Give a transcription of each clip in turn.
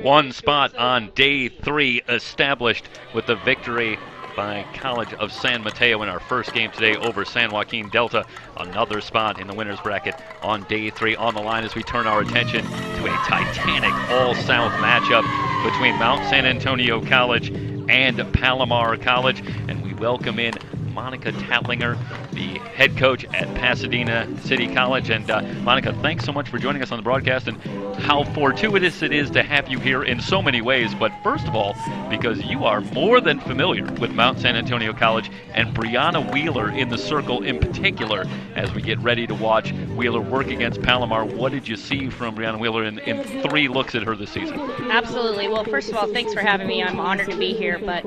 One spot on day 3 established with the victory by College of San Mateo in our first game today over San Joaquin Delta. Another spot in the winner's bracket on day 3 on the line as we turn our attention to a titanic all-South matchup between Mount San Antonio College and Palomar College. And we welcome in Monica Tatlinger, the head coach at Pasadena City College. And Monica, thanks so much for joining us on the broadcast, and how fortuitous it is to have you here in so many ways. But first of all, because you are more than familiar with Mount San Antonio College and Brianna Wheeler in the circle in particular, as we get ready to watch Wheeler work against Palomar. What did you see from Brianna Wheeler in 3 looks at her this season? Absolutely. Well, first of all, thanks for having me. I'm honored to be here. But,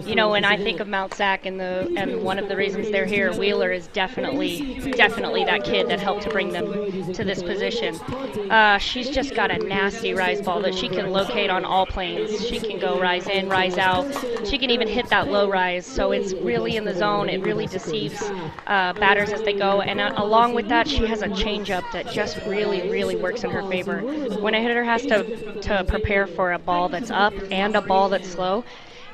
you know, when I think of Mount SAC and one of the reasons they're here, Wheeler is definitely that kid that helped to bring them to this position. She's just got a nasty rise ball that she can locate on all planes. She can go rise in, rise out. She can even hit that low rise. So it's really in the zone. It really deceives batters as they go. And along with that, she has a changeup that just really works in her favor. When a hitter has to prepare for a ball that's up and a ball that's slow,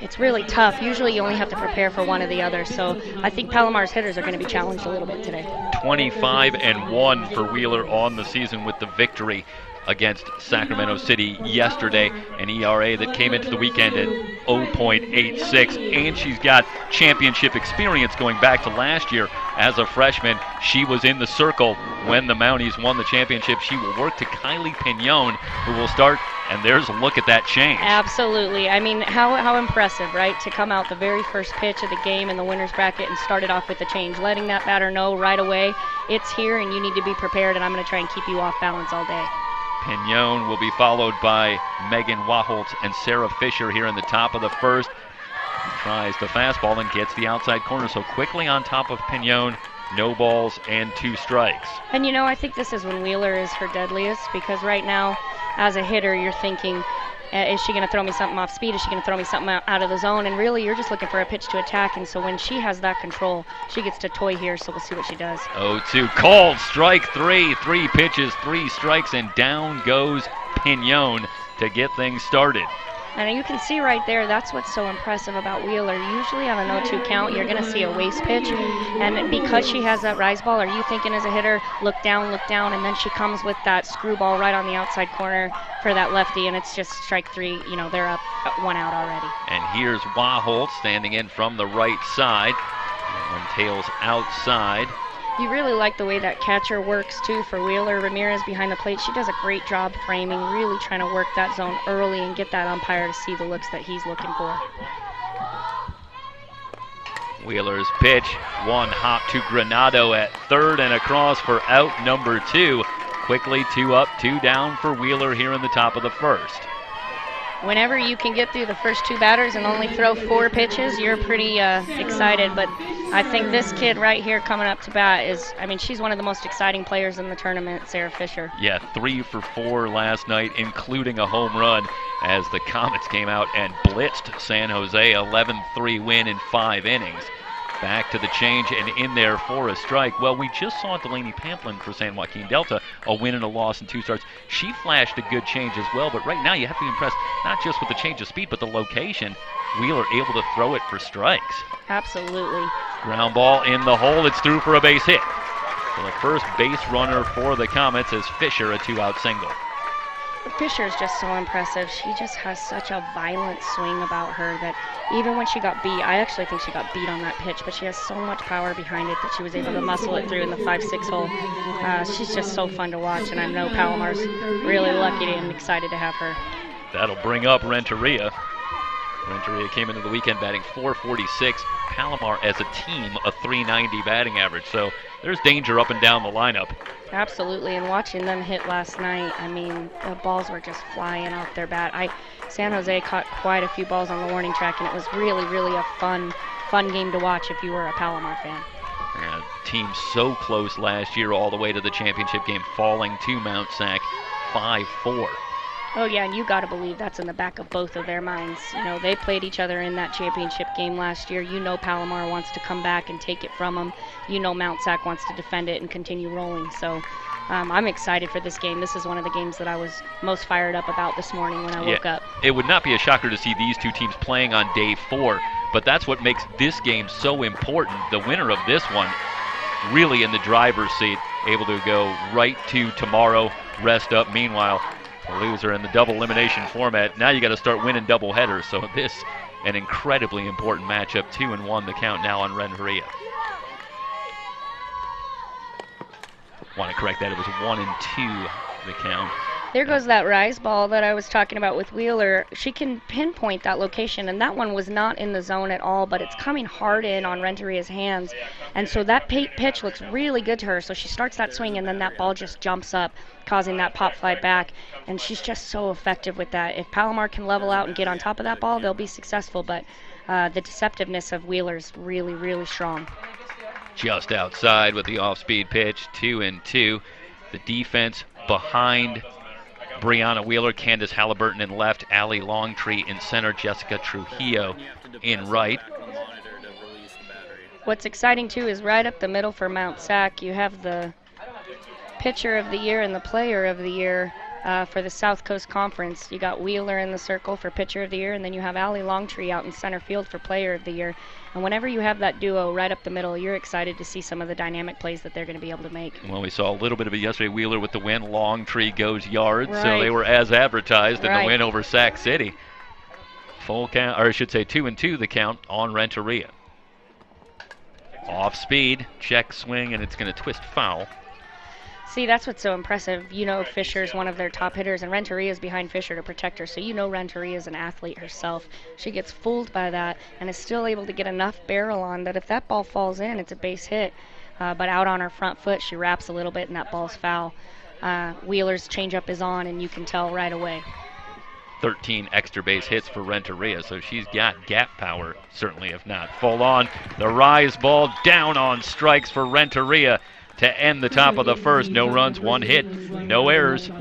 it's really tough. Usually you only have to prepare for one or the other. So I think Palomar's hitters are going to be challenged a little bit today. 25-1 for Wheeler on the season with the victory against Sacramento City yesterday, an ERA that came into the weekend at 0.86, and she's got championship experience going back to last year as a freshman. She was in the circle when the Mounties won the championship. She will work to Kylie Pignon, who will start, and there's a look at that change. Absolutely. I mean, how impressive, right, to come out the very first pitch of the game in the winner's bracket and start it off with the change, letting that batter know right away it's here and you need to be prepared, and I'm going to try and keep you off balance all day. Pignon will be followed by Megan Waholtz and Sarah Fisher here in the top of the first. Tries the fastball and gets the outside corner, so quickly on top of Pignon. No balls and 2 strikes. And you know, I think this is when Wheeler is her deadliest, because right now, as a hitter, you're thinking, is she going to throw me something off speed? Is she going to throw me something out of the zone? And really, you're just looking for a pitch to attack. And so when she has that control, she gets to toy here, so we'll see what she does. 0-2 called, strike 3. 3 pitches, 3 strikes, and down goes Pignon to get things started. And you can see right there, that's what's so impressive about Wheeler. Usually on an 0-2 count, you're going to see a waste pitch. And because she has that rise ball, are you thinking as a hitter, look down, and then she comes with that screwball right on the outside corner for that lefty, and it's just strike 3. You know, they're up 1 out already. And here's Waholt standing in from the right side. And tails outside. You really like the way that catcher works, too, for Wheeler. Ramirez behind the plate. She does a great job framing, really trying to work that zone early and get that umpire to see the looks that he's looking for. Wheeler's pitch, 1 hop to Granado at third and across for out number 2. Quickly 2 up, 2 down for Wheeler here in the top of the first. Whenever you can get through the first 2 batters and only throw 4 pitches, you're pretty excited. But I think this kid right here coming up to bat is, I mean, she's one of the most exciting players in the tournament, Sarah Fisher. Yeah, 3 for 4 last night, including a home run as the Comets came out and blitzed San Jose. 11-3 win in 5 innings. Back to the change and in there for a strike. Well, we just saw Delaney Pamplin for San Joaquin Delta, a win and a loss in 2 starts. She flashed a good change as well, but right now you have to be impressed not just with the change of speed, but the location. Wheeler able to throw it for strikes. Absolutely. Ground ball in the hole. It's through for a base hit. So the first base runner for the Comets is Fisher, a 2-out single. Fisher is just so impressive. She just has such a violent swing about her that even when she got beat, I actually think she got beat on that pitch, but she has so much power behind it that she was able to muscle it through in the 5-6 hole. She's just so fun to watch, and I know Palomar's really lucky and excited to have her. That'll bring up Renteria. Renteria came into the weekend batting .446. Palomar as a team a .390 batting average. So there's danger up and down the lineup. Absolutely, and watching them hit last night, I mean, the balls were just flying off their bat. San Jose caught quite a few balls on the warning track, and it was really a fun game to watch if you were a Palomar fan. Yeah, team so close last year all the way to the championship game, falling to Mount SAC 5-4. Oh, yeah, and you got to believe that's in the back of both of their minds. You know, they played each other in that championship game last year. You know Palomar wants to come back and take it from them. You know Mount SAC wants to defend it and continue rolling. So I'm excited for this game. This is one of the games that I was most fired up about this morning when I woke up. It would not be a shocker to see these two teams playing on day 4, but that's what makes this game so important. The winner of this one really in the driver's seat, able to go right to tomorrow, rest up. Meanwhile, the loser in the double elimination format, now you got to start winning double headers. So this, an incredibly important matchup. 2-1 the count now on Renteria. Want to correct that, it was 1-2 the count. There goes that rise ball that I was talking about with Wheeler. She can pinpoint that location, and that one was not in the zone at all, but it's coming hard in on Renteria's hands. And so that pitch looks really good to her. So she starts that swing, and then that ball just jumps up, causing that pop fly back. And she's just so effective with that. If Palomar can level out and get on top of that ball, they'll be successful. But the deceptiveness of Wheeler's really, really strong. Just outside with the off-speed pitch, 2-2. The defense behind Brianna Wheeler, Candace Halliburton in left, Allie Longtree in center, Jessica Trujillo in right. What's exciting, too, is right up the middle for Mount SAC, you have the pitcher of the year and the player of the year for the South Coast Conference. You got Wheeler in the circle for pitcher of the year, and then you have Allie Longtree out in center field for player of the year. And whenever you have that duo right up the middle, you're excited to see some of the dynamic plays that they're going to be able to make. Well, we saw a little bit of it yesterday. Wheeler with the win. Longtree goes yards, right. So they were as advertised in right. the win over Sac City. Full count, or I should say 2-2 the count on Renteria. Off speed, check swing, and it's going to twist foul. See, that's what's so impressive. You know Fisher's one of their top hitters, and Renteria's behind Fisher to protect her, so you know Renteria's an athlete herself. She gets fooled by that and is still able to get enough barrel on that if that ball falls in, it's a base hit. But out on her front foot, she wraps a little bit, and that ball's foul. Wheeler's changeup is on, and you can tell right away. 13 extra base hits for Renteria, so she's got gap power, certainly if not full on. The rise ball down on strikes for Renteria to end the top of the first. No runs, 1 hit, no errors,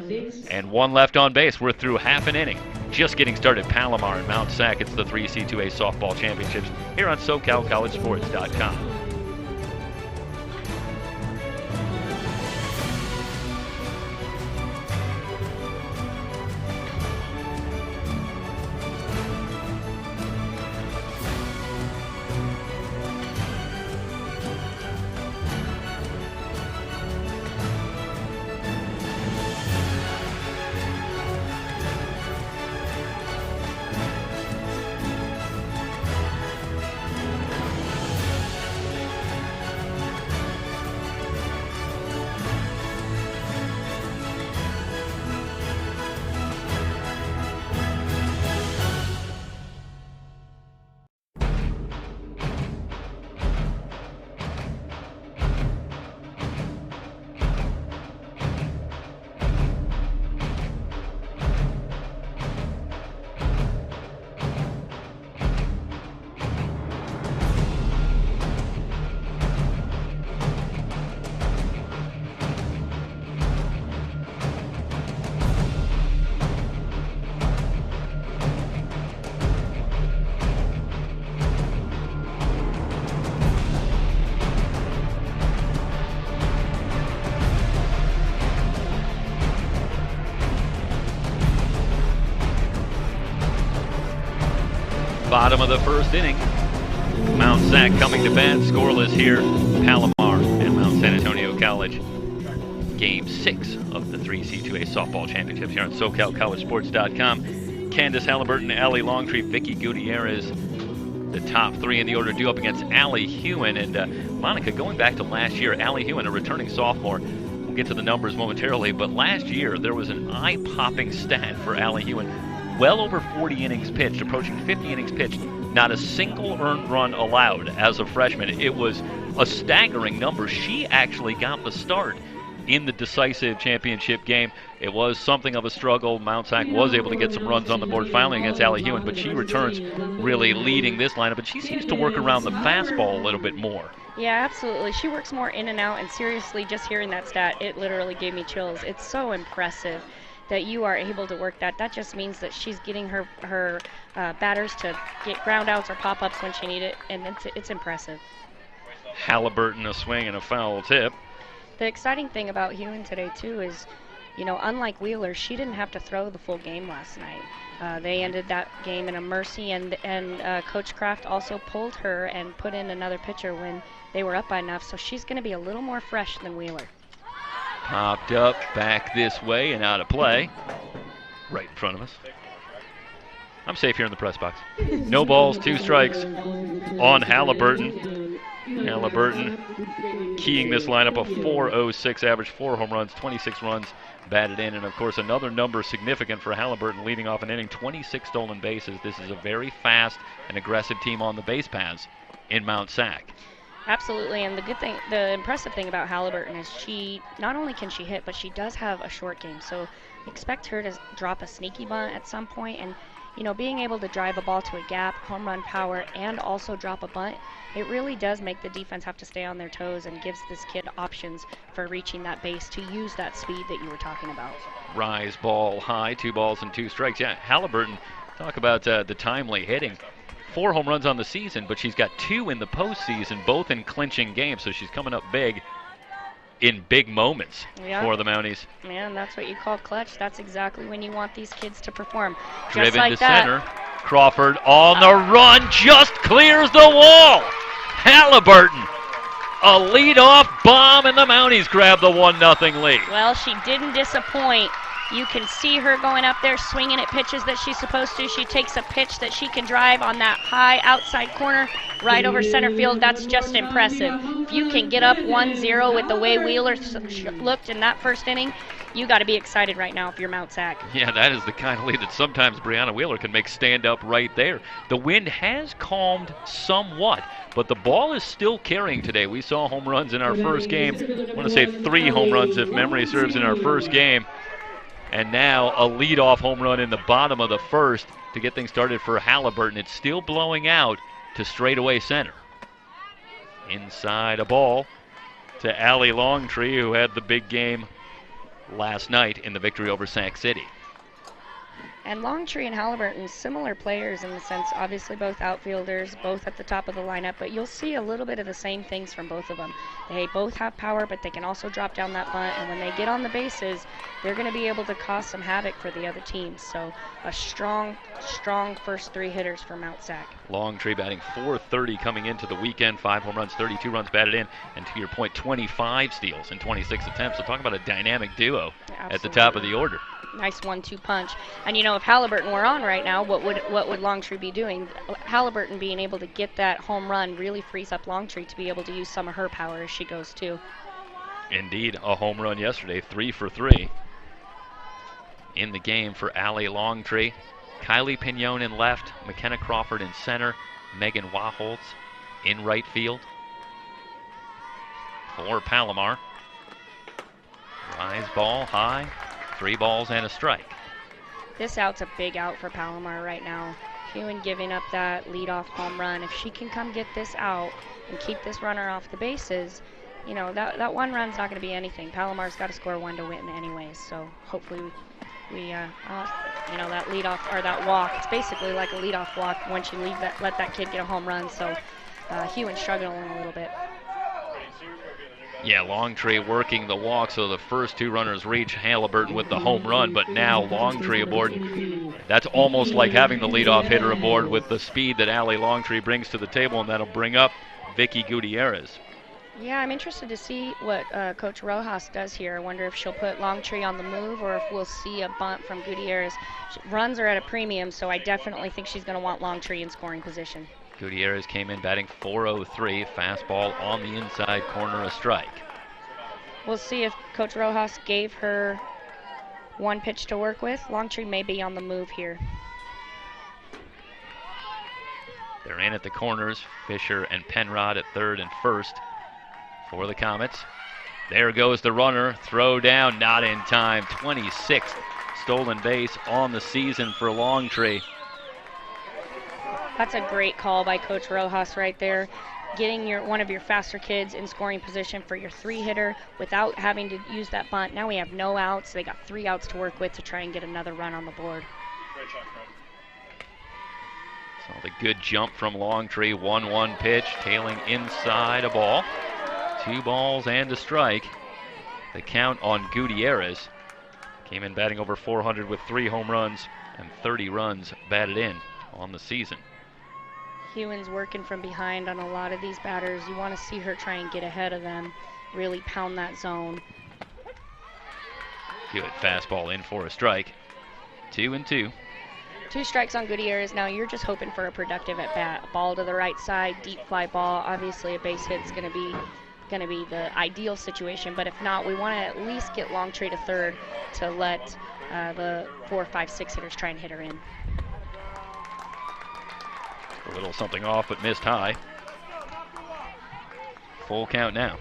and 1 left on base. We're through half an inning. Just getting started. Palomar and Mount SAC. It's the 3C2A Softball Championships here on SoCalCollegeSports.com. Bottom of the first inning. Mount SAC coming to bat, scoreless here. Palomar and Mount San Antonio College. Game 6 of the 3C2A Softball Championships here on SoCalCollegeSports.com. Candace Halliburton, Allie Longtree, Vicky Gutierrez, the top 3 in the order, due up against Allie Huen. And Monica, going back to last year, Allie Huen, a returning sophomore, we'll get to the numbers momentarily, but last year there was an eye-popping stat for Allie Huen. Well over 40 innings pitched, approaching 50 innings pitched, not a single earned run allowed as a freshman. It was a staggering number. She actually got the start in the decisive championship game. It was something of a struggle. Mount SAC was able to get some runs on the board finally against Allie Huen, but she returns really leading this lineup, and she seems to work around the fastball a little bit more. Yeah, absolutely. She works more in and out, and seriously, just hearing that stat, it literally gave me chills. It's so impressive that you are able to work that. That just means that she's getting her batters to get ground outs or pop-ups when she needs it, and it's impressive. Halliburton, a swing and a foul tip. The exciting thing about Huen today, too, is, unlike Wheeler, she didn't have to throw the full game last night. They ended that game in a mercy, and Coach Kraft also pulled her and put in another pitcher when they were up by enough, so she's going to be a little more fresh than Wheeler. Popped up, back this way, and out of play. Right in front of us. I'm safe here in the press box. No balls, 2 strikes on Halliburton. Halliburton keying this lineup, a .406 average, 4 home runs, 26 runs batted in, and of course another number significant for Halliburton leading off an inning, 26 stolen bases. This is a very fast and aggressive team on the base paths in Mount SAC. Absolutely, and the impressive thing about Halliburton is she not only can she hit, but she does have a short game. So expect her to drop a sneaky bunt at some point, and being able to drive a ball to a gap, home run power, and also drop a bunt, it really does make the defense have to stay on their toes and gives this kid options for reaching that base to use that speed that you were talking about. Rise ball high, 2 balls and 2 strikes. Yeah, Halliburton, talk about the timely hitting. 4 home runs on the season, but she's got 2 in the postseason, both in clinching games, so she's coming up big in big moments for the Mounties. Man, that's what you call clutch. That's exactly when you want these kids to perform. Driven just like to that. Center. Crawford on the run, just clears the wall. Halliburton, a leadoff bomb, and the Mounties grab the 1-0 lead. Well, she didn't disappoint. You can see her going up there swinging at pitches that she's supposed to. She takes a pitch that she can drive on that high outside corner right over center field. That's just impressive. If you can get up 1-0 with the way Wheeler looked in that first inning, you got to be excited right now if you're Mount SAC. Yeah, that is the kind of lead that sometimes Brianna Wheeler can make stand up right there. The wind has calmed somewhat, but the ball is still carrying today. We saw home runs in our first game. I want to say 3 home runs if memory serves in our first game. And now a leadoff home run in the bottom of the first to get things started for Halliburton. It's still blowing out to straightaway center. Inside a ball to Allie Longtree, who had the big game last night in the victory over Sac City. And Longtree and Halliburton, similar players in the sense, obviously both outfielders, both at the top of the lineup, but you'll see a little bit of the same things from both of them. They both have power, but they can also drop down that bunt, and when they get on the bases, they're going to be able to cause some havoc for the other teams. So a strong first 3 hitters for Mount SAC. Longtree batting .430 coming into the weekend, 5 home runs, 32 runs batted in, and to your point, 25 steals in 26 attempts. So talk about a dynamic duo at the top of the order. Nice 1-2 punch. And if Halliburton were on right now, what would Longtree be doing? Halliburton being able to get that home run really frees up Longtree to be able to use some of her power as she goes too. Indeed, a home run yesterday, 3 for 3 in the game for Allie Longtree. Kylie Pignon in left, McKenna Crawford in center, Megan Waholtz in right field for Palomar. Rise ball high, 3 balls and a strike. This out's a big out for Palomar right now. Huen giving up that leadoff home run. If she can come get this out and keep this runner off the bases, that 1 run's not going to be anything. Palomar's got to score 1 to win anyways, so hopefully we that leadoff or that walk, it's basically like a leadoff walk once you let that kid get a home run, so Hewen's struggling a little bit. Yeah, Longtree working the walk, so the first 2 runners reach Halliburton with the home run, but now Longtree aboard. That's almost like having the leadoff hitter aboard with the speed that Allie Longtree brings to the table, and that'll bring up Vicky Gutierrez. Yeah, I'm interested to see what Coach Rojas does here. I wonder if she'll put Longtree on the move or if we'll see a bunt from Gutierrez. Runs are at a premium, so I definitely think she's going to want Longtree in scoring position. Gutierrez came in batting .403, fastball on the inside corner, a strike. We'll see if Coach Rojas gave her 1 pitch to work with. Longtree may be on the move here. They're in at the corners, Fisher and Penrod at third and first for the Comets. There goes the runner, throw down, not in time. 26th stolen base on the season for Longtree. That's a great call by Coach Rojas right there. Getting one of your faster kids in scoring position for your 3-hitter without having to use that bunt. Now we have no outs. They got 3 outs to work with to try and get another run on the board. Great shot, Fred. So the good jump from Longtree, 1-1 pitch, tailing inside a ball. 2 balls and a strike. the count on Gutierrez. Came in batting over 400 with 3 home runs and 30 runs batted in on the season. Huen's working from behind on a lot of these batters. You want to see her try and get ahead of them, really pound that zone. Good fastball in for a strike. 2-2. 2 strikes on Gutierrez. Now you're just hoping for a productive at bat. Ball to the right side, deep fly ball. Obviously a base hit's going to be the ideal situation, but if not, we want to at least get Longtree to third to let the 4, 5, 6 hitters try and hit her in. A little something off, but missed high. Full count now.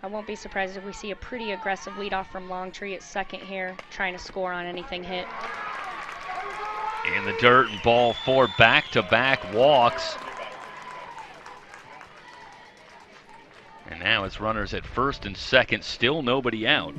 I won't be surprised if we see a pretty aggressive leadoff from Longtree at second here, trying to score on anything hit. In the dirt, and ball 4, back-to-back walks. And now it's runners at first and second, still nobody out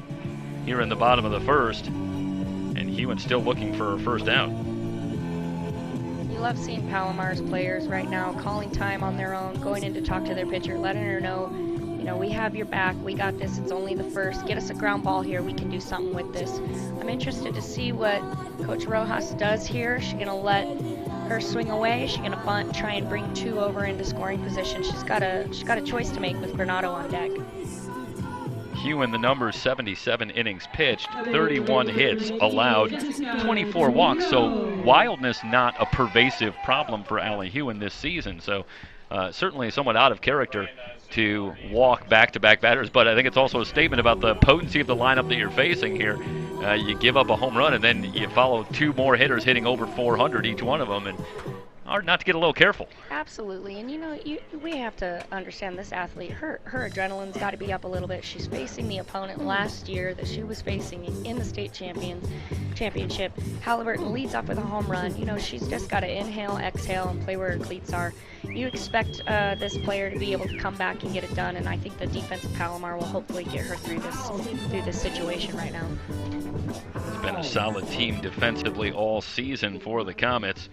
here in the bottom of the first. And Huen still looking for her first out. You love seeing Palomar's players right now calling time on their own, going in to talk to their pitcher, letting her know, you know, we have your back, we got this, it's only the first, get us a ground ball here, we can do something with this. I'm interested to see what Coach Rojas does here. Is she going to let her swing away? Is she going to bunt, try and bring 2 over into scoring position? She's got a choice to make with Granado on deck. Huen, the numbers, 77 innings pitched, 31 hits allowed, 24 walks. So wildness not a pervasive problem for Allie Huen this season. So certainly somewhat out of character to walk back-to-back batters, but I think it's also a statement about the potency of the lineup that you're facing here. You give up a home run, and then you follow 2 more hitters hitting over 400, each one of them, and hard not to get a little careful. Absolutely, and you know, we have to understand this athlete. Her adrenaline's got to be up a little bit. She's facing the opponent last year that she was facing in the state championship. Halliburton leads off with a home run. You know, she's just got to inhale, exhale, and play where her cleats are. You expect this player to be able to come back and get it done, and I think the defense of Palomar will hopefully get her through this situation right now. It's been a solid team defensively all season for the Comets.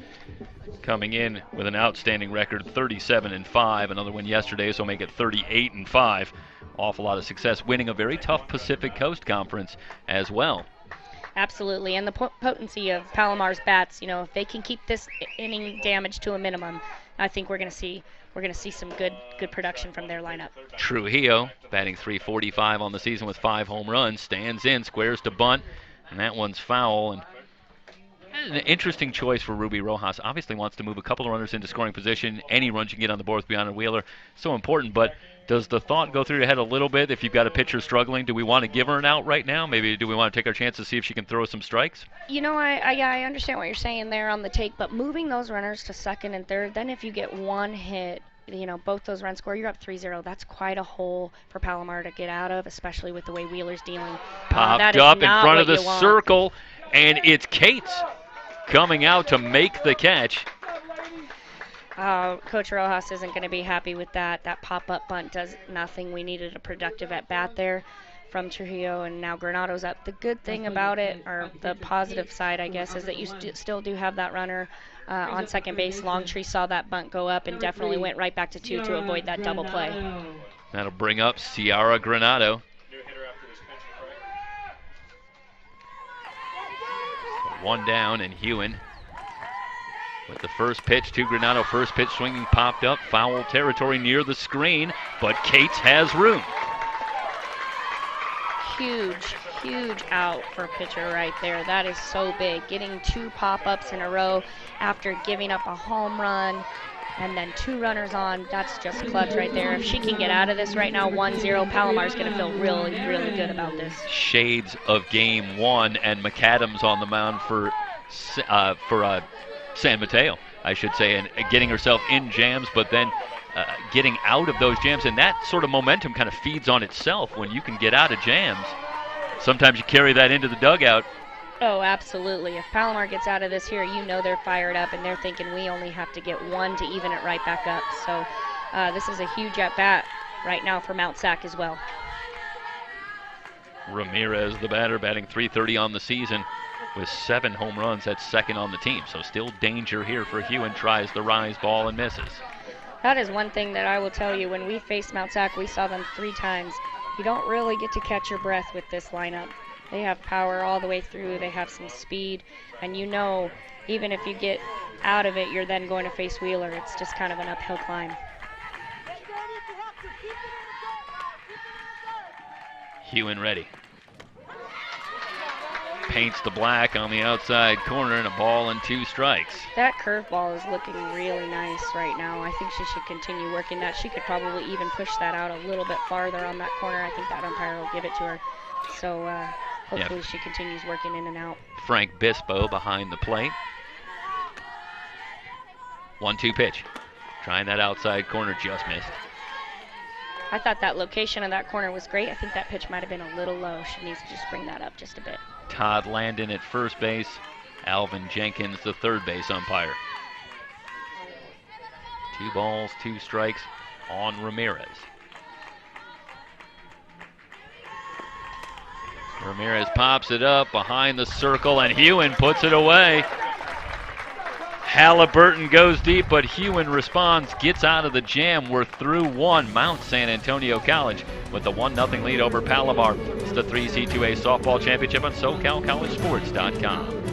Coming in with an outstanding record, 37-5. Another win yesterday, so make it 38-5. Awful lot of success, winning a very tough Pacific Coast Conference as well. Absolutely, and the potency of Palomar's bats. You know, if they can keep this inning damage to a minimum, I think we're going to see some good production from their lineup. Trujillo batting .345 on the season with 5 home runs, stands in, squares to bunt, and that one's foul. And an interesting choice for Ruby Rojas. Obviously wants to move a couple of runners into scoring position. Any runs you can get on the board with Brianna Wheeler, so important. But does the thought go through your head a little bit if you've got a pitcher struggling? Do we want to give her an out right now? Maybe do we want to take our chance to see if she can throw some strikes? You know, I understand what you're saying there on the take, but moving those runners to second and third, then if you get one hit, you know, both those runs score, you're up 3-0. That's quite a hole for Palomar to get out of, especially with the way Wheeler's dealing. Popped up in front of the circle, and it's Cates coming out to make the catch. Coach Rojas isn't going to be happy with that. That pop-up bunt does nothing. We needed a productive at-bat there from Trujillo, and now Granado's up. The good thing about it, or the positive side, I guess, is that you still do have that runner on second base. Longtree saw that bunt go up and definitely went right back to 2 to avoid that double play. That'll bring up Ciara Granado. One down, and Huen with the first pitch to Granado. First pitch swinging, popped up, foul territory near the screen, but Cates has room. Huge out for a pitcher right there. That is so big. Getting 2 pop-ups in a row after giving up a home run and then 2 runners on, that's just clutch right there. If she can get out of this right now, 1-0, Palomar's going to feel really good about this. Shades of game 1, and McAdams on the mound for San Mateo, I should say, and getting herself in jams, but then getting out of those jams, and that sort of momentum kind of feeds on itself when you can get out of jams. Sometimes you carry that into the dugout. Oh, absolutely. If Palomar gets out of this here, you know they're fired up, and they're thinking we only have to get 1 to even it right back up. So this is a huge at-bat right now for Mount SAC as well. Ramirez, the batter, batting .330 on the season with 7 home runs. That's second on the team. So still danger here for Huen. Tries the rise ball and misses. That is one thing that I will tell you. When we faced Mount Sac, we saw them 3 times. You don't really get to catch your breath with this lineup. They have power all the way through. They have some speed. And you know, even if you get out of it, you're then going to face Wheeler. It's just kind of an uphill climb. Huen ready. Paints the black on the outside corner, and a ball and 2 strikes. That curveball is looking really nice right now. I think she should continue working that. She could probably even push that out a little bit farther on that corner. I think that umpire will give it to her. So hopefully she continues working in and out. Frank Bispo behind the plate. 1-2 pitch. Trying that outside corner, just missed. I thought that location of that corner was great. I think that pitch might have been a little low. She needs to just bring that up just a bit. Todd Landon at first base. Alvin Jenkins, the third base umpire. 2 balls, 2 strikes on Ramirez. Ramirez pops it up behind the circle, and Huen puts it away. Halliburton goes deep, but Huen responds, gets out of the jam. We're through 1. Mount San Antonio College with the 1-0 lead over Palomar. It's the 3C2A softball championship on SoCalCollegeSports.com.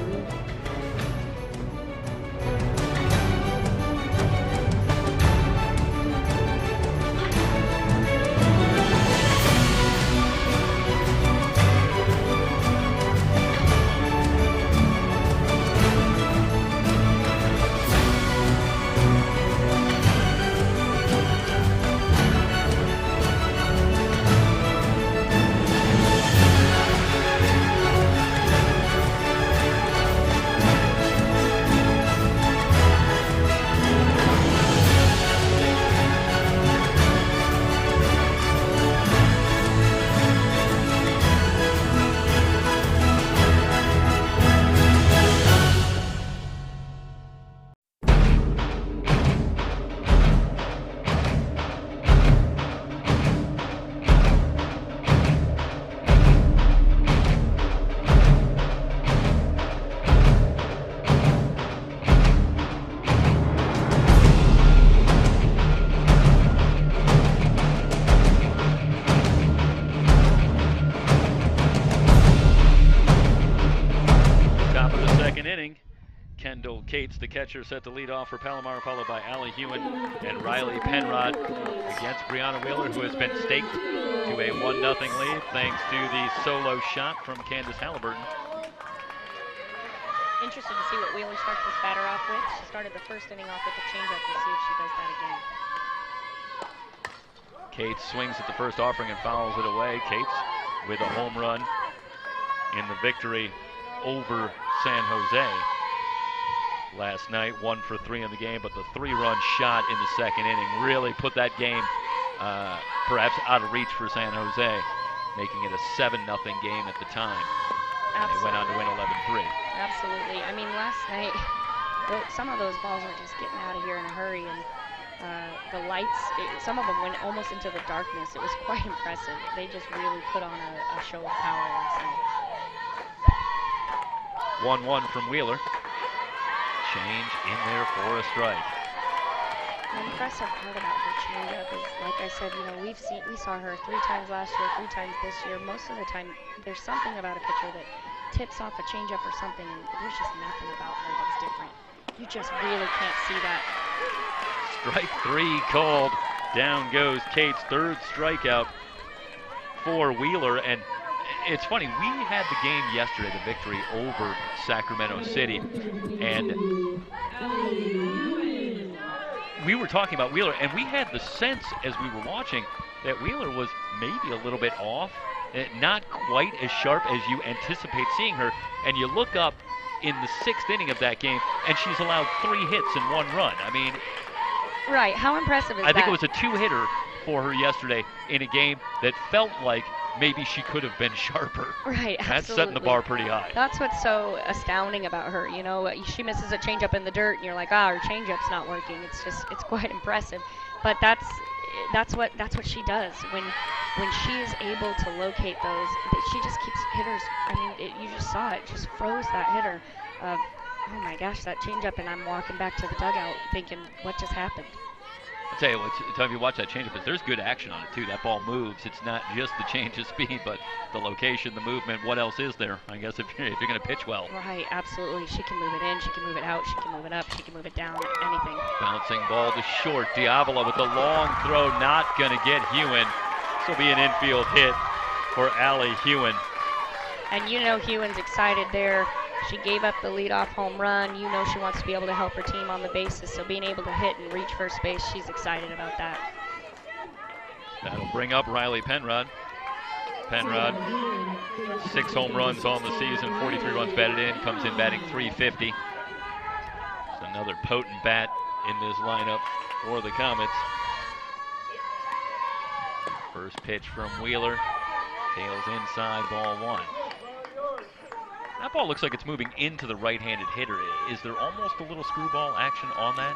Cates, the catcher, set to lead off for Palomar, followed by Allie Huen and Riley Penrod against Brianna Wheeler, who has been staked to a 1-0 lead thanks to the solo shot from Candace Halliburton. Interested to see what Wheeler starts this batter off with. She started the first inning off with the changeup. We'll see if she does that again. Cates swings at the first offering and fouls it away. Cates with a home run in the victory over San Jose last night. 1 for 3 in the game, but the 3-run shot in the second inning really put that game perhaps out of reach for San Jose, making it a 7-0 game at the time. And they went on to win 11-3. Absolutely. I mean, last night, some of those balls were just getting out of here in a hurry, and the lights, some of them went almost into the darkness. It was quite impressive. They just really put on a show of power last night. 1-1 from Wheeler. Change in there for a strike. The impressive part about her changeup is, like I said, you know, we saw her 3 times last year, 3 times this year. Most of the time, there's something about a pitcher that tips off a changeup or something, and there's just nothing about her that's different. You just really can't see that. Strike 3 called. Down goes Cates, 3rd strikeout for Wheeler, and it's funny, we had the game yesterday, the victory over Sacramento City, and we were talking about Wheeler, and we had the sense as we were watching that Wheeler was maybe a little bit off, not quite as sharp as you anticipate seeing her, and you look up in the 6th inning of that game, and she's allowed 3 hits and 1 run. I mean, right, how impressive is that? I think it was a 2-hitter for her yesterday in a game that felt like maybe she could have been sharper. Right, absolutely. That's setting the bar pretty high. That's what's so astounding about her. You know, she misses a changeup in the dirt, and you're like, her changeup's not working. It's quite impressive. But that's what she does. When she is able to locate those, she just keeps hitters. I mean, you just saw it, just froze that hitter. Oh my gosh, that changeup, and I'm walking back to the dugout thinking, what just happened? I'll tell you what, if you watch that changeup, there's good action on it too. That ball moves. It's not just the change of speed, but the location, the movement. What else is there? I guess if you're going to pitch well. Right, absolutely. She can move it in, she can move it out, she can move it up, she can move it down, anything. Bouncing ball to short. Diavola with the long throw, not going to get Huen. This will be an infield hit for Allie Huen. And you know Hewen's excited there. She gave up the leadoff home run. You know she wants to be able to help her team on the bases, so being able to hit and reach first base, she's excited about that. That'll bring up Riley Penrod. Penrod, 6 home runs on the season, 43 runs batted in, comes in batting .350. It's another potent bat in this lineup for the Comets. First pitch from Wheeler, tails inside, ball 1. That ball looks like it's moving into the right-handed hitter. Is there almost a little screwball action on that?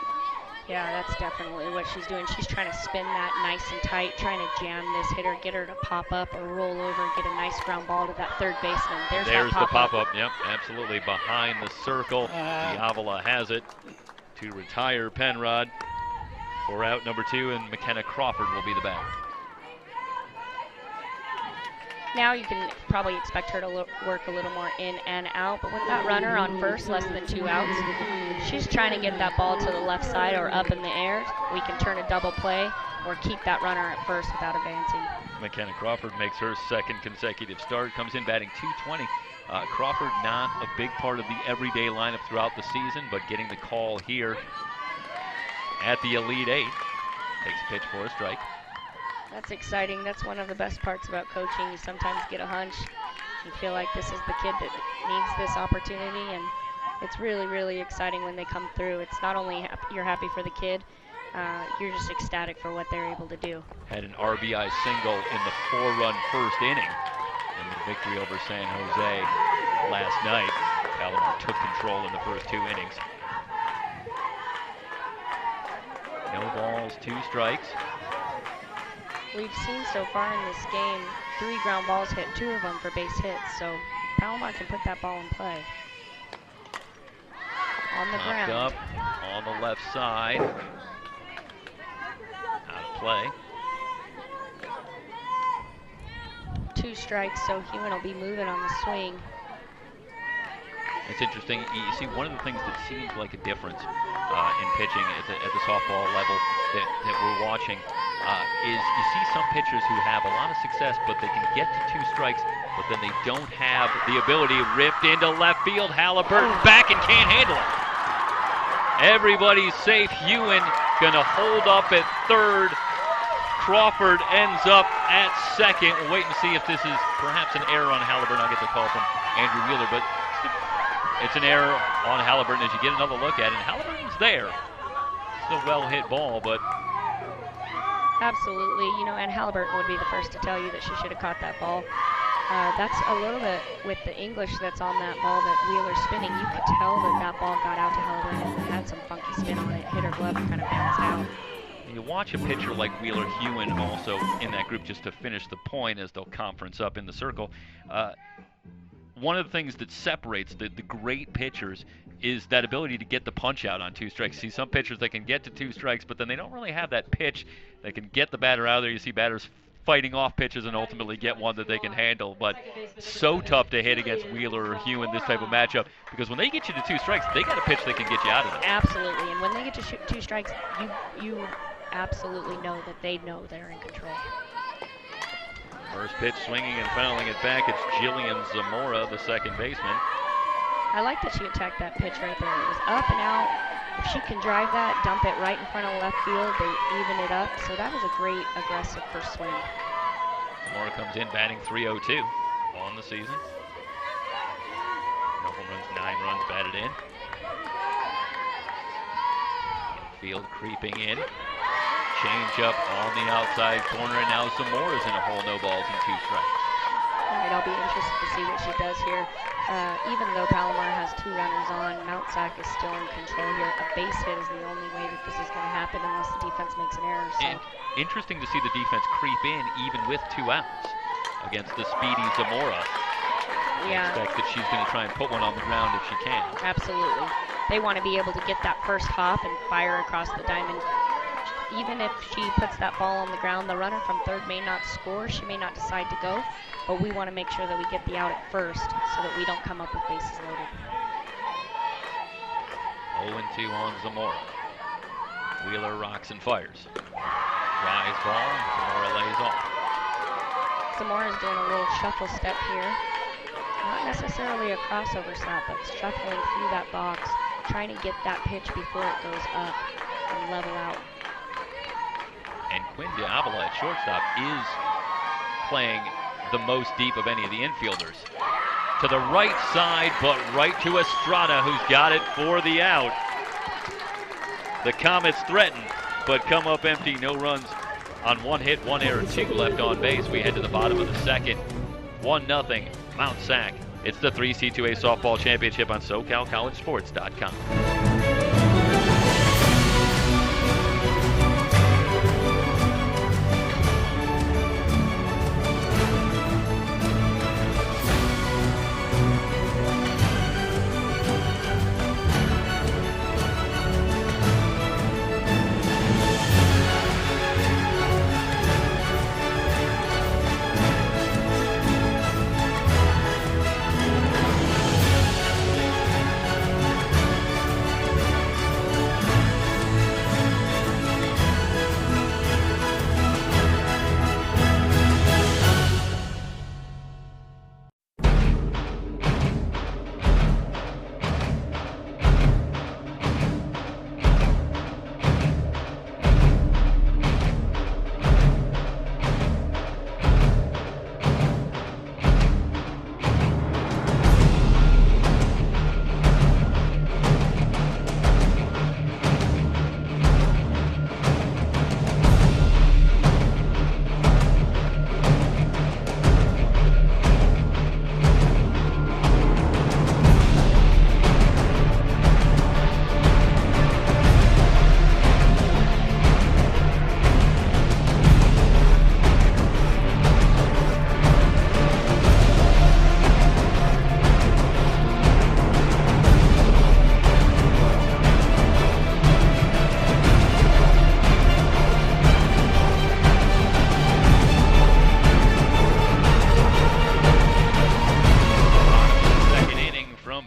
Yeah, that's definitely what she's doing. She's trying to spin that nice and tight, trying to jam this hitter, get her to pop up or roll over, get a nice ground ball to that third baseman. There's the pop-up. Yep, absolutely. Behind the circle. Diavola has it to retire Penrod for out number 2, and McKenna Crawford will be the batter. Now you can probably expect her to work a little more in and out, but with that runner on first, less than 2 outs, she's trying to get that ball to the left side or up in the air. We can turn a double play or keep that runner at first without advancing. McKenna Crawford makes her 2nd consecutive start, comes in batting .220. Crawford not a big part of the everyday lineup throughout the season, but getting the call here at the Elite 8. Takes a pitch for a strike. That's exciting. That's one of the best parts about coaching. You sometimes get a hunch. You feel like this is the kid that needs this opportunity, and it's really, really exciting when they come through. It's not only you're happy for the kid, you're just ecstatic for what they're able to do. Had an RBI single in the 4-run first inning in the victory over San Jose last night. Palomar took control in the first 2 innings. No balls, 2 strikes. We've seen so far in this game 3 ground balls hit, 2 of them for base hits, so Palomar can put that ball in play. On the ground. Up on the left side. Out of play. 2 strikes, so Huen will be moving on the swing. It's interesting. You see, one of the things that seems like a difference in pitching at the softball level that we're watching is you see some pitchers who have a lot of success, but they can get to 2 strikes, but then they don't have the ability. Ripped into left field. Halliburton back and can't handle it. Everybody's safe. Huen gonna hold up at 3rd. Crawford ends up at 2nd. We'll wait and see if this is perhaps an error on Halliburton. I'll get the call from Andrew Wheeler, but it's an error on Halliburton as you get another look at it. And Halliburton's there. It's a well-hit ball, but... Absolutely, you know, and Halliburton would be the first to tell you that she should have caught that ball. That's a little bit with the English that's on that ball that Wheeler's spinning. You could tell that that ball got out to Halliburton and had some funky spin on it. Hit her glove and kind of bounced out. You watch a pitcher like Wheeler, Huen also in that group just to finish the point as they'll conference up in the circle. One of the things that separates the great pitchers is that ability to get the punch out on 2 strikes. See some pitchers that can get to 2 strikes, but then they don't really have that pitch that can get the batter out of there. You see batters fighting off pitches and ultimately get one that they can handle. But so tough to hit against Wheeler or Huen this type of matchup, because when they get you to 2 strikes, they got a pitch that can get you out of there. Absolutely, and when they get to 2 strikes, you absolutely know that they know they're in control. First pitch swinging and fouling it back. It's Jillian Zamora, the 2nd baseman. I like that she attacked that pitch right there. It was up and out. If she can drive that, dump it right in front of left field, they even it up. So that was a great aggressive first swing. Zamora comes in batting .302 on the season. No home runs, 9 runs batted in. Field creeping in. Change up on the outside corner, and now Zamora's in a hole, no balls and 2 strikes. All right, I'll be interested to see what she does here. Even though Palomar has 2 runners on, Mount SAC is still in control here. A base hit is the only way that this is going to happen unless the defense makes an error. So. And interesting to see the defense creep in even with 2 outs against the speedy Zamora. Yeah. I expect that she's going to try and put one on the ground if she can. Absolutely. They want to be able to get that first hop and fire across the diamond. Even if she puts that ball on the ground, the runner from third may not score. She may not decide to go, but we want to make sure that we get the out at first so that we don't come up with bases loaded. 0-2 on Zamora. Wheeler rocks and fires. Rise ball, Zamora lays off. Zamora's doing a little shuffle step here. Not necessarily a crossover slap, but shuffling through that box, trying to get that pitch before it goes up and level out. And Quinn Diavola at shortstop is playing the most deep of any of the infielders. To the right side, but right to Estrada, who's got it for the out. The Comets threaten, but come up empty. No runs on 1 hit, 1 error, 2 left on base. We head to the bottom of the second. 1-0, Mount SAC. It's the 3C2A Softball Championship on SoCalCollegeSports.com.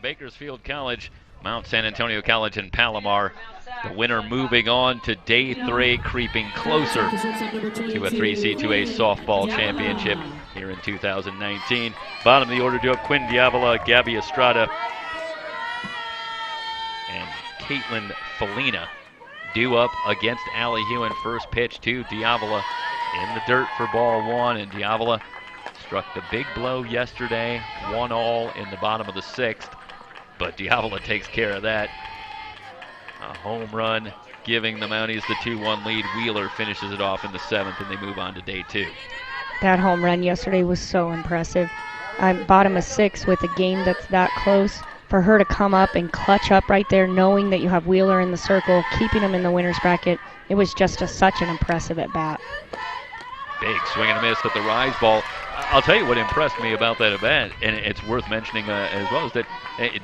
Bakersfield College, Mount San Antonio College, and Palomar. The winner moving on to day 3, creeping closer to a 3C2A softball championship here in 2019. Bottom of the order do up Quinn Diavola, Gabby Estrada, and Caitlin Felina due up against Allie Huen. First pitch to Diavola in the dirt for ball 1, and Diavola struck the big blow yesterday, 1-all in the bottom of the 6th. But Diavola takes care of that. A home run giving the Mounties the 2-1 lead. Wheeler finishes it off in the 7th, and they move on to day 2. That home run yesterday was so impressive. I'm bottom of 6 with a game that's that close. For her to come up and clutch up right there, knowing that you have Wheeler in the circle, keeping him in the winner's bracket, it was just such an impressive at-bat. Big swing and a miss at the rise ball. I'll tell you what impressed me about that event, and it's worth mentioning as well, is that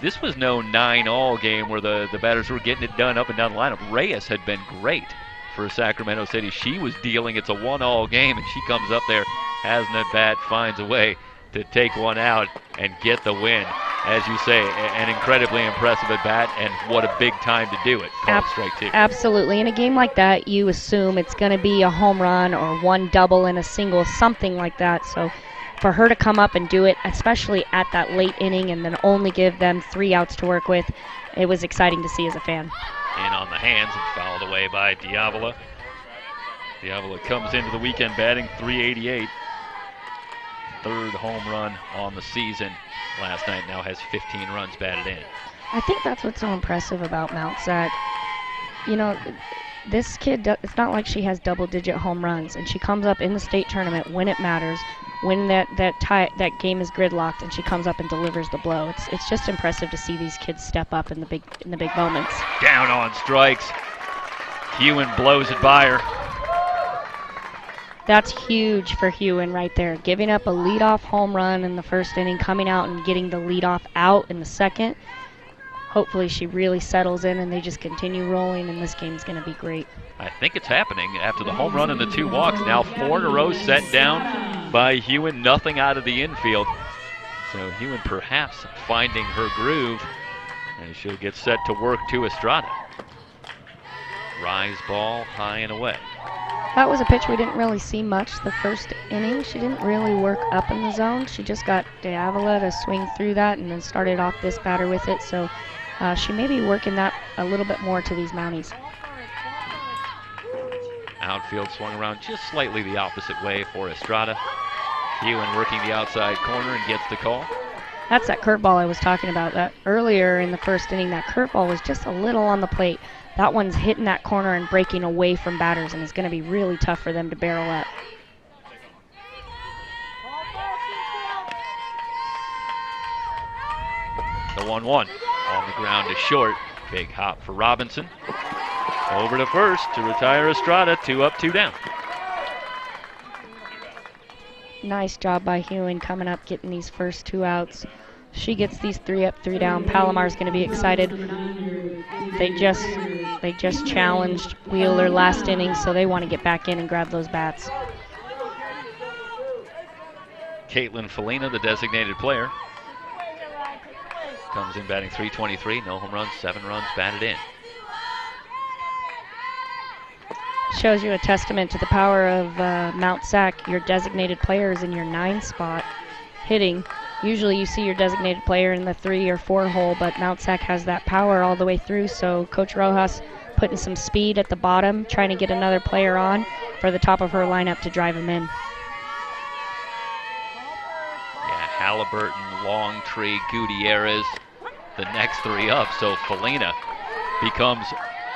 this was no 9-all game where the batters were getting it done up and down the lineup. Reyes had been great for Sacramento City. She was dealing. It's a 1-all game, and she comes up there, has an at-bat, finds a way to take one out and get the win. As you say, an incredibly impressive at-bat, and what a big time to do it. Called strike 2. Absolutely. In a game like that, you assume it's going to be a home run or one double and a single, something like that. So for her to come up and do it, especially at that late inning, and then only give them 3 outs to work with, it was exciting to see as a fan. In on the hands and fouled away by Diavola. Diavola comes into the weekend batting .388. 3rd home run on the season last night, now has 15 runs batted in. I think that's what's so impressive about Mount SAC. You know, this kid, it's not like she has double-digit home runs, and she comes up in the state tournament when it matters when that game is gridlocked and she comes up and delivers the blow. It's just impressive to see these kids step up in the big moments. Down on strikes. Huen blows it by her. That's huge for Huen right there. Giving up a leadoff home run in the first inning, coming out and getting the leadoff out in the second. Hopefully she really settles in and they just continue rolling, and this game's going to be great. I think it's happening after the home run and the 2 walks. Now 4 in a row set down by Huen, nothing out of the infield. So Huen perhaps finding her groove, and she'll get set to work to Estrada. Rise ball high and away. That was a pitch we didn't really see much the first inning. She didn't really work up in the zone. She just got De Avila to swing through that and then started off this batter with it. So she may be working that a little bit more to these Mounties. Outfield swung around just slightly the opposite way for Estrada. Huen working the outside corner and gets the call. That's that curveball I was talking about. That earlier in the first inning, that curveball was just a little on the plate. That one's hitting that corner and breaking away from batters, and it's going to be really tough for them to barrel up. The 1-1 on the ground is short. Big hop for Robinson. Over to first to retire Estrada. 2 up, 2 down. Nice job by Huen coming up, getting these first 2 outs. She gets these 3 up, 3 down. Palomar's going to be excited. They just challenged Wheeler last inning, so they want to get back in and grab those bats. Caitlin Felina, the designated player, comes in batting .323. No home runs, 7 runs batted in. Shows you a testament to the power of Mount SAC. Your designated player is in your 9 spot hitting. Usually you see your designated player in the 3 or 4 hole, but Mount SAC has that power all the way through, so Coach Rojas putting some speed at the bottom, trying to get another player on for the top of her lineup to drive him in. Yeah, Halliburton, Longtree, Gutierrez, the next 3 up, so Felina becomes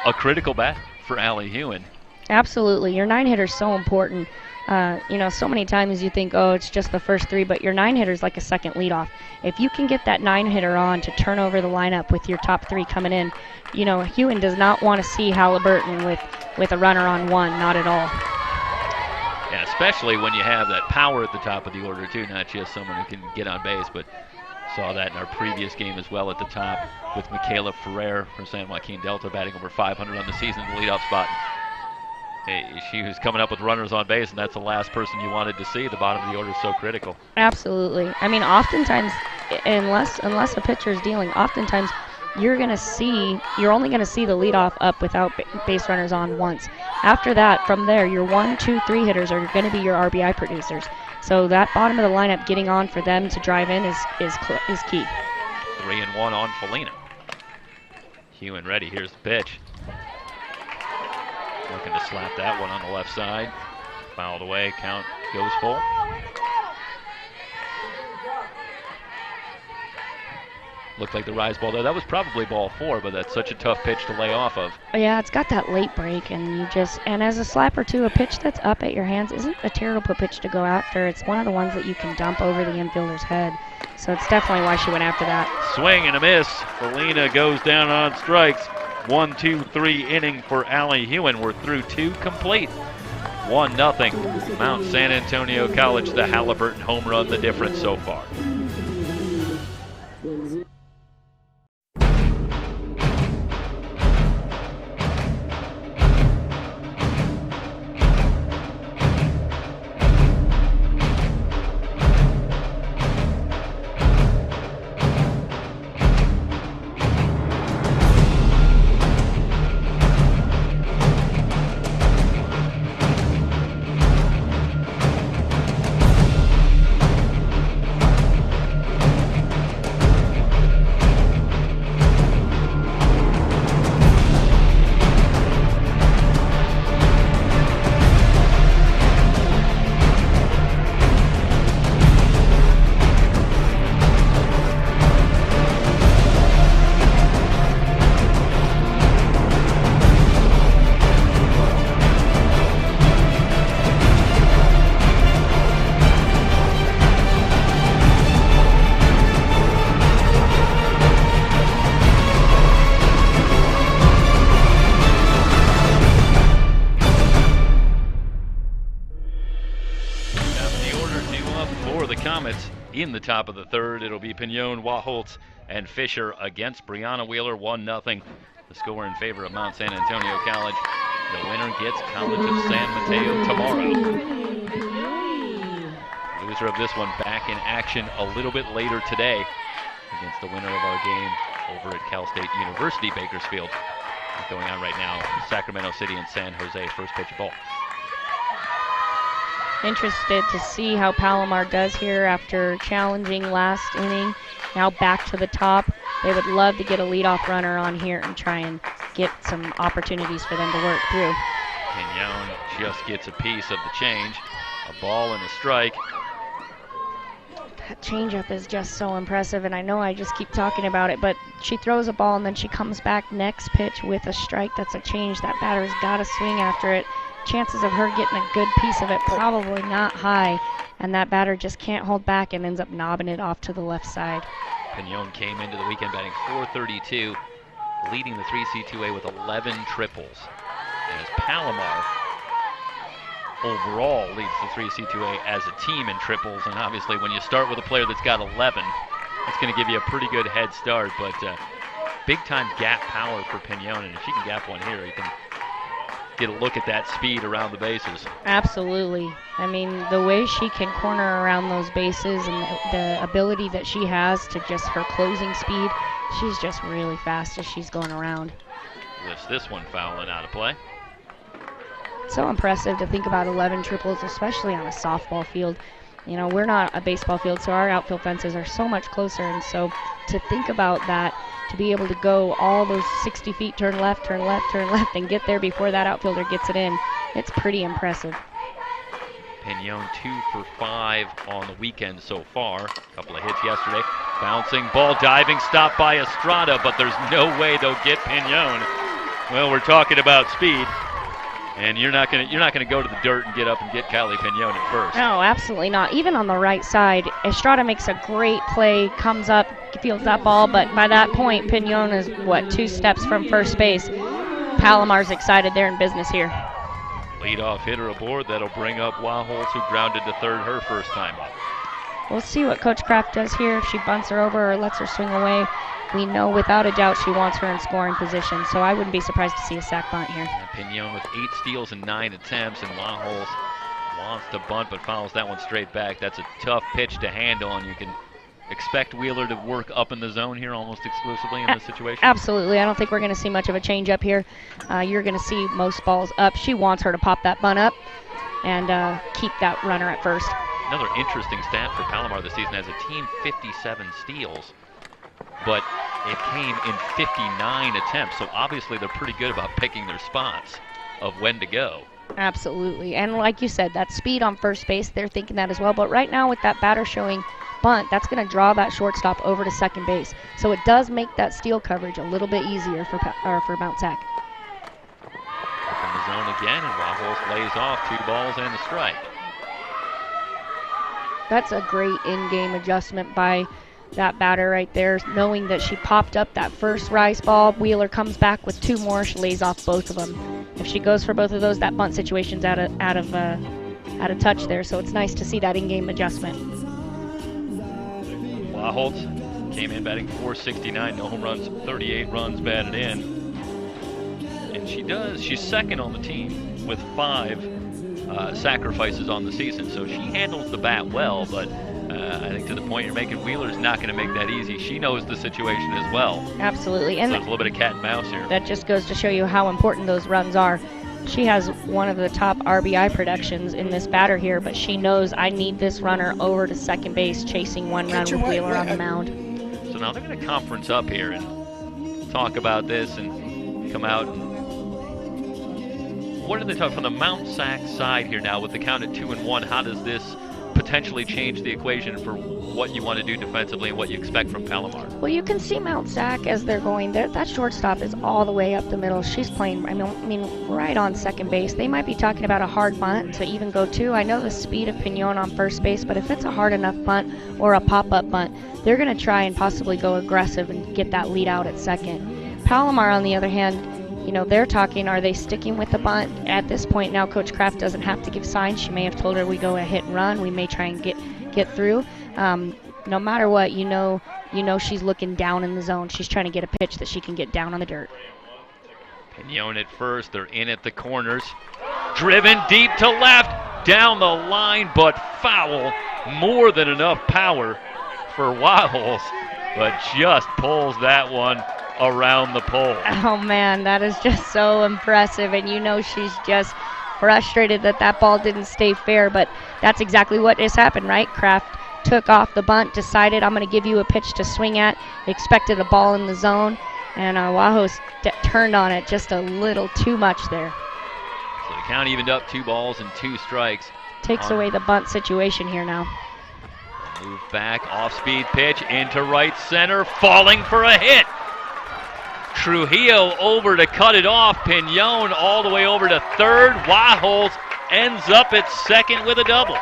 a critical bat for Allie Huen. Absolutely. Your 9 hitter's so important. So many times you think, oh, it's just the first 3, but your 9 hitter's like a second leadoff. If you can get that 9 hitter on to turn over the lineup with your top 3 coming in, Huen does not want to see Halliburton with a runner on 1, not at all. Yeah, especially when you have that power at the top of the order, too, not just someone who can get on base, but saw that in our previous game as well at the top with Michaela Ferrer for San Joaquin Delta batting over 500 on the season in the leadoff spot. She was coming up with runners on base, and that's the last person you wanted to see. The bottom of the order is so critical. Absolutely. I mean, oftentimes, unless a pitcher is dealing, oftentimes you're only going to see the leadoff up without base runners on once. After that, from there, your 1, 2, 3 hitters are going to be your RBI producers. So that bottom of the lineup, getting on for them to drive in is key. 3-1 on Felina. Huen ready. Here's the pitch. Looking to slap that one on the left side. Fouled away. Count goes full. Looked like the rise ball there. That was probably ball 4, but that's such a tough pitch to lay off of. Yeah, it's got that late break, and as a slapper too, a pitch that's up at your hands isn't a terrible pitch to go after. It's one of the ones that you can dump over the infielder's head. So it's definitely why she went after that. Swing and a miss. Felina goes down on strikes. 1, 2, 3 inning for Allie Huen. We're through 2 complete. 1-0. Mount San Antonio College, the Halliburton home run, the difference so far. in the top of the third. It'll be Pignon, Waholtz, and Fisher against Brianna Wheeler, 1-0. The score in favor of Mount San Antonio College. The winner gets College of San Mateo tomorrow. Loser of this one back in action a little bit later today against the winner of our game over at Cal State University, Bakersfield. What's going on right now? Sacramento City and San Jose, first pitch of ball. Interested to see how Palomar does here after challenging last inning. Now back to the top. They would love to get a leadoff runner on here and try and get some opportunities for them to work through. Pignon just gets a piece of the change. A ball and a strike. That changeup is just so impressive, and I know I just keep talking about it, but she throws a ball and then she comes back next pitch with a strike. That's a change. That batter's got to swing after it. Chances of her getting a good piece of it probably not high, and that batter just can't hold back and ends up knobbing it off to the left side. Pignon came into the weekend batting .432, leading the 3C2A with 11 triples. As Palomar overall leads the 3C2A as a team in triples, and obviously when you start with a player that's got 11, it's going to give you a pretty good head start, but big-time gap power for Pignon, and if she can gap one here, you can get a look at that speed around the bases. Absolutely. I mean, the way she can corner around those bases and the ability that she has to just her closing speed, she's just really fast as she's going around. Lifts this one foul and out of play. So impressive to think about 11 triples, especially on a softball field. You know, we're not a baseball field, so our outfield fences are so much closer, and so to think about that, to be able to go all those 60 feet, turn left, turn left, turn left, and get there before that outfielder gets it in, it's pretty impressive. Pignon 2 for 5 on the weekend so far. A couple of hits yesterday. Bouncing ball, diving, stopped by Estrada, but there's no way they'll get Pignon. Well, we're talking about speed, and you're not gonna go to the dirt and get up and get Kylie Pignon at first. No, absolutely not. Even on the right side, Estrada makes a great play, comes up, fields that ball, but by that point, Pignon is, 2 steps from first base. Palomar's excited. They're in business here. Leadoff hitter aboard. That'll bring up Waholtz, who grounded to third her first time up. We'll see what Coach Kraft does here. If she bunts her over or lets her swing away, we know without a doubt she wants her in scoring position, so I wouldn't be surprised to see a sac bunt here. Pignon with 8 steals and 9 attempts, and Waholtz wants to bunt but fouls that one straight back. That's a tough pitch to handle, and you can expect Wheeler to work up in the zone here almost exclusively in this situation? Absolutely. I don't think we're going to see much of a change up here. You're going to see most balls up. She wants her to pop that bunt up and keep that runner at first. Another interesting stat for Palomar this season as a team, 57 steals, but it came in 59 attempts, so obviously they're pretty good about picking their spots of when to go. Absolutely, and like you said, that speed on first base, they're thinking that as well, but right now with that batter showing bunt, that's going to draw that shortstop over to second base, so it does make that steal coverage a little bit easier for Mount Sac. Up in the zone again, and Waholtz lays off 2 balls and a strike. That's a great in-game adjustment by that batter right there, knowing that she popped up that first rise ball. Wheeler comes back with 2 more. She lays off both of them. If she goes for both of those, that bunt situation's out of touch there. So it's nice to see that in-game adjustment. Waholtz came in batting .469, no home runs, 38 runs batted in, and she's second on the team with 5 sacrifices on the season. So she handles the bat well, but I think to the point you're making, Wheeler's not going to make that easy. She knows the situation as well. Absolutely. And so there's a little bit of cat and mouse here. That just goes to show you how important those runs are. She has one of the top RBI productions in this batter here, but she knows I need this runner over to second base chasing 1 run with Wheeler on the mound. So now they're going to conference up here and talk about this and come out. What are they talking from the Mount Sac side here now with the count at 2-1? How does this potentially change the equation for what you want to do defensively and what you expect from Palomar? Well, you can see Mount Sac as they're going there. That shortstop is all the way up the middle. She's playing, I mean, right on second base. They might be talking about a hard bunt to even go to. I know the speed of Pignon on first base, but if it's a hard enough bunt or a pop-up bunt, they're going to try and possibly go aggressive and get that lead out at second. Palomar, on the other hand, you know, they're talking, are they sticking with the bunt? At this point now, Coach Kraft doesn't have to give signs. She may have told her we go a hit and run. We may try and get through. No matter what, you know she's looking down in the zone. She's trying to get a pitch that she can get down on the dirt. Pignon at first. They're in at the corners. Driven deep to left, down the line, but foul. More than enough power for Wiles, but just pulls that one around the pole. Oh, man, that is just so impressive. And she's just frustrated that ball didn't stay fair, but that's exactly what has happened, right? Kraft took off the bunt, decided I'm going to give you a pitch to swing at, expected a ball in the zone, and Wahoo turned on it just a little too much there. So the count evened up, 2 balls and 2 strikes. Takes away the bunt situation here now. Move back, off-speed pitch into right center, falling for a hit. Trujillo over to cut it off. Pignon all the way over to third. Waholes ends up at second with a double.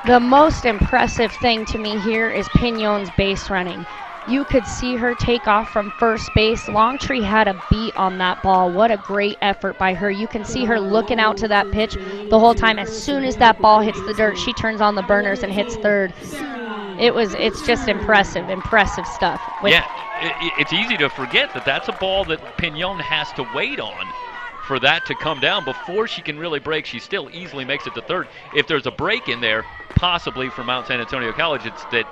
The most impressive thing to me here is Pignon's base running. You could see her take off from first base. Longtree had a beat on that ball. What a great effort by her. You can see her looking out to that pitch the whole time. As soon as that ball hits the dirt, she turns on the burners and hits third. It's just impressive stuff. It's easy to forget that that's a ball that Pignon has to wait on for that to come down before she can really break. She still easily makes it to third. If there's a break in there, possibly for Mount San Antonio College, it's that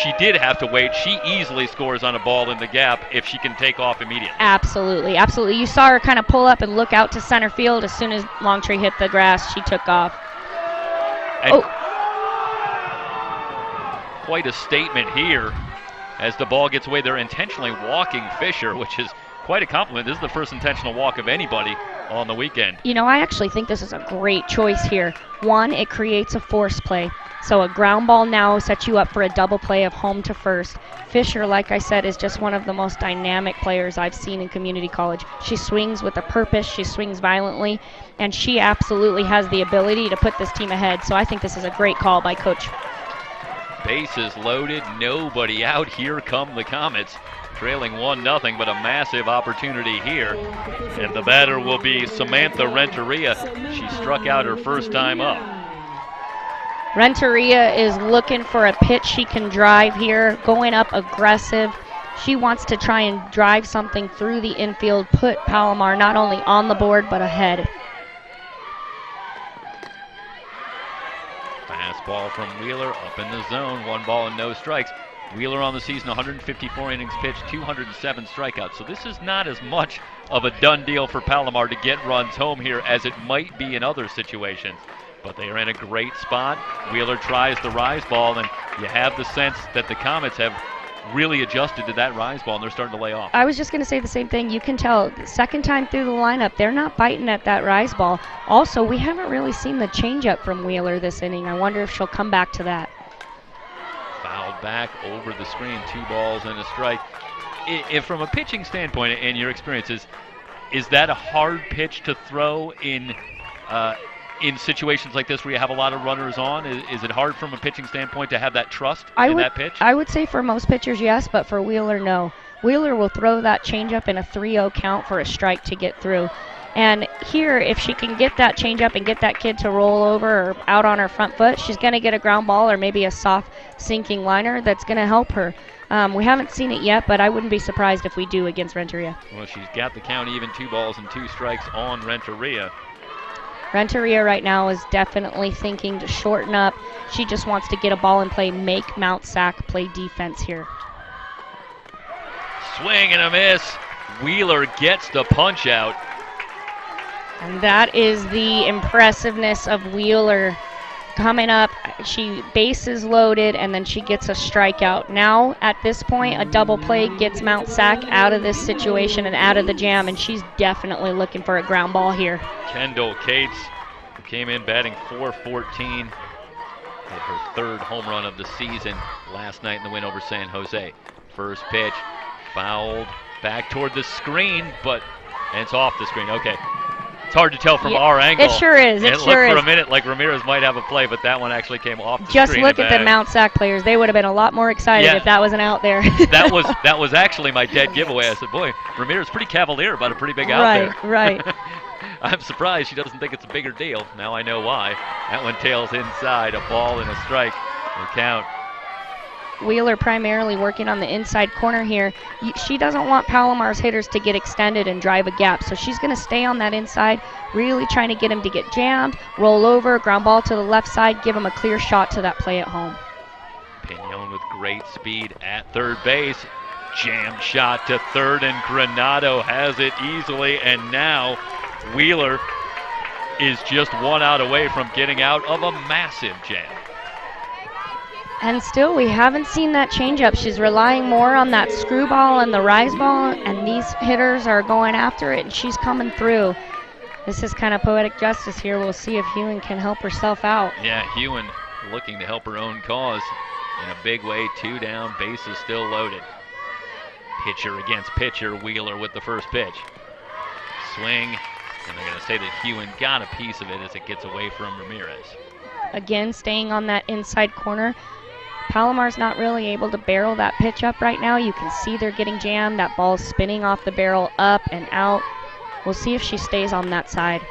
she did have to wait. She easily scores on a ball in the gap if she can take off immediately. Absolutely. You saw her kind of pull up and look out to center field. As soon as Longtree hit the grass, she took off. And quite a statement here as the ball gets away. They're intentionally walking Fisher, which is quite a compliment. This is the first intentional walk of anybody on the weekend. I actually think this is a great choice here. One, it creates a force play. So a ground ball now sets you up for a double play of home to first. Fisher, like I said, is just one of the most dynamic players I've seen in community college. She swings with a purpose, she swings violently, and she absolutely has the ability to put this team ahead. So I think this is a great call by Coach. Bases loaded, nobody out. Here come the Comets, trailing 1-0, but a massive opportunity here. And the batter will be Samantha Renteria. She struck out her first time up. Renteria is looking for a pitch she can drive here, going up aggressive. She wants to try and drive something through the infield, put Palomar not only on the board but ahead. Fastball from Wheeler up in the zone, 1 ball and no strikes. Wheeler on the season, 154 innings pitched, 207 strikeouts. So this is not as much of a done deal for Palomar to get runs home here as it might be in other situations. But they are in a great spot. Wheeler tries the rise ball, and you have the sense that the Comets have really adjusted to that rise ball, and they're starting to lay off. I was just going to say the same thing. You can tell the second time through the lineup, they're not biting at that rise ball. Also, we haven't really seen the changeup from Wheeler this inning. I wonder if she'll come back to that. Fouled back over the screen, 2 balls and a strike. If from a pitching standpoint, and your experiences, is that a hard pitch to throw in situations like this where you have a lot of runners on? Is it hard from a pitching standpoint to have that trust in that pitch? I would say for most pitchers, yes, but for Wheeler, no. Wheeler will throw that changeup in a 3-0 count for a strike to get through. And here, if she can get that changeup and get that kid to roll over or out on her front foot, she's going to get a ground ball or maybe a soft sinking liner that's going to help her. We haven't seen it yet, but I wouldn't be surprised if we do against Renteria. Well, she's got the count even, 2 balls and 2 strikes on Renteria. Renteria right now is definitely thinking to shorten up. She just wants to get a ball in play, make Mount SAC play defense here. Swing and a miss. Wheeler gets the punch out. And that is the impressiveness of Wheeler coming up. She bases loaded, and then she gets a strikeout. Now, at this point, a double play gets Mount SAC out of this situation and out of the jam, and she's definitely looking for a ground ball here. Kendall Cates, who came in batting .414, hit her 3rd home run of the season last night in the win over San Jose. First pitch, fouled back toward the screen, and it's off the screen. Okay. It's hard to tell from our angle. It sure is. It looked for a minute like Ramirez might have a play, but that one actually came off the screen. Just look at the Mount SAC players. They would have been a lot more excited if that wasn't out there. that was actually my dead giveaway. I said, boy, Ramirez pretty cavalier about a pretty big out there. Right. I'm surprised she doesn't think it's a bigger deal. Now I know why. That one tails inside, a ball and a strike. The count Wheeler primarily working on the inside corner here. She doesn't want Palomar's hitters to get extended and drive a gap, so she's going to stay on that inside, really trying to get him to get jammed, roll over, ground ball to the left side, give him a clear shot to that play at home. Pignon with great speed at third base. Jammed shot to third, and Granado has it easily, and now Wheeler is just one out away from getting out of a massive jam. And still, we haven't seen that changeup. She's relying more on that screwball and the rise ball, and these hitters are going after it, and she's coming through. This is kind of poetic justice here. We'll see if Huen can help herself out. Yeah, Huen looking to help her own cause in a big way. 2 down, bases still loaded. Pitcher against pitcher, Wheeler with the first pitch. Swing, and they're going to say that Huen got a piece of it as it gets away from Ramirez. Again, staying on that inside corner. Palomar's not really able to barrel that pitch up right now. You can see they're getting jammed. That ball's spinning off the barrel, up and out. We'll see if she stays on that side.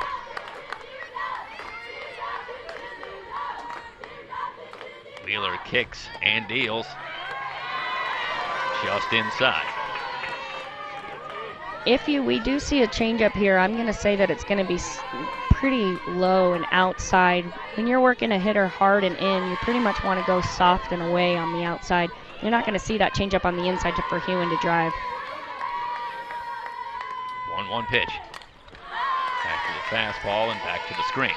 Wheeler kicks and deals. Just inside. We do see a changeup here, I'm going to say that it's going to be pretty low and outside. When you're working a hitter hard and in, you pretty much want to go soft and away on the outside. You're not going to see that changeup on the inside for Huen to drive. 1-1 pitch. Back to the fastball and back to the screen.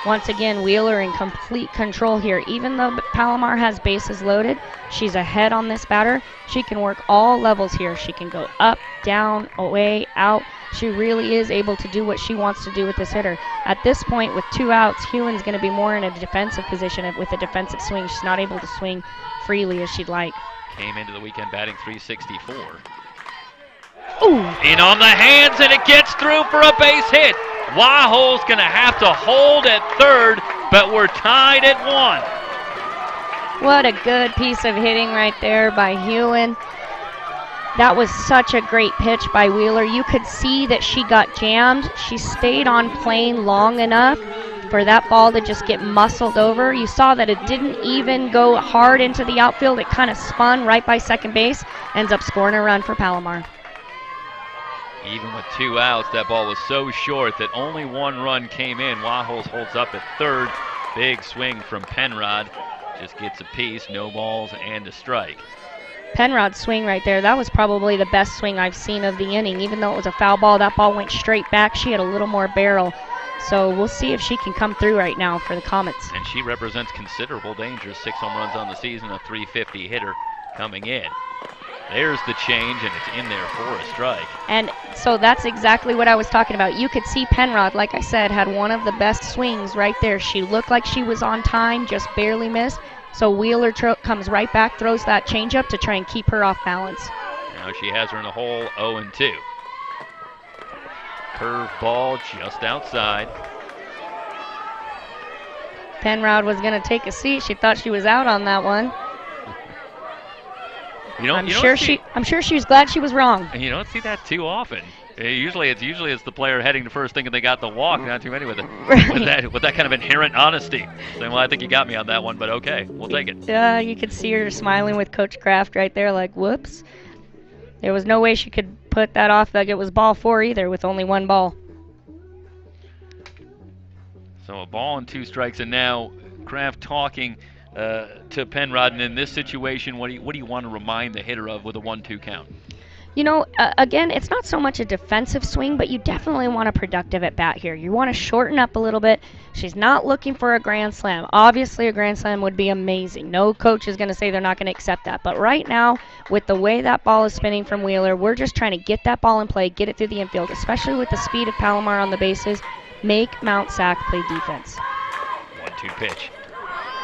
Once again, Wheeler in complete control here. Even though Palomar has bases loaded, she's ahead on this batter. She can work all levels here. She can go up, down, away, out. She really is able to do what she wants to do with this hitter. At this point, with 2 outs, Huen's going to be more in a defensive position with a defensive swing. She's not able to swing freely as she'd like. Came into the weekend batting .364. Ooh. In on the hands, and it gets through for a base hit. Waho's going to have to hold at third, but we're tied at 1. What a good piece of hitting right there by Huen. That was such a great pitch by Wheeler. You could see that she got jammed. She stayed on plane long enough for that ball to just get muscled over. You saw that it didn't even go hard into the outfield. It kind of spun right by second base, ends up scoring a run for Palomar. Even with 2 outs, that ball was so short that only 1 run came in. Wahos holds up at third. Big swing from Penrod. Just gets a piece, no balls, and a strike. Penrod's swing right there, that was probably the best swing I've seen of the inning. Even though it was a foul ball, that ball went straight back. She had a little more barrel. So we'll see if she can come through right now for the Comets. And she represents considerable danger. 6 home runs on the season, a .350 hitter coming in. There's the change, and it's in there for a strike. And so that's exactly what I was talking about. You could see Penrod, like I said, had one of the best swings right there. She looked like she was on time, just barely missed. So Wheeler comes right back, throws that changeup to try and keep her off balance. Now she has her in the hole, 0-2. Curve ball just outside. Penrod was going to take a seat. She thought she was out on that one. I'm sure she was glad she was wrong. And you don't see that too often. Usually it's the player heading to first thinking they got the walk. Not too many with it. Right. With that kind of inherent honesty. Saying, well, I think you got me on that one, but okay, we'll take it. You could see her smiling with Coach Kraft right there, like, whoops. There was no way she could put that off like it was ball 4 either with only 1 ball. So a ball and 2 strikes, and now Kraft talking to Penrod. And in this situation, what do you want to remind the hitter of with a 1-2 count? You know, again, it's not so much a defensive swing, but you definitely want a productive at bat here. You want to shorten up a little bit. She's not looking for a grand slam. Obviously, a grand slam would be amazing. No coach is going to say they're not going to accept that. But right now, with the way that ball is spinning from Wheeler, we're just trying to get that ball in play, get it through the infield, especially with the speed of Palomar on the bases. Make Mount SAC play defense. 1-2 pitch.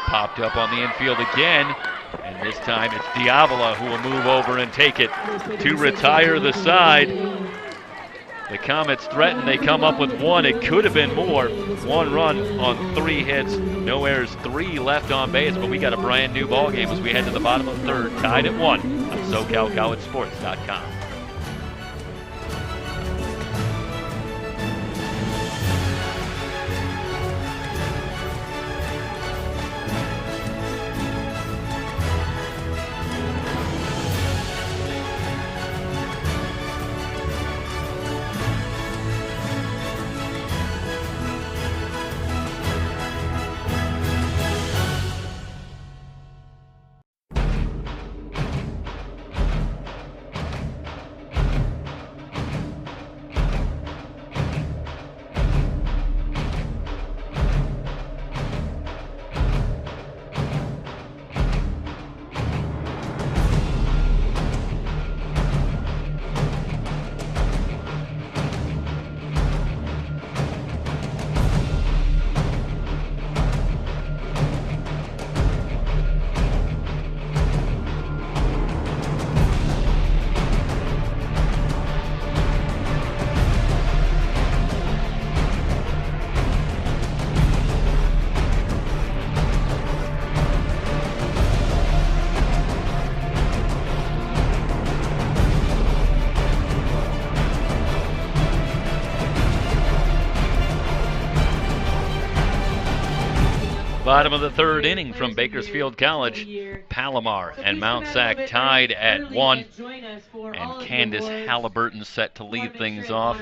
Popped up on the infield again. And this time it's Diavola who will move over and take it to retire the side. The Comets threaten. They come up with 1. It could have been more. 1 run on 3 hits. No errors, 3 left on base. But we got a brand new ball game as we head to the bottom of the 3rd. Tied at 1 on SoCalCollegeSports.com. Bottom of the third inning from Bakersfield College. Palomar and Mount SAC tied at 1. And Candace Halliburton set to lead things off.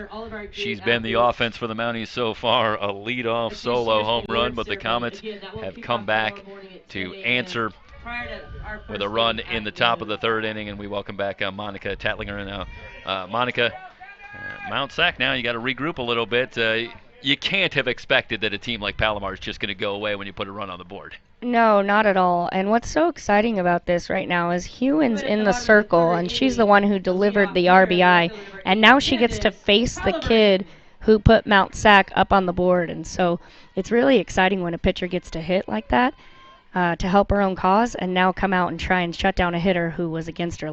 She's been the offense for the Mounties so far, a leadoff solo home run, but the Comets have come back to answer with a run in the top of the third inning, and we welcome back Monica Tatlinger now. Monica, Mount SAC now, you got to regroup a little bit. You can't have expected that a team like Palomar is just going to go away when you put a run on the board. No, not at all. And what's so exciting about this right now is Huen's in the circle, and she's the one who delivered the RBI. And now she gets to face the kid who put Mount SAC up on the board. And so it's really exciting when a pitcher gets to hit like that to help her own cause, and now come out and try and shut down a hitter who was against her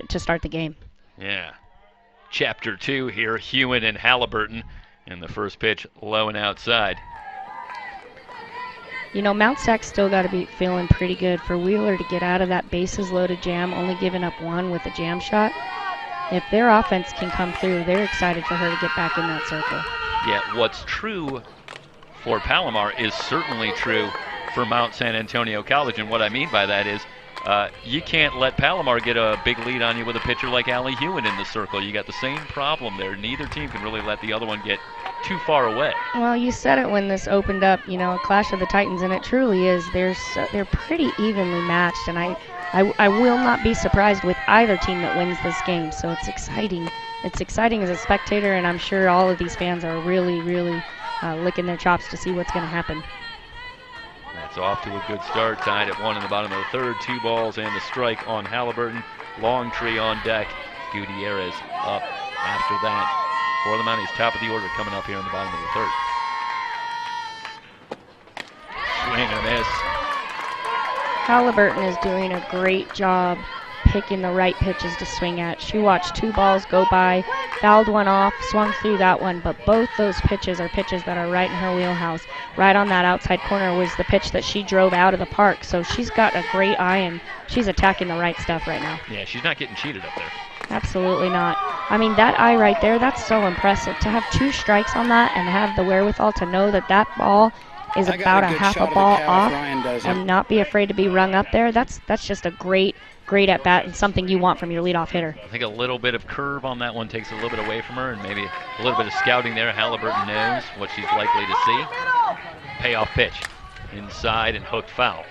to start the game. Yeah. Chapter 2 here, Huen and Halliburton. And the first pitch low and outside. You know, Mount SAC's still got to be feeling pretty good for Wheeler to get out of that bases-loaded jam, only giving up one with a jam shot. If their offense can come through, they're excited for her to get back in that circle. Yeah, what's true for Palomar is certainly true for Mount San Antonio College, and what I mean by that is you can't let Palomar get a big lead on you with a pitcher like Allie Huen in the circle. You got the same problem there. Neither team can really let the other one get too far away. Well, you said it when this opened up, you know, a clash of the Titans, and it truly is. They're pretty evenly matched, and I will not be surprised with either team that wins this game. So it's exciting. It's exciting as a spectator, and I'm sure all of these fans are really, really licking their chops to see what's going to happen. That's off to a good start. Tied at 1 in the bottom of the third. 2 balls and a strike on Halliburton. Longtree on deck. Gutierrez up after that. For the Mounties, top of the order coming up here in the bottom of the third. Swing and a miss. Halliburton is doing a great job picking the right pitches to swing at. She watched 2 balls go by, fouled one off, swung through that one, but both those pitches are pitches that are right in her wheelhouse. Right on that outside corner was the pitch that she drove out of the park, so she's got a great eye, and she's attacking the right stuff right now. Yeah, she's not getting cheated up there. Absolutely not. I mean, that eye right there, that's so impressive. To have 2 strikes on that and have the wherewithal to know that that ball is about a half a ball off and not be afraid to be rung up there, that's just a great at bat and something you want from your leadoff hitter. I think a little bit of curve on that one takes a little bit away from her, and maybe a little bit of scouting there. Halliburton knows what she's likely to see. Payoff pitch inside and hooked foul.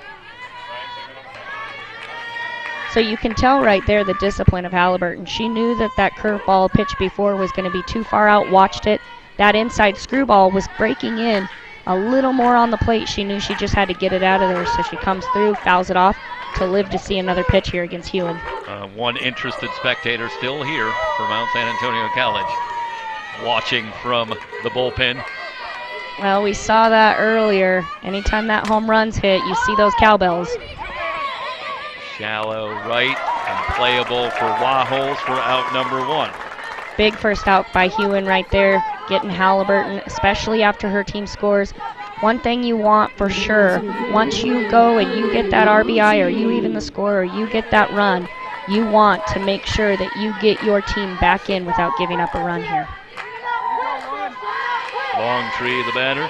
So you can tell right there the discipline of Halliburton. She knew that curveball pitch before was going to be too far out, watched it. That inside screwball was breaking in a little more on the plate. She knew she just had to get it out of there, so she comes through, fouls it off to live to see another pitch here against Huen. One interested spectator still here for Mount San Antonio College, watching from the bullpen. Well, we saw that earlier. Anytime that home run's hit, you see those cowbells. Shallow right and playable for Waholes for out number 1. Big first out by Huen right there, getting Halliburton, especially after her team scores. One thing you want for sure, once you go and you get that RBI or you even the score or you get that run, you want to make sure that you get your team back in without giving up a run here. Longtree, the batter,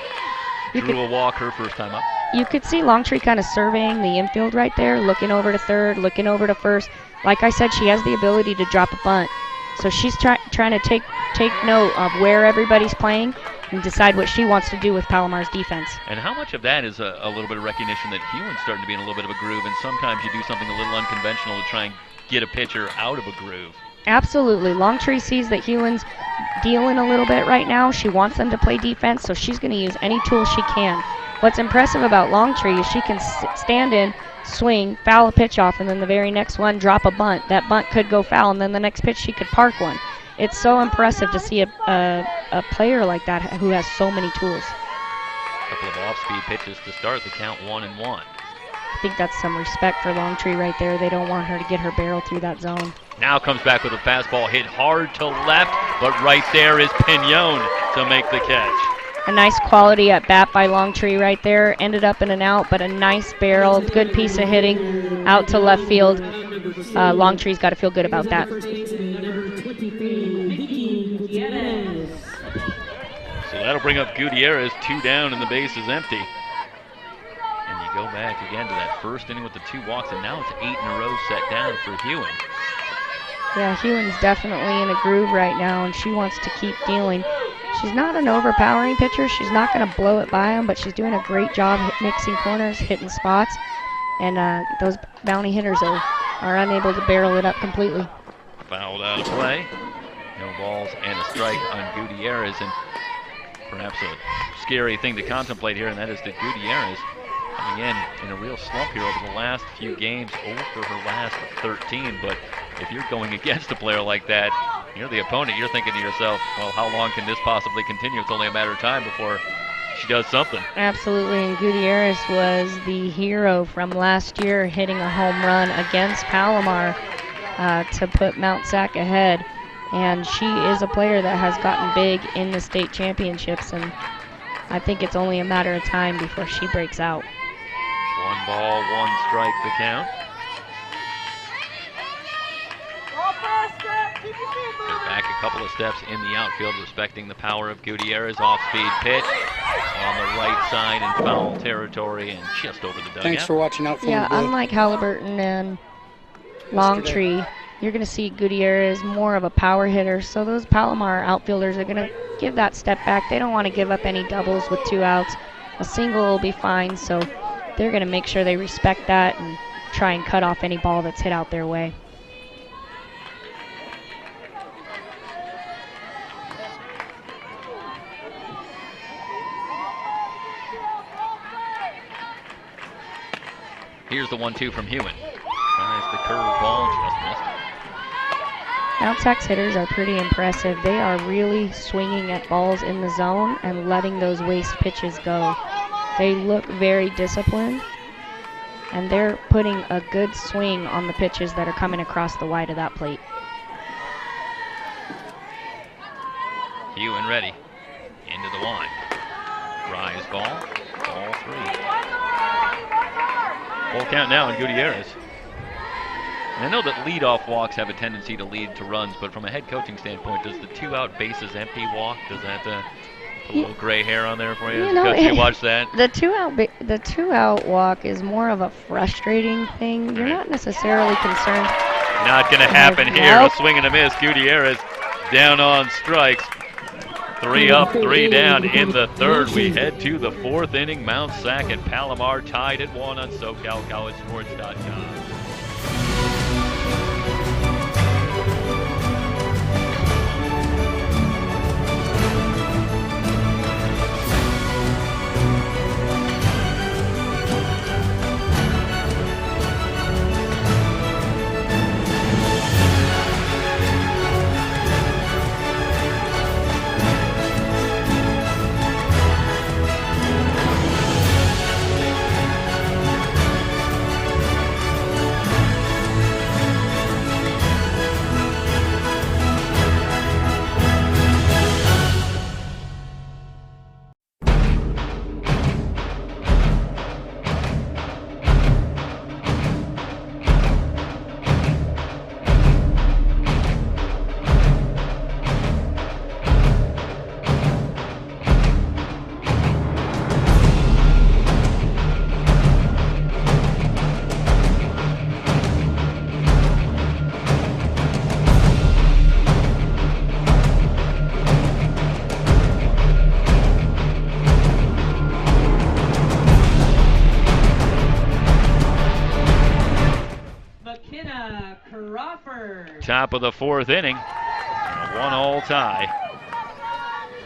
drew a walk her first time up. You could see Longtree kind of surveying the infield right there, looking over to third, looking over to first. Like I said, she has the ability to drop a bunt. So she's trying to take note of where everybody's playing and decide what she wants to do with Palomar's defense. And how much of that is a little bit of recognition that Huen's starting to be in a little bit of a groove, and sometimes you do something a little unconventional to try and get a pitcher out of a groove? Absolutely. Longtree sees that Huen's dealing a little bit right now. She wants them to play defense, so she's going to use any tool she can. What's impressive about Longtree is she can stand in, swing, foul a pitch off, and then the very next one drop a bunt. That bunt could go foul, and then the next pitch she could park one. It's so impressive to see a player like that who has so many tools. A couple of off-speed pitches to start the count 1-1. I think that's some respect for Longtree right there. They don't want her to get her barrel through that zone. Now comes back with a fastball hit hard to left, but right there is Pignon to make the catch. A nice quality at bat by Longtree right there. Ended up in an out, but a nice barrel, good piece of hitting out to left field. Longtree's got to feel good about that. So that'll bring up Gutierrez, 2 down and the base is empty. You go back again to that first inning with the 2 walks, and now it's 8 in a row set down for Huen. Yeah, Huen's definitely in a groove right now, and she wants to keep dealing. She's not an overpowering pitcher. She's not going to blow it by him, but she's doing a great job mixing corners, hitting spots, and those bounty hitters are unable to barrel it up completely. Fouled out of play. No balls and a strike on Gutierrez, and perhaps a scary thing to contemplate here, and that is that Gutierrez coming in a real slump here over the last few games, 0 for her last 13. But if you're going against a player like that, you're the opponent, you're thinking to yourself, well, how long can this possibly continue? It's only a matter of time before she does something. Absolutely, and Gutierrez was the hero from last year, hitting a home run against Palomar to put Mount SAC ahead. And she is a player that has gotten big in the state championships, and I think it's only a matter of time before she breaks out. 1 ball, 1 strike the count. They're back a couple of steps in the outfield, respecting the power of Gutierrez. Off-speed pitch on the right side in foul territory and just over the dugout. Thanks for watching out for me. Yeah, unlike Halliburton and Longtree, you're going to see Gutierrez more of a power hitter, so those Palomar outfielders are going to give that step back. They don't want to give up any doubles with 2 outs. A single will be fine, so they're going to make sure they respect that and try and cut off any ball that's hit out their way. Here's the 1-2 from Huen. Tries the curveball, just missed. Mount SAC's hitters are pretty impressive. They are really swinging at balls in the zone and letting those waste pitches go. They look very disciplined, and they're putting a good swing on the pitches that are coming across the wide of that plate. Huen ready. Into the line. Rise ball. Ball 3. Full count now on Gutierrez. And I know that leadoff walks have a tendency to lead to runs, but from a head coaching standpoint, does the 2-out bases empty walk, does that put a little gray hair on there for you? You know, Coach, you watch that? The 2-out walk is more of a frustrating thing. You're not necessarily concerned. Not going to happen here. A swing and a miss. Gutierrez down on strikes. 3 up, 3 down in the 3rd. We head to the 4th inning. Mount SAC and Palomar tied at 1 on SoCalCollegeSports.com. Top of the 4th inning. A 1-all tie.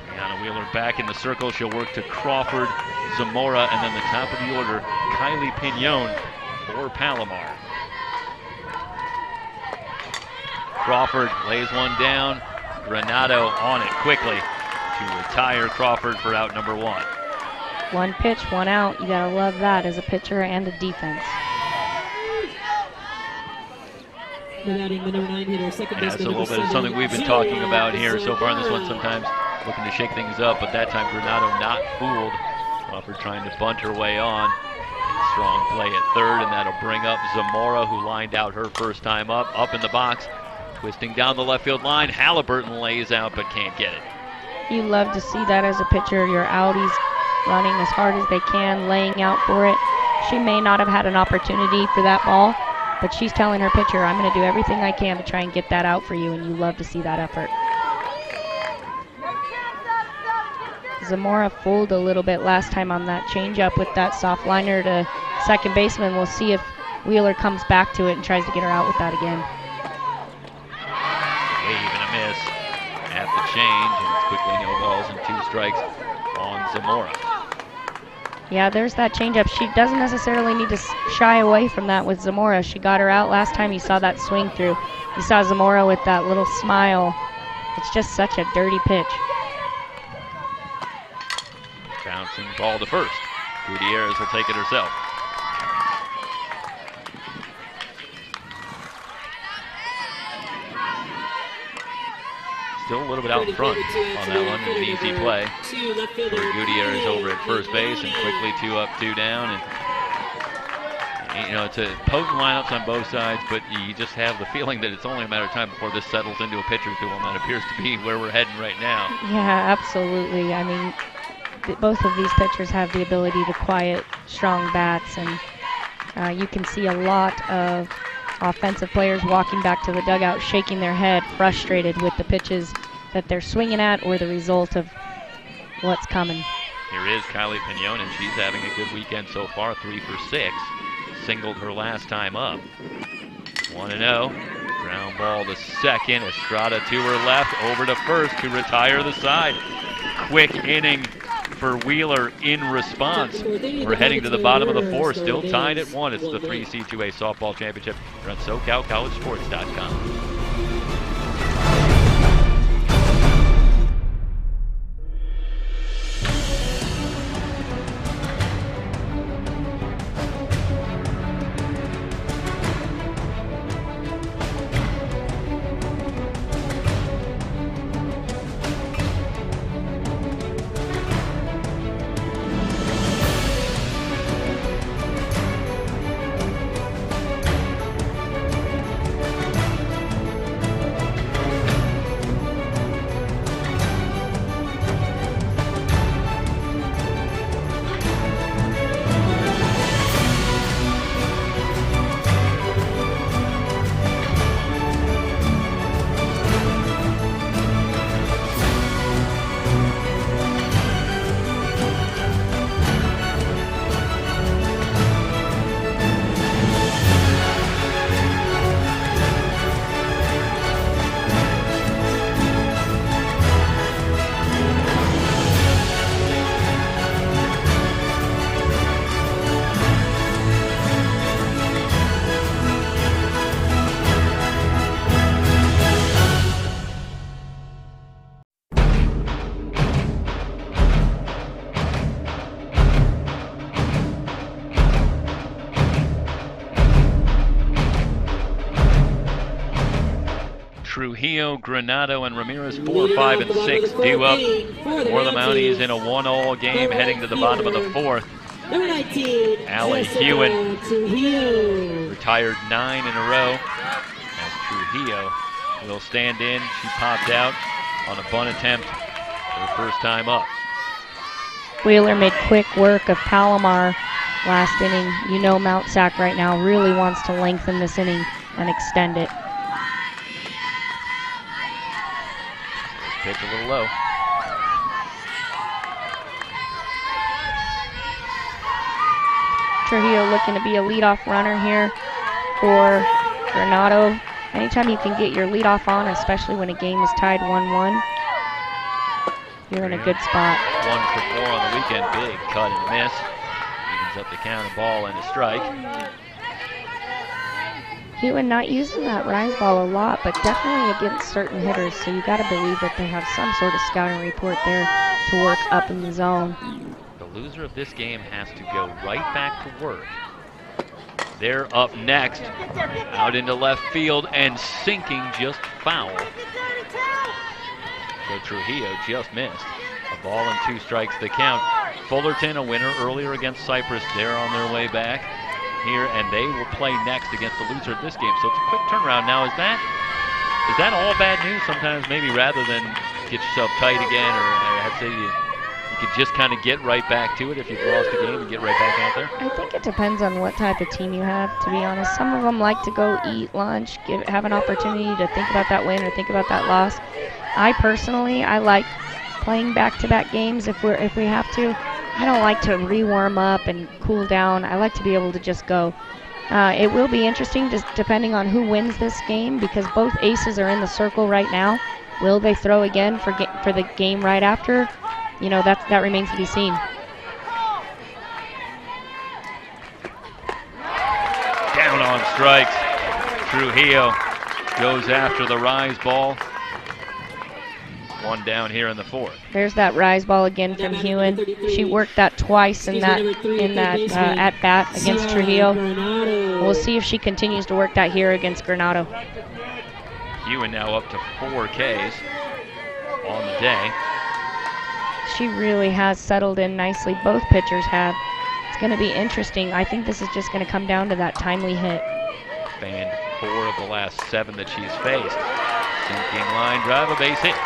Brianna Wheeler back in the circle. She'll work to Crawford, Zamora, and then the top of the order, Kylie Pignon for Palomar. Crawford lays one down. Renato on it quickly to retire Crawford for out number 1. 1 pitch, 1 out. You gotta love that as a pitcher and a defense. Batting the number 9 hitter, second Yeah, it's a little bit of something we've been talking about here so far in this one, sometimes looking to shake things up, but that time Renato not fooled. Crawford trying to bunt her way on. Strong play at 3rd, and that'll bring up Zamora, who lined out her first time up in the box. Twisting down the left field line, Halliburton lays out but can't get it. You love to see that as a pitcher. Your outies running as hard as they can, laying out for it. She may not have had an opportunity for that ball, but she's telling her pitcher, I'm going to do everything I can to try and get that out for you, and you love to see that effort. Zamora fooled a little bit last time on that changeup with that soft liner to second baseman. We'll see if Wheeler comes back to it and tries to get her out with that again. Wave and a miss at the change, and it's quickly no balls and 2 strikes on Zamora. Yeah, there's that changeup. She doesn't necessarily need to shy away from that with Zamora. She got her out last time. You saw that swing through. You saw Zamora with that little smile. It's just such a dirty pitch. Bouncing ball to first. Gutierrez will take it herself. Still a little bit out in front on that one. An easy play for Gutierrez over at first base, and quickly 2 up, 2 down. And you know, it's a potent lineups on both sides, but you just have the feeling that it's only a matter of time before this settles into a pitcher's duel, and that appears to be where we're heading right now. Yeah, absolutely. I mean, both of these pitchers have the ability to quiet strong bats, and you can see a lot of offensive players walking back to the dugout, shaking their head, frustrated with the pitches that they're swinging at or the result of what's coming. Here is Kylie Pignon, and she's having a good weekend so far, 3 for 6. Singled her last time up. 1-0. Ground ball to second. Estrada to her left, over to first to retire the side. Quick inning for Wheeler in response. We're heading to the bottom of the 4th, still tied at 1. It's the 3C2A Softball Championship. We're on SoCalCollegeSports.com. Trujillo, Granado, and Ramirez 4, 5, and 6 due up for the Mounties in a 1-all game heading to the bottom of the 4th. Allie Huen retired 9 in a row as Trujillo will stand in. She popped out on a bunt attempt for the first time up. Wheeler made quick work of Palomar last inning. You know Mount Sac right now really wants to lengthen this inning and extend it. Pitch a little low. Trujillo looking to be a leadoff runner here for Granado. Anytime you can get your leadoff on, especially when a game is tied 1-1, you're in a good spot. 1 for 4 on the weekend. Big cut and miss. Evens up the count, a ball and a strike. Huen not using that rise ball a lot, but definitely against certain hitters, so you got to believe that they have some sort of scouting report there to work up in the zone. The loser of this game has to go right back to work. They're up next, out into left field and sinking just foul. So Trujillo just missed. A ball and 2 strikes the count. Fullerton, a winner earlier against Cypress, they're on their way back here, and they will play next against the loser of this game. So it's a quick turnaround. Now, is that all bad news? Sometimes maybe rather than get yourself tight again, or I'd say you could just kind of get right back to it if you've lost a game and get right back out there? I think it depends on what type of team you have, to be honest. Some of them like to go eat lunch, have an opportunity to think about that win or think about that loss. I personally, I like playing back-to-back games if we have to. I don't like to re-warm up and cool down. I like to be able to just go. It will be interesting just depending on who wins this game, because both aces are in the circle right now. Will they throw again for the game right after? You know, that remains to be seen. Down on strikes. Trujillo goes after the rise ball. One down here in the fourth. There's that rise ball again from Huen. She worked that twice in that at bat against Trujillo. We'll see if she continues to work that here against Granado. Huen now up to 4 Ks on the day. She really has settled in nicely. Both pitchers have. It's going to be interesting. I think this is just going to come down to that timely hit. Fanned 4 of the last 7 that she's faced. Sinking line drive, a base hit.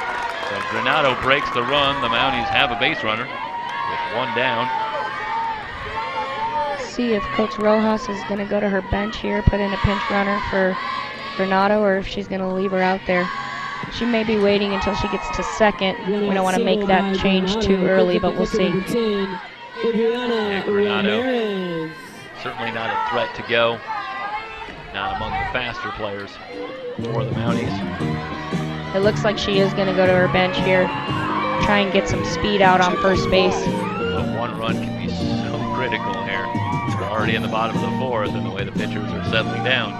So Granado breaks the run. The Mounties have a base runner with 1 down. See if Coach Rojas is going to go to her bench here, put in a pinch runner for Granado, or if she's going to leave her out there. She may be waiting until she gets to second. We don't want to make that change too early, but we'll see. Yeah, Granado, certainly not a threat to go. Not among the faster players for the Mounties. It looks like she is going to go to her bench here, try and get some speed out on first base. But 1 run can be so critical here. We're already in the bottom of the 4th, and the way the pitchers are settling down.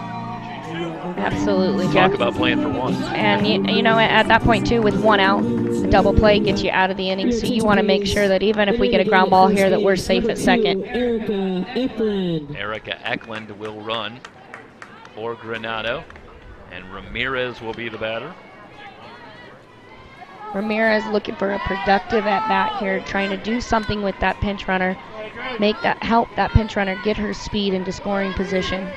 Absolutely, Talk Jeff. about playing for 1. And you know, at that point too, with 1 out, a double play gets you out of the inning. So you want to make sure that even if we get a ground ball here, that we're safe at second. Erica Eklund will run for Granado, and Ramirez will be the batter. Ramirez looking for a productive at-bat here, trying to do something with that pinch runner, help that pinch runner get her speed into scoring position.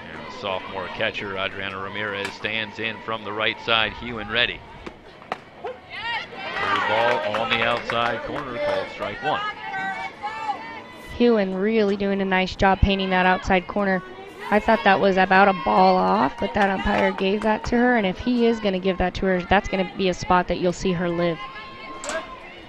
And the sophomore catcher, Adriana Ramirez, stands in from the right side. Huen ready. Third ball on the outside corner, called strike 1. Huen really doing a nice job painting that outside corner. I thought that was about a ball off, but that umpire gave that to her, and if he is going to give that to her, that's going to be a spot that you'll see her live.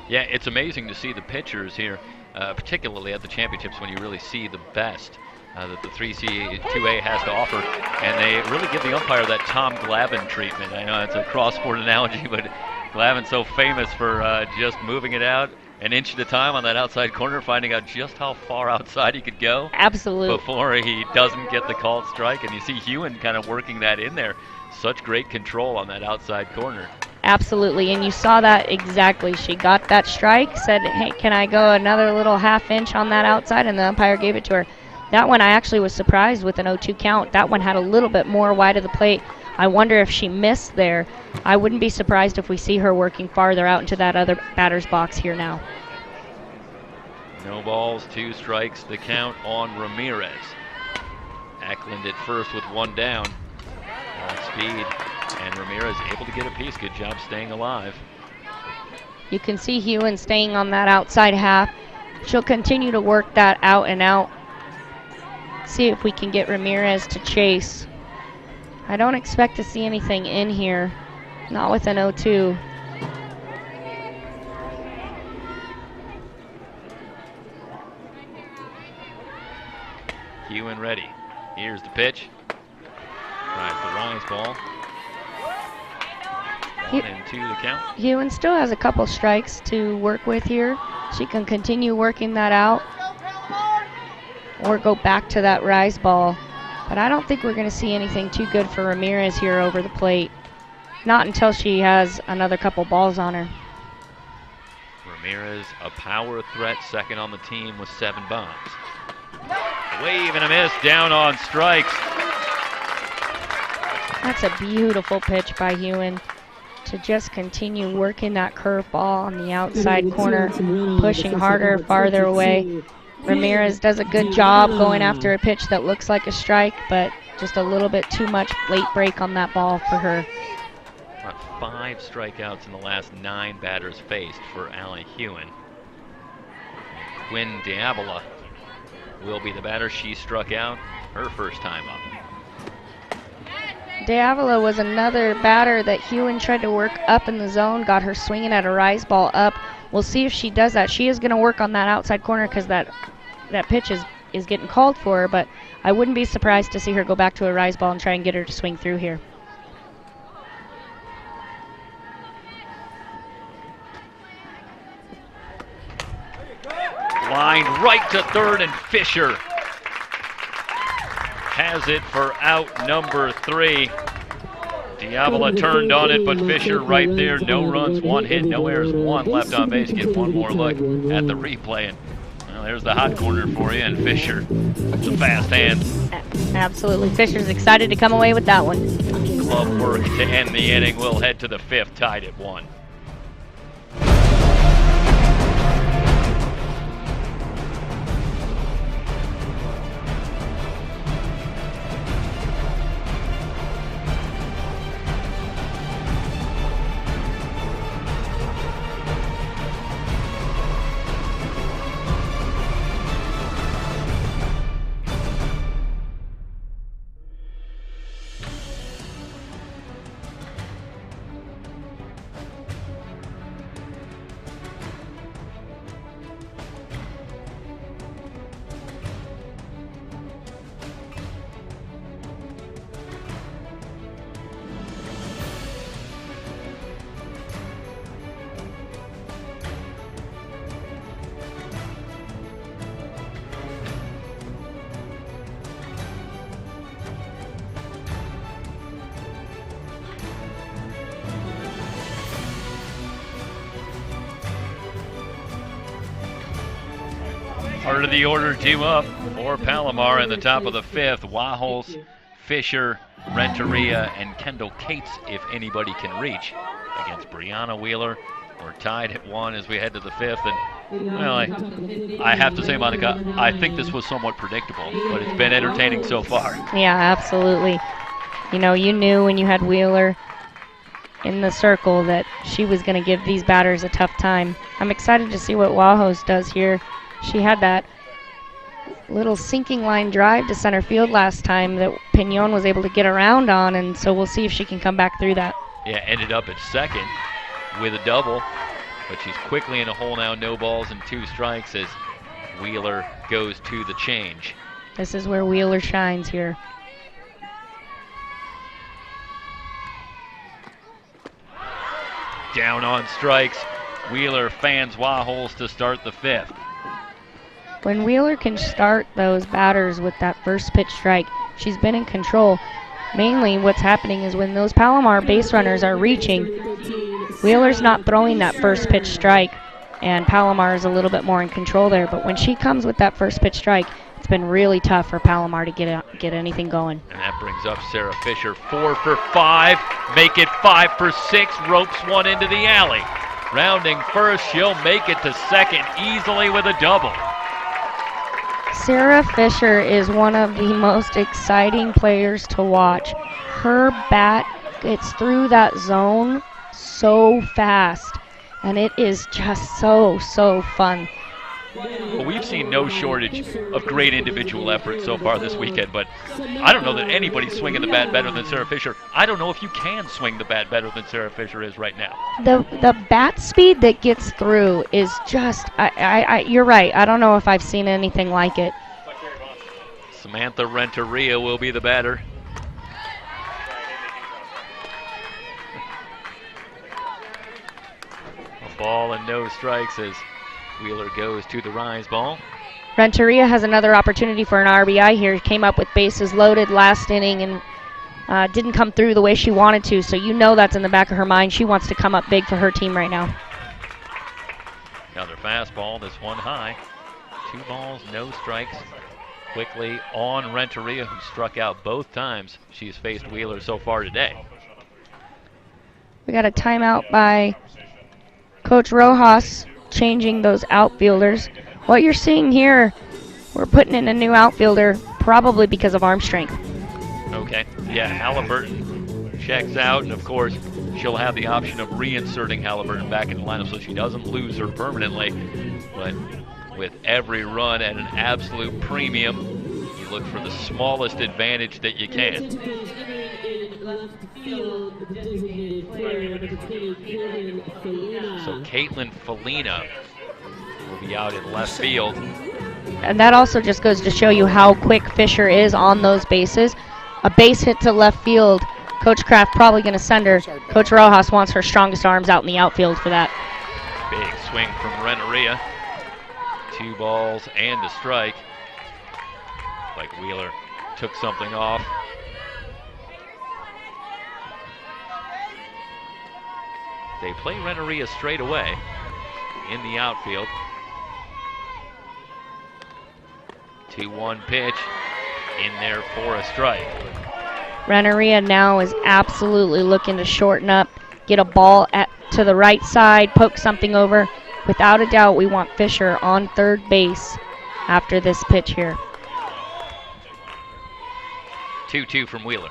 Yeah, it's amazing to see the pitchers here, particularly at the championships when you really see the best that the 3C2A has to offer, and they really give the umpire that Tom Glavine treatment. I know it's a cross-sport analogy, but Glavine's so famous for just moving it out an inch at a time on that outside corner, finding out just how far outside he could go. Absolutely. Before he doesn't get the called strike, and you see Huen kind of working that in there. Such great control on that outside corner. Absolutely, and you saw that exactly. She got that strike, said, hey, can I go another little half inch on that outside, and the umpire gave it to her. That one I actually was surprised with an 0-2 count. That one had a little bit more wide of the plate. I wonder if she missed there. I wouldn't be surprised if we see her working farther out into that other batter's box here now. No balls, 2 strikes, the count on Ramirez. Eklund at first with 1 down. On speed, and Ramirez able to get a piece. Good job staying alive. You can see Huen staying on that outside half. She'll continue to work that out and out. See if we can get Ramirez to chase. I don't expect to see anything in here. Not with an 0-2. Huen ready. Here's the pitch. Tries the rise ball. 1 and 2 the count. Huen still has a couple strikes to work with here. She can continue working that out or go back to that rise ball. But I don't think we're going to see anything too good for Ramirez here over the plate. Not until she has another couple balls on her. Ramirez, a power threat, second on the team with 7 bombs. Wave and a miss, down on strikes. That's a beautiful pitch by Huen to just continue working that curveball on the outside corner, pushing harder, farther away. Ramirez does a good job going after a pitch that looks like a strike, but just a little bit too much late break on that ball for her. About 5 strikeouts in the last 9 batters faced for Allie Huen. Huen Diavola will be the batter. She struck out her first time up. Diavola was another batter that Huen tried to work up in the zone, got her swinging at a rise ball up. We'll see if she does that. She is going to work on that outside corner because that pitch is getting called for her, but I wouldn't be surprised to see her go back to a rise ball and try and get her to swing through here. Line right to third, and Fisher has it for out number 3. Diavola turned on it, but Fisher right there. No runs, 1 hit, no errors, 1 left on base. Get one more look at the replay, and well, there's the hot corner for you, and Fisher, the fast hand. Absolutely. Fisher's excited to come away with that one. Glove work to end the inning. We'll head to the 5th, tied at 1. Part of the order due up for Palomar in the top of the 5th. Wahos, Fisher, Renteria, and Kendall Cates, if anybody can reach, against Brianna Wheeler. We're tied at 1 as we head to the 5th. And, well, I have to say, Monica, I think this was somewhat predictable, but it's been entertaining so far. Yeah, absolutely. You know, you knew when you had Wheeler in the circle that she was going to give these batters a tough time. I'm excited to see what Wahos does here. She had that little sinking line drive to center field last time that Pignon was able to get around on, and so we'll see if she can come back through that. Yeah, ended up at second with a double, but she's quickly in a hole now. No balls and 2 strikes as Wheeler goes to the change. This is where Wheeler shines here. Down on strikes. Wheeler fans Wahos to start the 5th. When Wheeler can start those batters with that first pitch strike, she's been in control. Mainly what's happening is when those Palomar base runners are reaching, Wheeler's not throwing that first pitch strike, and Palomar is a little bit more in control there. But when she comes with that first pitch strike, it's been really tough for Palomar to get anything going. And that brings up Sarah Fisher. 4 for 5, make it 5 for 6, ropes one into the alley. Rounding first, she'll make it to second easily with a double. Sarah Fisher is one of the most exciting players to watch. Her bat gets through that zone so fast, and it is just so fun. Well, we've seen no shortage of great individual effort so far this weekend, but I don't know that anybody's swinging the bat better than Sarah Fisher. I don't know if you can swing the bat better than Sarah Fisher is right now. The bat speed that gets through is just, you're right. I don't know if I've seen anything like it. Samantha Renteria will be the batter. A ball and no strikes as Wheeler goes to the rise ball. Renteria has another opportunity for an RBI here. Came up with bases loaded last inning and didn't come through the way she wanted to, so you know that's in the back of her mind. She wants to come up big for her team right now. Another fastball, this one high. 2 balls, no strikes. Quickly on Renteria, who struck out both times she's faced Wheeler so far today. We got a timeout by Coach Rojas, changing those outfielders. What you're seeing here, we're putting in a new outfielder probably because of arm strength. Okay, yeah, Halliburton checks out, and of course, she'll have the option of reinserting Halliburton back in the lineup so she doesn't lose her permanently. But with every run at an absolute premium, you look for the smallest advantage that you can. So Caitlin Felina will be out in left field. And that also just goes to show you how quick Fisher is on those bases. A base hit to left field, Coach Kraft probably going to send her. Coach Rojas wants her strongest arms out in the outfield for that. Big swing from Renteria. 2 balls and a strike. Like Wheeler took something off. They play Renteria straight away in the outfield. 2-1 pitch in there for a strike. Renteria now is absolutely looking to shorten up, get a ball to the right side, poke something over. Without a doubt, we want Fisher on third base after this pitch here. 2-2 from Wheeler.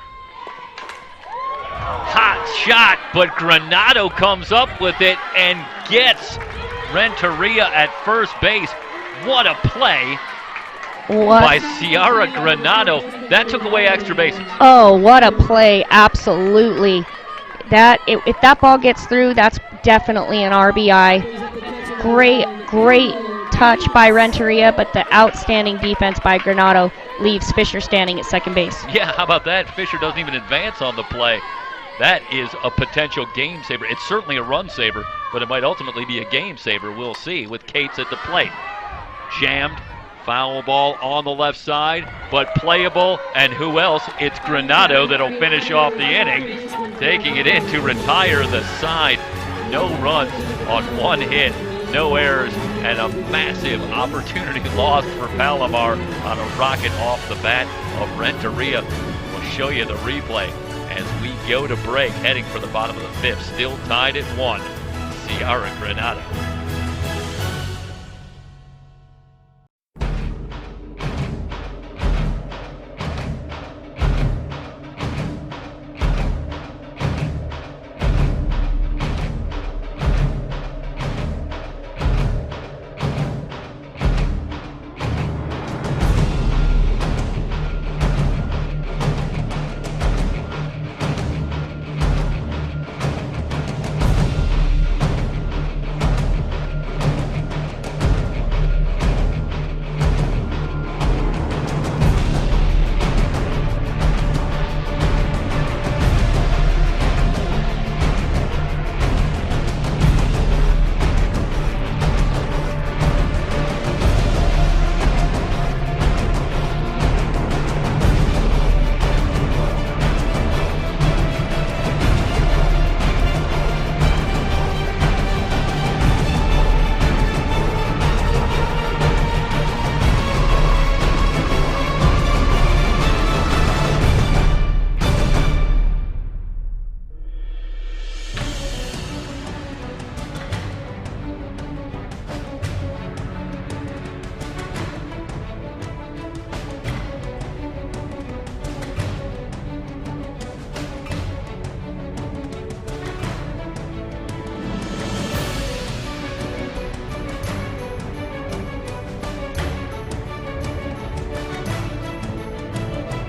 Hot shot, but Granado comes up with it and gets Renteria at first base. What a play by Ciara Granado. That took away extra bases. Oh, what a play, absolutely. If that ball gets through, that's definitely an RBI. Great touch by Renteria, but the outstanding defense by Granado leaves Fisher standing at second base. Yeah, how about that? Fisher doesn't even advance on the play. That is a potential game saver. It's certainly a run saver, but it might ultimately be a game saver. We'll see with Cates at the plate. Jammed, foul ball on the left side, but playable. And who else? It's Granado that'll finish off the inning, taking it in to retire the side. No runs on 1 hit, no errors, and a massive opportunity lost for Palomar on a rocket off the bat of Renteria. We'll show you the replay as we go to break, heading for the bottom of the 5th. Still tied at 1. Ciara Granado.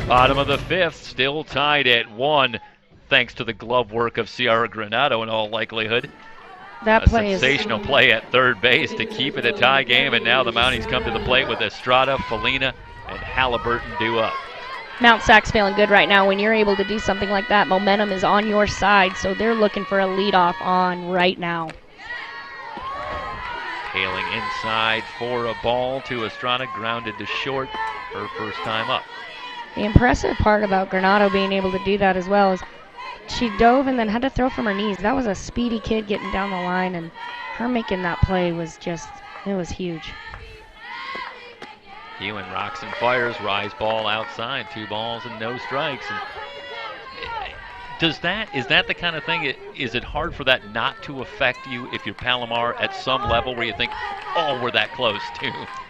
Bottom of the 5th, still tied at 1, thanks to the glove work of Ciara Granado in all likelihood. That a play sensational play at third base to keep it a tie game, and now the Mounties come to the plate with Estrada, Felina, and Halliburton due up. Mount Sac's feeling good right now. When you're able to do something like that, momentum is on your side, so they're looking for a leadoff on right now. Hailing inside for a ball to Estrada, grounded to short, her first time up. The impressive part about Granado being able to do that as well is she dove and then had to throw from her knees. That was a speedy kid getting down the line, and her making that play was just, it was huge. Huen rocks and fires, rise ball outside, 2 balls and no strikes. And is that the kind of thing, is it hard for that not to affect you if you're Palomar at some level where you think, oh, we're that close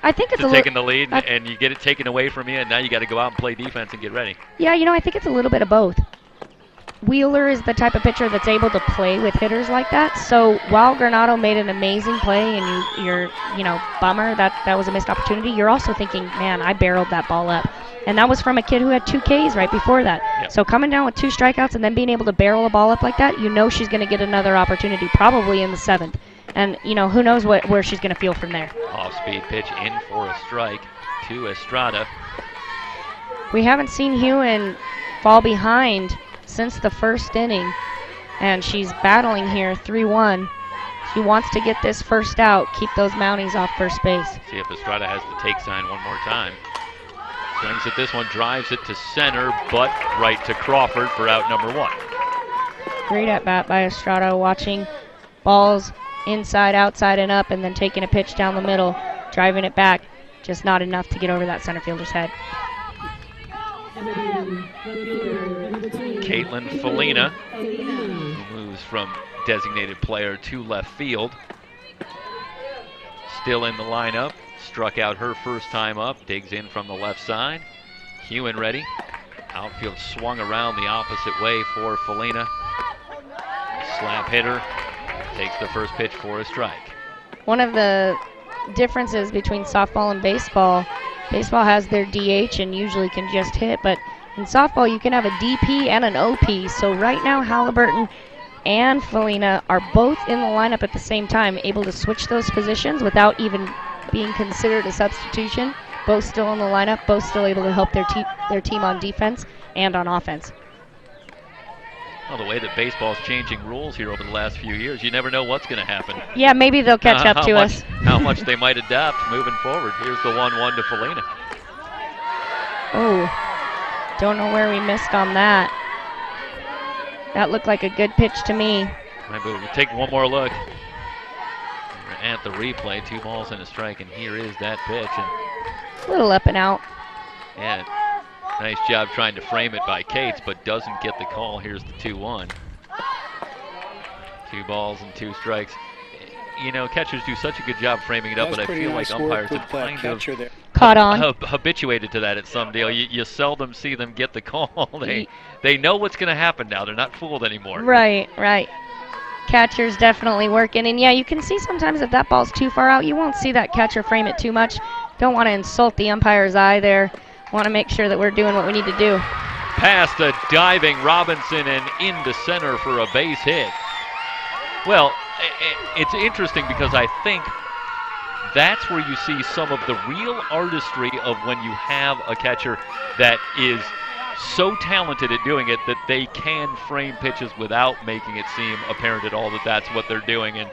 I think it's taking the lead, and you get it taken away from you, and now you got to go out and play defense and get ready? Yeah, I think it's a little bit of both. Wheeler is the type of pitcher that's able to play with hitters like that. So while Granado made an amazing play and you're bummer that was a missed opportunity, you're also thinking, man, I barreled that ball up. And that was from a kid who had 2 Ks right before that. Yep. So coming down with 2 strikeouts and then being able to barrel a ball up like that, she's going to get another opportunity, probably in the 7th. And, who knows where she's going to feel from there. Off-speed pitch in for a strike to Estrada. We haven't seen Huen fall behind since the first inning, and she's battling here 3-1. She wants to get this first out, keep those Mounties off first base. See if Estrada has the take sign one more time. Swings at this one, drives it to center, but right to Crawford for out number 1. Great at bat by Estrada, watching balls inside, outside, and up, and then taking a pitch down the middle, driving it back. Just not enough to get over that center fielder's head. Caitlin Felina, who moves from designated player to left field. Still in the lineup. Struck out her first time up. Digs in from the left side. Huen ready. Outfield swung around the opposite way for Felina. Slap hitter. Takes the first pitch for a strike. One of the differences between softball and baseball has their DH and usually can just hit, but in softball you can have a DP and an OP. So right now Halliburton and Felina are both in the lineup at the same time, able to switch those positions without even being considered a substitution. Both still in the lineup, both still able to help their team on defense and on offense. Well, the way that baseball's changing rules here over the last few years, you never know what's going to happen. Yeah, maybe they'll catch up to us. How much they might adapt moving forward. Here's the 1-1 to Felina. Oh, don't know where we missed on that. That looked like a good pitch to me. Maybe we'll take one more look. We're at the replay, 2 balls and a strike, and here is that pitch. And a little up and out. Yeah, nice job trying to frame it by Cates, but doesn't get the call. Here's the 2-1. 2 balls and 2 strikes. Catchers do such a good job framing it up, but I feel like umpires have kind of caught on, habituated to that at some deal. You seldom see them get the call. They know what's going to happen now. They're not fooled anymore. Right. Catcher's definitely working, and yeah, you can see sometimes if that ball's too far out, you won't see that catcher frame it too much. Don't want to insult the umpire's eye there. Want to make sure that we're doing what we need to do. Past a diving Robinson and into center for a base hit. Well, it's interesting because I think that's where you see some of the real artistry of when you have a catcher that is so talented at doing it that they can frame pitches without making it seem apparent at all that that's what they're doing. And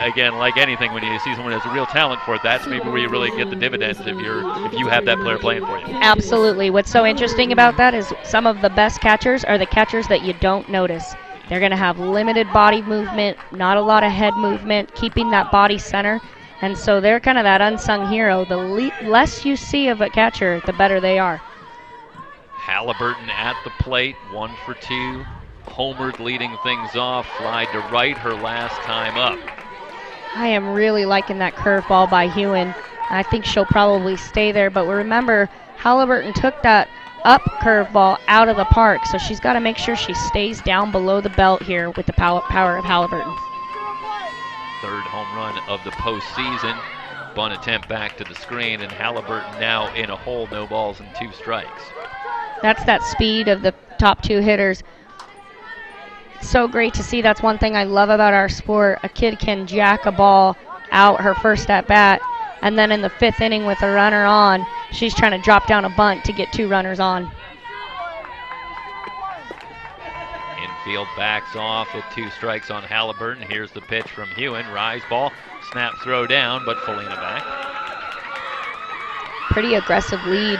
again, like anything, when you see someone who has a real talent for it, that's maybe where you really get the dividends if you have that player playing for you. Absolutely. What's so interesting about that is some of the best catchers are the catchers that you don't notice. They're going to have limited body movement, not a lot of head movement, keeping that body center. And so they're kind of that unsung hero. The less you see of a catcher, the better they are. Halliburton at the plate, 1 for 2. Homered leading things off, fly to right her last time up. I am really liking that curveball by Huen. I think she'll probably stay there, but remember, Halliburton took that up curveball out of the park, so she's got to make sure she stays down below the belt here with the power of Halliburton. 3rd home run of the postseason. Bunt attempt back to the screen, and Halliburton now in a hole, no balls and 2 strikes. That's that speed of the top 2 hitters. So great to see. That's one thing I love about our sport. A kid can jack a ball out her first at bat, and then in the 5th inning with a runner on, she's trying to drop down a bunt to get 2 runners on. Infield backs off with 2 strikes on Halliburton. Here's the pitch from Huen. Rise ball, snap throw down, but Felina back. Pretty aggressive lead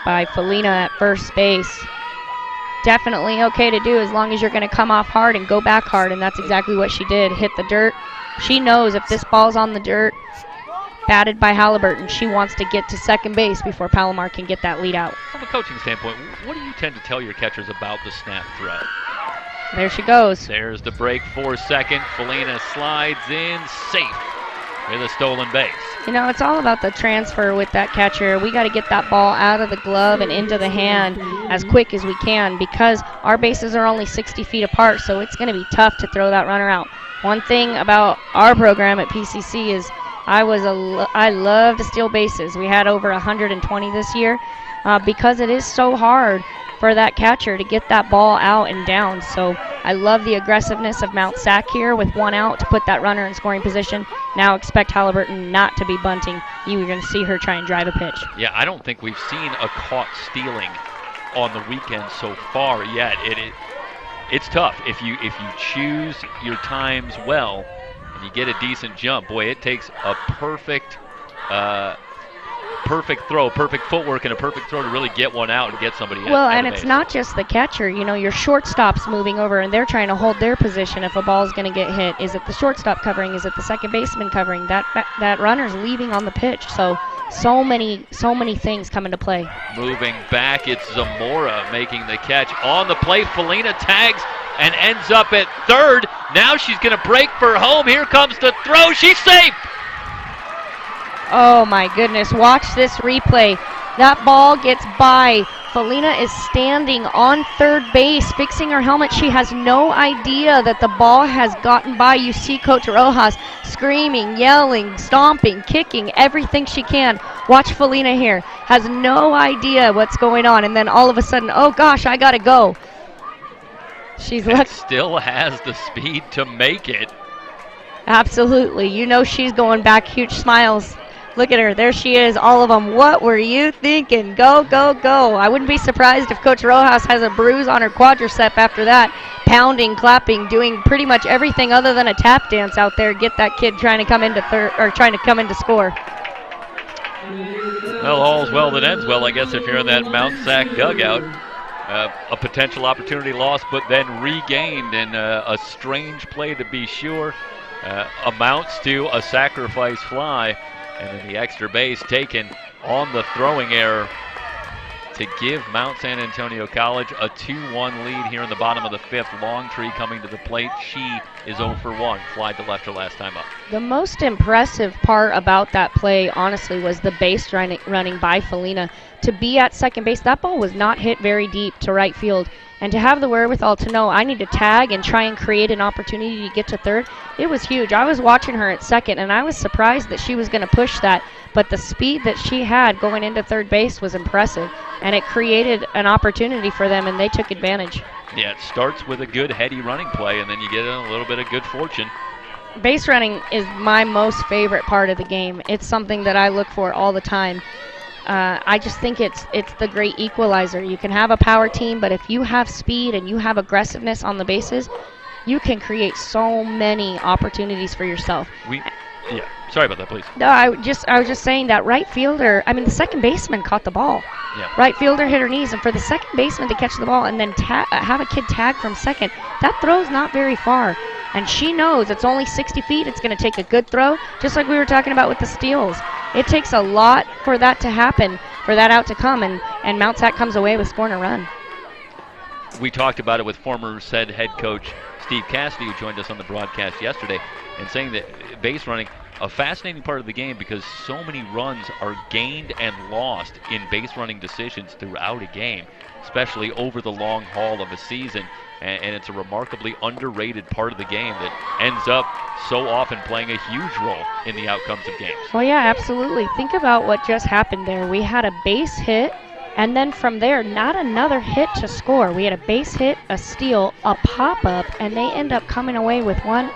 by Felina at first base. Definitely okay to do as long as you're going to come off hard and go back hard, and that's exactly what she did. Hit the dirt. She knows if this ball's on the dirt, batted by Halliburton, she wants to get to second base before Palomar can get that lead out. From a coaching standpoint, what do you tend to tell your catchers about the snap throw? There she goes. There's the break for second. Felina slides in, safe. with a stolen base. You know, it's all about the transfer with that catcher. We got to get that ball out of the glove and into the hand as quick as we can because our bases are only 60 feet apart, so it's going to be tough to throw that runner out. One thing about our program at PCC is I love to steal bases. We had over 120 this year because it is so hard for that catcher to get that ball out and down. So I love the aggressiveness of Mount SAC here with one out to put that runner in scoring position. Now expect Halliburton not to be bunting. You are going to see her try and drive a pitch. Yeah, I don't think we've seen a caught stealing on the weekend so far yet. It's tough. If you choose your times well and you get a decent jump, boy, it takes a perfect throw, perfect footwork, and a perfect throw to really get one out and get somebody out. Well, and it's not just the catcher. You know, your shortstop's moving over, and they're trying to hold their position if a ball is going to get hit. Is it the shortstop covering? Is it the second baseman covering? That runner's leaving on the pitch. So many things come into play. Moving back, it's Zamora making the catch on the play. Felina tags and ends up at third. Now she's going to break for home. Here comes the throw. She's safe. Oh my goodness, watch this replay. That ball gets by. Felina is standing on third base, fixing her helmet. She has no idea that the ball has gotten by. You see Coach Rojas screaming, yelling, stomping, kicking, everything she can. Watch Felina here. Has no idea what's going on. And then all of a sudden, oh gosh, I gotta go. Still has the speed to make it. Absolutely. You know she's going back, huge smiles. Look at her. There she is, all of them. What were you thinking? Go, go, go. I wouldn't be surprised if Coach Rojas has a bruise on her quadricep after that. Pounding, clapping, doing pretty much everything other than a tap dance out there. Get that kid trying to come into third or trying to come into score. Well, all's well that ends well, I guess, if you're in that Mount SAC dugout. A potential opportunity lost, but then regained in a strange play to be sure. Amounts to a sacrifice fly. And then the extra base taken on the throwing error to give Mount San Antonio College a 2-1 lead here in the bottom of the fifth. Longtree coming to the plate. She is 0 for 1. Fly to left her last time up. The most impressive part about that play, honestly, was the base running by Felina. To be at second base, that ball was not hit very deep to right field. And to have the wherewithal to know I need to tag and try and create an opportunity to get to third, it was huge. I was watching her at second, and I was surprised that she was going to push that. But the speed that she had going into third base was impressive, and it created an opportunity for them, and they took advantage. Yeah, it starts with a good heady running play, and then you get a little bit of good fortune. Base running is my most favorite part of the game. It's something that I look for all the time. I just think it's the great equalizer. You can have a power team, but if you have speed and you have aggressiveness on the bases, you can create so many opportunities for yourself. Sorry about that, please. No, I was just saying that right fielder, the second baseman caught the ball. Yeah. Right fielder hit her knees, and for the second baseman to catch the ball and then have a kid tag from second, that throw's not very far. And she knows it's only 60 feet. It's going to take a good throw, just like we were talking about with the steals. It takes a lot for that to happen, for that out to come, and Mount SAC comes away with scoring a run. We talked about it with former said head coach Steve Cassidy, who joined us on the broadcast yesterday, and saying that base running, a fascinating part of the game because so many runs are gained and lost in base running decisions throughout a game, especially over the long haul of a season. And it's a remarkably underrated part of the game that ends up so often playing a huge role in the outcomes of games. Well, yeah, absolutely. Think about what just happened there. We had a base hit, and then from there, not another hit to score. We had a base hit, a steal, a pop-up, and they end up coming away with one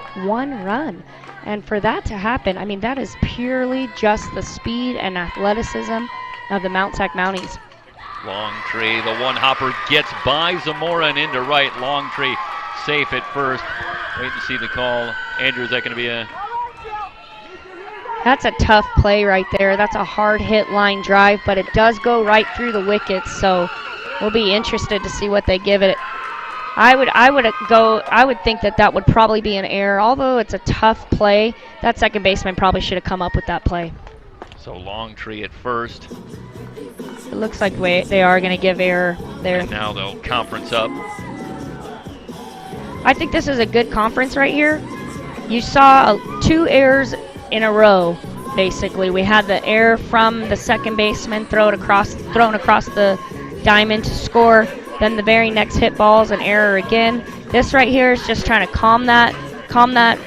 run. And for that to happen, that is purely just the speed and athleticism of the Mount SAC Mounties. Longtree, the one hopper gets by Zamora and into right. Longtree safe at first. Wait to see the call. Andrew, is that going to be a... That's a tough play right there. That's a hard hit line drive, but it does go right through the wickets, so we'll be interested to see what they give it. I would think that would probably be an error. Although it's a tough play, that second baseman probably should have come up with that play. So Longtree at first. It looks like they are going to give error there. And now they'll conference up. I think this is a good conference right here. You saw 2 errors in a row, basically. We had the error from the second baseman thrown across the diamond to score. Then the very next hit ball is an error again. This right here is just trying to calm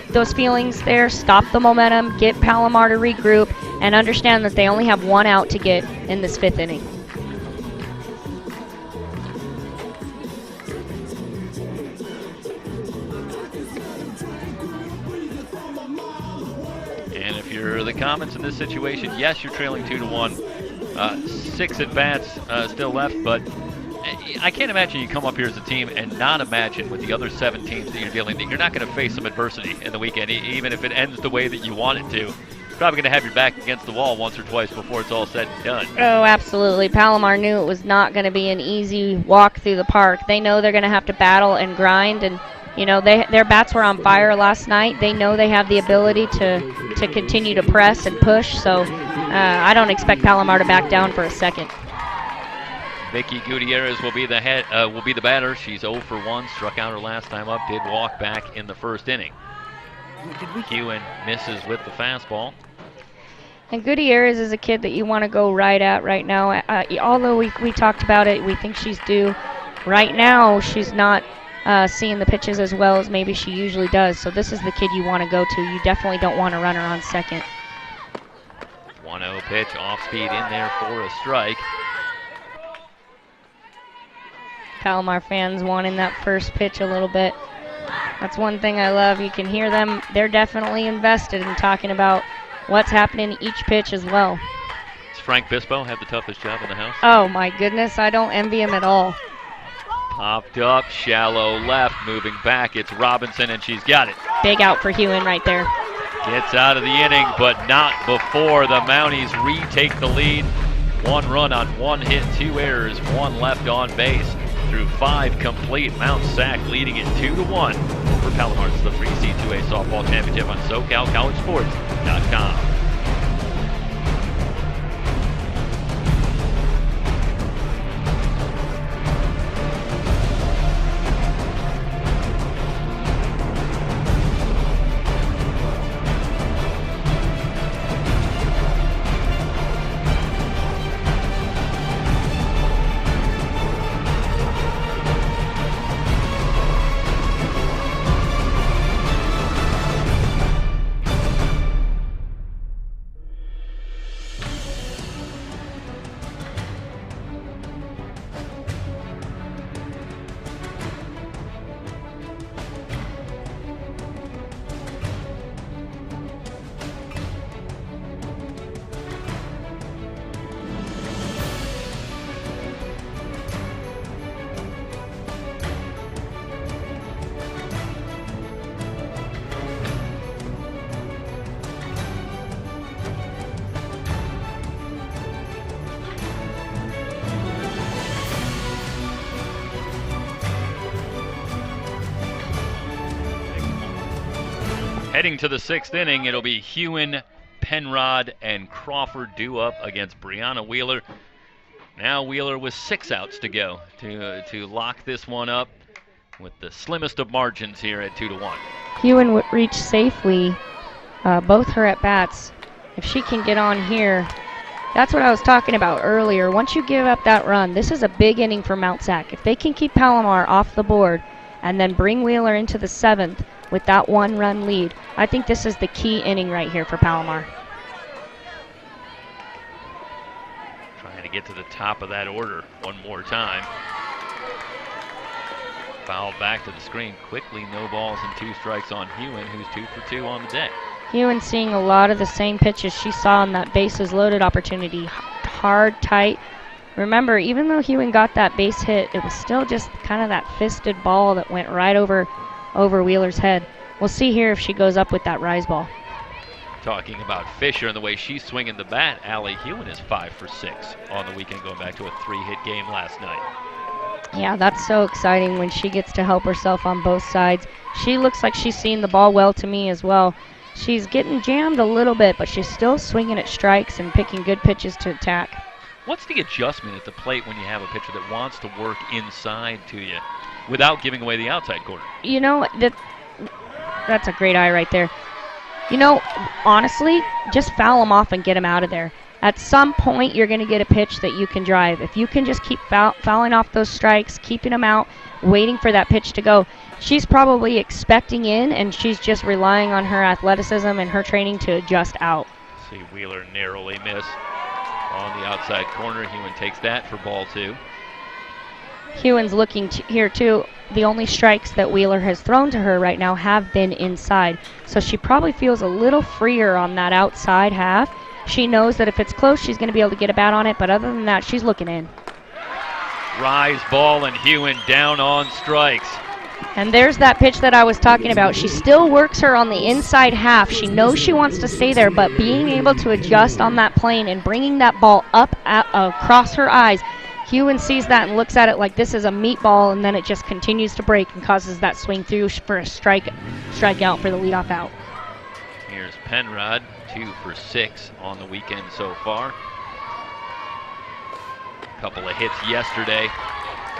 those feelings there, stop the momentum, get Palomar to regroup, and understand that they only have one out to get in this 5th inning. And if you're the Comets in this situation, yes, you're trailing 2-1. 6 at bats still left, but I can't imagine you come up here as a team and not imagine with the other 7 teams that you're dealing that you're not going to face some adversity in the weekend, even if it ends the way that you want it to. You're probably going to have your back against the wall once or twice before it's all said and done. Oh, absolutely. Palomar knew it was not going to be an easy walk through the park. They know they're going to have to battle and grind, and you know their bats were on fire last night. They know they have the ability to continue to press and push, so I don't expect Palomar to back down for a second. Vicky Gutierrez will be the batter. She's 0 for 1, struck out her last time up, did walk back in the 1st inning. Huen misses with the fastball. And Gutierrez is a kid that you want to go right at right now. Although we talked about it, we think she's due. Right now, she's not seeing the pitches as well as maybe she usually does. So this is the kid you want to go to. You definitely don't want to run her on second. 1-0 pitch, off speed in there for a strike. Palomar fans wanting that first pitch a little bit. That's one thing I love. You can hear them. They're definitely invested in talking about what's happening each pitch as well. Does Frank Bispo have the toughest job in the house? Oh, my goodness. I don't envy him at all. Popped up, shallow left, moving back. It's Robinson, and she's got it. Big out for Huen right there. Gets out of the inning, but not before the Mounties retake the lead. 1 run on 1 hit, 2 errors, 1 left on base. Through 5 complete, Mount SAC leading it 2-1 for Palomar. It's the 3C2A softball championship on SoCalCollegeSports.com. Heading to the 6th inning, it'll be Huen, Penrod, and Crawford due up against Brianna Wheeler. Now Wheeler with 6 outs to go to lock this one up with the slimmest of margins here at 2-1. Huen would reach safely both her at-bats. If she can get on here, that's what I was talking about earlier. Once you give up that run, this is a big inning for Mount SAC. If they can keep Palomar off the board and then bring Wheeler into the 7th with that 1-run lead, I think this is the key inning right here for Palomar. Trying to get to the top of that order one more time. Foul back to the screen quickly. No balls and 2 strikes on Huen, who's 2 for 2 on the day. Huen seeing a lot of the same pitches she saw in that bases loaded opportunity. Hard, tight. Remember, even though Huen got that base hit, it was still just kind of that fisted ball that went right over Wheeler's head. We'll see here if she goes up with that rise ball. Talking about Fisher and the way she's swinging the bat, Allie Huen is 5 for 6 on the weekend, going back to a 3-hit game last night. Yeah, that's so exciting when she gets to help herself on both sides. She looks like she's seeing the ball well to me as well. She's getting jammed a little bit, but she's still swinging at strikes and picking good pitches to attack. What's the adjustment at the plate when you have a pitcher that wants to work inside to you without giving away the outside corner? You know, that's a great eye right there. You know, honestly, just foul him off and get him out of there. At some point, you're going to get a pitch that you can drive. If you can just keep fouling off those strikes, keeping them out, waiting for that pitch to go, she's probably expecting in, and she's just relying on her athleticism and her training to adjust out. See Wheeler narrowly miss on the outside corner. Huen takes that for ball 2. Hewen's looking here too. The only strikes that Wheeler has thrown to her right now have been inside. So she probably feels a little freer on that outside half. She knows that if it's close, she's going to be able to get a bat on it. But other than that, she's looking in. Rise ball and Huen down on strikes. And there's that pitch that I was talking about. She still works her on the inside half. She knows she wants to stay there, but being able to adjust on that plane and bringing that ball up across her eyes, Huen sees that and looks at it like this is a meatball, and then it just continues to break and causes that swing through for a strikeout for the leadoff out. Here's Penrod, 2 for 6 on the weekend so far. A couple of hits yesterday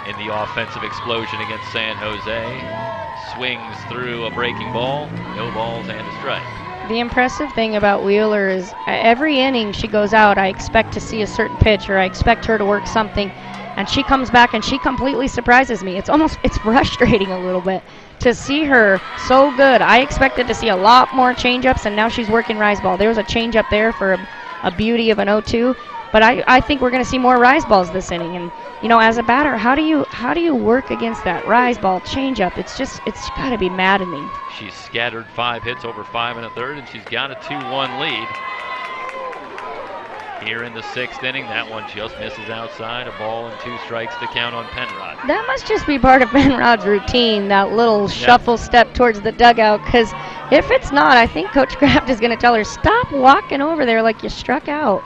in the offensive explosion against San Jose. Swings through a breaking ball, no balls and a strike. The impressive thing about Wheeler is every inning she goes out, I expect to see a certain pitch, or I expect her to work something, and she comes back and she completely surprises me. It's frustrating a little bit to see her so good. I expected to see a lot more changeups, and now she's working rise ball. There was a changeup there for a beauty of an 0-2, but I think we're going to see more rise balls this inning. And you know, as a batter, how do you work against that rise ball changeup? It's got to be maddening. She's scattered 5 hits over 5 1/3, and she's got a 2-1 lead. Here in the 6th inning, that one just misses outside. A ball and 2 strikes to count on Penrod. That must just be part of Penrod's routine, that little shuffle step towards the dugout, because if it's not, I think Coach Kraft is going to tell her, stop walking over there like you struck out.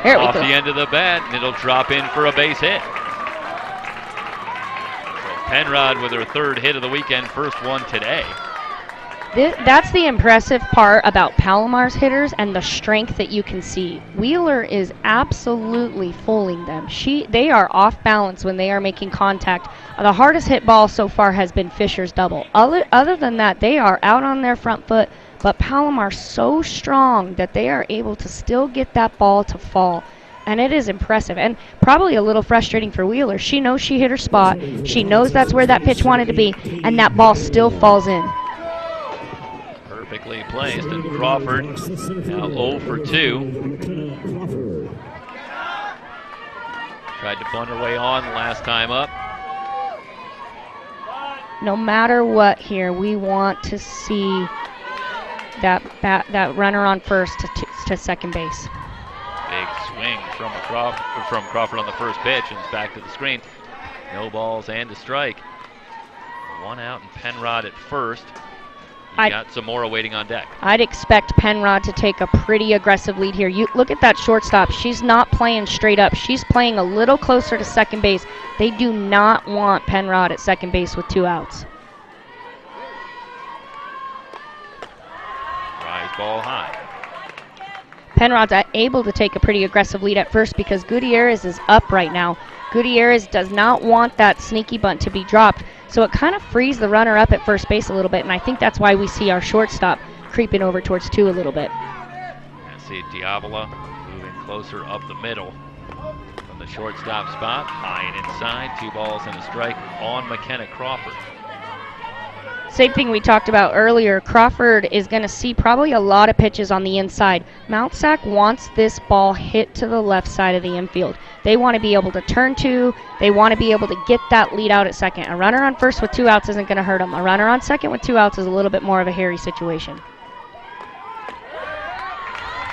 There we Off go. the end of the bat, and it'll drop in for a base hit. So Penrod with her 3rd hit of the weekend, first one today. That's the impressive part about Palomar's hitters and the strength that you can see. Wheeler is absolutely fooling them. They are off balance when they are making contact. The hardest hit ball so far has been Fisher's double. Other than that, they are out on their front foot, but Palomar's so strong that they are able to still get that ball to fall. And it is impressive, and probably a little frustrating for Wheeler. She knows she hit her spot. She knows that's where that pitch wanted to be, and that ball still falls in. Perfectly placed, and Crawford now 0 for 2. Tried to bunt her way on last time up. No matter what here, we want to see that runner on first to second base. Big swing from Crawford on the first pitch, and it's back to the screen. No balls and a strike. 1 out and Penrod at first. Got some more awaiting on deck. I'd expect Penrod to take a pretty aggressive lead here. You look at that shortstop. She's not playing straight up. She's playing a little closer to second base. They do not want Penrod at second base with 2 outs. Rise ball high. Penrod's able to take a pretty aggressive lead at first because Gutierrez is up right now. Gutierrez does not want that sneaky bunt to be dropped, so it kind of frees the runner up at first base a little bit, and I think that's why we see our shortstop creeping over towards 2 a little bit. I see Diavola moving closer up the middle from the shortstop spot, high and inside, 2 balls and a strike on McKenna Crawford. Same thing we talked about earlier. Crawford is going to see probably a lot of pitches on the inside. Mount Sac wants this ball hit to the left side of the infield. They want to be able to turn 2. They want to be able to get that lead out at second. A runner on first with 2 outs isn't going to hurt them. A runner on second with 2 outs is a little bit more of a hairy situation.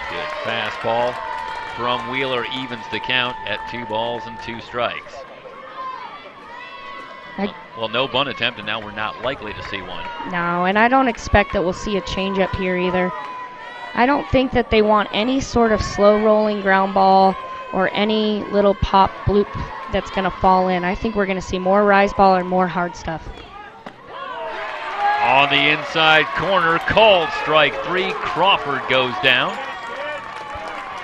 Good fastball from Wheeler evens the count at 2 balls and 2 strikes. Well, no bunt attempt, and now we're not likely to see one. No, and I don't expect that we'll see a changeup here either. I don't think that they want any sort of slow-rolling ground ball or any little pop bloop that's going to fall in. I think we're going to see more rise ball or more hard stuff. On the inside corner, called strike 3. Crawford goes down.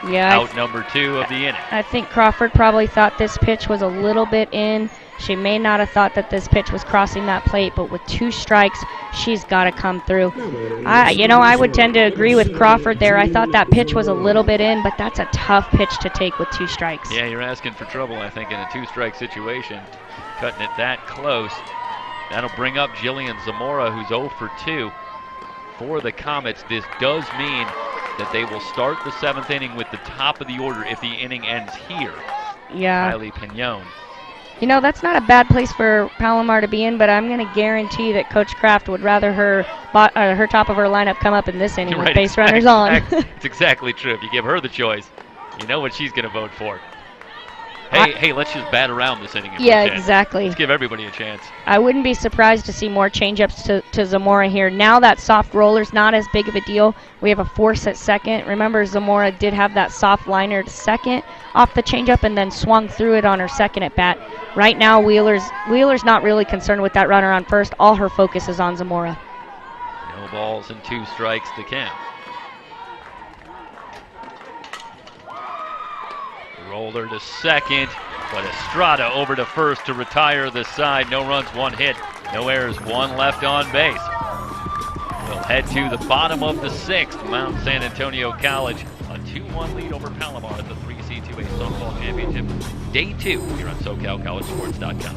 Yeah. Out number 2 of the inning. I think Crawford probably thought this pitch was a little bit in, She may not have thought that this pitch was crossing that plate, but with 2 strikes, she's got to come through. I would tend to agree with Crawford there. I thought that pitch was a little bit in, but that's a tough pitch to take with 2 strikes. Yeah, you're asking for trouble, I think, in a 2-strike situation. Cutting it that close. That'll bring up Jillian Zamora, who's 0 for 2 for the Comets. This does mean that they will start the 7th inning with the top of the order if the inning ends here. Yeah. Kylie Pignon. That's not a bad place for Palomar to be in, but I'm going to guarantee that Coach Kraft would rather her top of her lineup come up in this inning with base runners on. It's exactly true. If you give her the choice, you know what she's going to vote for. Hey, let's just bat around this inning. Yeah, exactly. Let's give everybody a chance. I wouldn't be surprised to see more changeups to Zamora here. Now that soft roller's not as big of a deal. We have a force at second. Remember, Zamora did have that soft liner to second off the changeup and then swung through it on her second at bat. Right now, Wheeler's not really concerned with that runner on first. All her focus is on Zamora. No balls and 2 strikes to count. Roller to second, but Estrada over to first to retire the side. No runs, 1 hit, no errors, 1 left on base. We'll head to the bottom of the 6th. Mount San Antonio College, a 2-1 lead over Palomar at the 3C2A Softball Championship. Day 2 here on SoCalCollegeSports.com.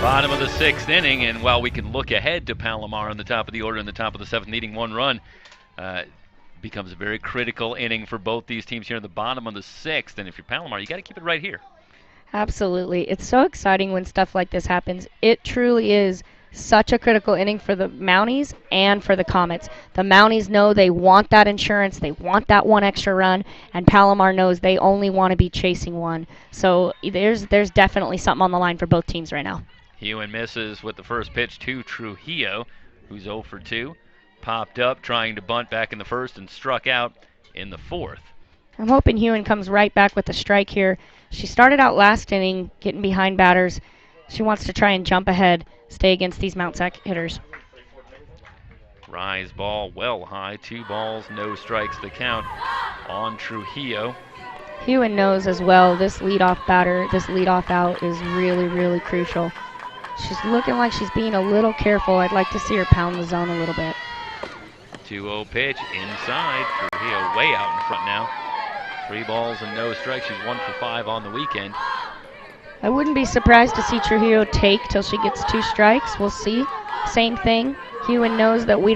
Bottom of the 6th inning, and while we can look ahead to Palomar on the top of the order in the top of the 7th, needing 1 run, becomes a very critical inning for both these teams here in the bottom of the 6th. And if you're Palomar, you got to keep it right here. Absolutely. It's so exciting when stuff like this happens. It truly is such a critical inning for the Mounties and for the Comets. The Mounties know they want that insurance, they want that 1 extra run, and Palomar knows they only want to be chasing 1. So there's definitely something on the line for both teams right now. Huen misses with the first pitch to Trujillo, who's 0 for 2. Popped up, trying to bunt back in the 1st, and struck out in the 4th. I'm hoping Huen comes right back with a strike here. She started out last inning getting behind batters. She wants to try and jump ahead, stay against these Mount SAC hitters. Rise ball well high, 2 balls, no strikes to count on Trujillo. Huen knows as well this leadoff out is really, really crucial. She's looking like she's being a little careful. I'd like to see her pound the zone a little bit. 2-0 pitch inside. Trujillo way out in front now. 3 balls and no strikes. She's 1 for 5 on the weekend. I wouldn't be surprised to see Trujillo take till she gets 2 strikes. We'll see. Same thing. Huen knows that they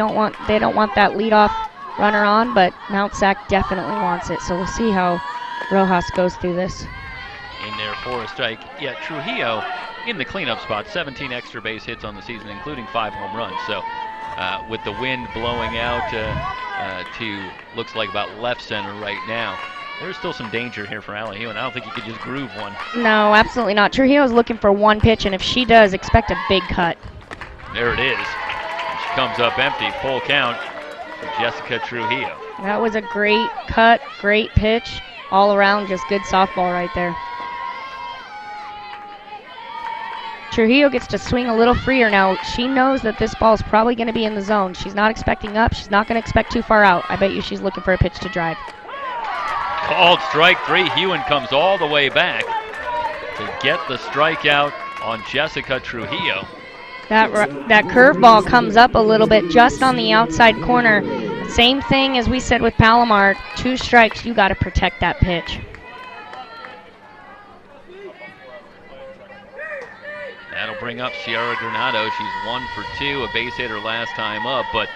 don't want that leadoff runner on, but Mount SAC definitely wants it. So we'll see how Rojas goes through this. In there for a strike. Yeah, Trujillo in the cleanup spot, 17 extra base hits on the season, including 5 home runs. So with the wind blowing out to looks like about left center right now, there's still some danger here for Allie Huen. I don't think you could just groove one. No, absolutely not. Trujillo's looking for 1 pitch, and if she does, expect a big cut. There it is. comes up empty. Full count for Jessica Trujillo. That was a great cut, great pitch. All around, just good softball right there. Trujillo gets to swing a little freer now. She knows that this ball is probably going to be in the zone. She's not expecting up. She's not going to expect too far out. I bet you she's looking for a pitch to drive. Called strike 3. Huen comes all the way back to get the strikeout on Jessica Trujillo. That curveball comes up a little bit just on the outside corner. Same thing as we said with Palomar. 2 strikes, you got to protect that pitch. That'll bring up Sierra Granado. She's 1 for 2, a base hitter last time up, but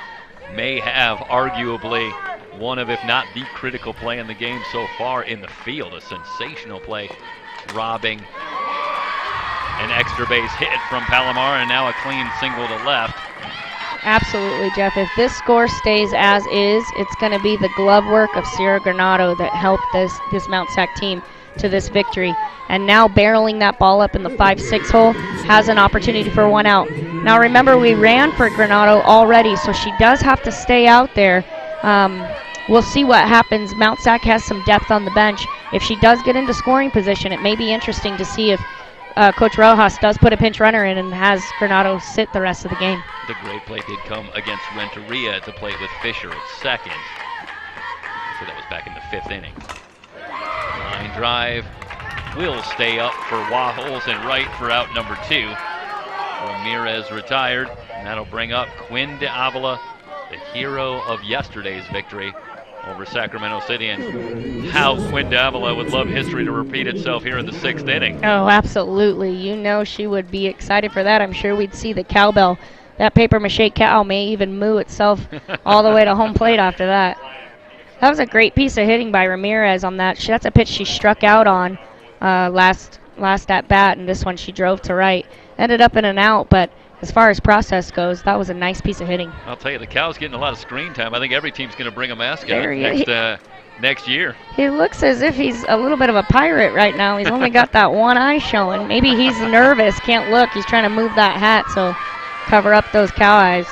may have arguably one of, if not the critical play in the game so far in the field. A sensational play, robbing an extra base hit from Palomar, and now a clean single to left. Absolutely, Jeff. If this score stays as is, it's going to be the glove work of Sierra Granado that helped this Mount Sac team to this victory. And now barreling that ball up in the 5-6 hole has an opportunity for 1 out. Now remember, we ran for Granado already, so she does have to stay out there. We'll see what happens. Mount Sac has some depth on the bench. If she does get into scoring position, it may be interesting to see if Coach Rojas does put a pinch runner in and has Granado sit the rest of the game. The great play did come against Renteria at the plate with Fisher at second. So that was back in the 5th inning. Line drive will stay up for Waholes and right for out number 2. Ramirez retired, and that'll bring up Quinn de Avila, the hero of yesterday's victory over Sacramento City, and how Quinn de Avila would love history to repeat itself here in the 6th inning. Oh, absolutely. You know she would be excited for that. I'm sure we'd see the cowbell. That paper-mache cow may even moo itself all the way to home plate after that. That was a great piece of hitting by Ramirez on that. That's a pitch she struck out on last at bat, and this one she drove to right. Ended up in an out, but as far as process goes, that was a nice piece of hitting. I'll tell you, the cow's getting a lot of screen time. I think every team's going to bring a mascot next year. He looks as if he's a little bit of a pirate right now. He's only got that one eye showing. Maybe he's nervous, can't look. He's trying to move that hat, so cover up those cow eyes.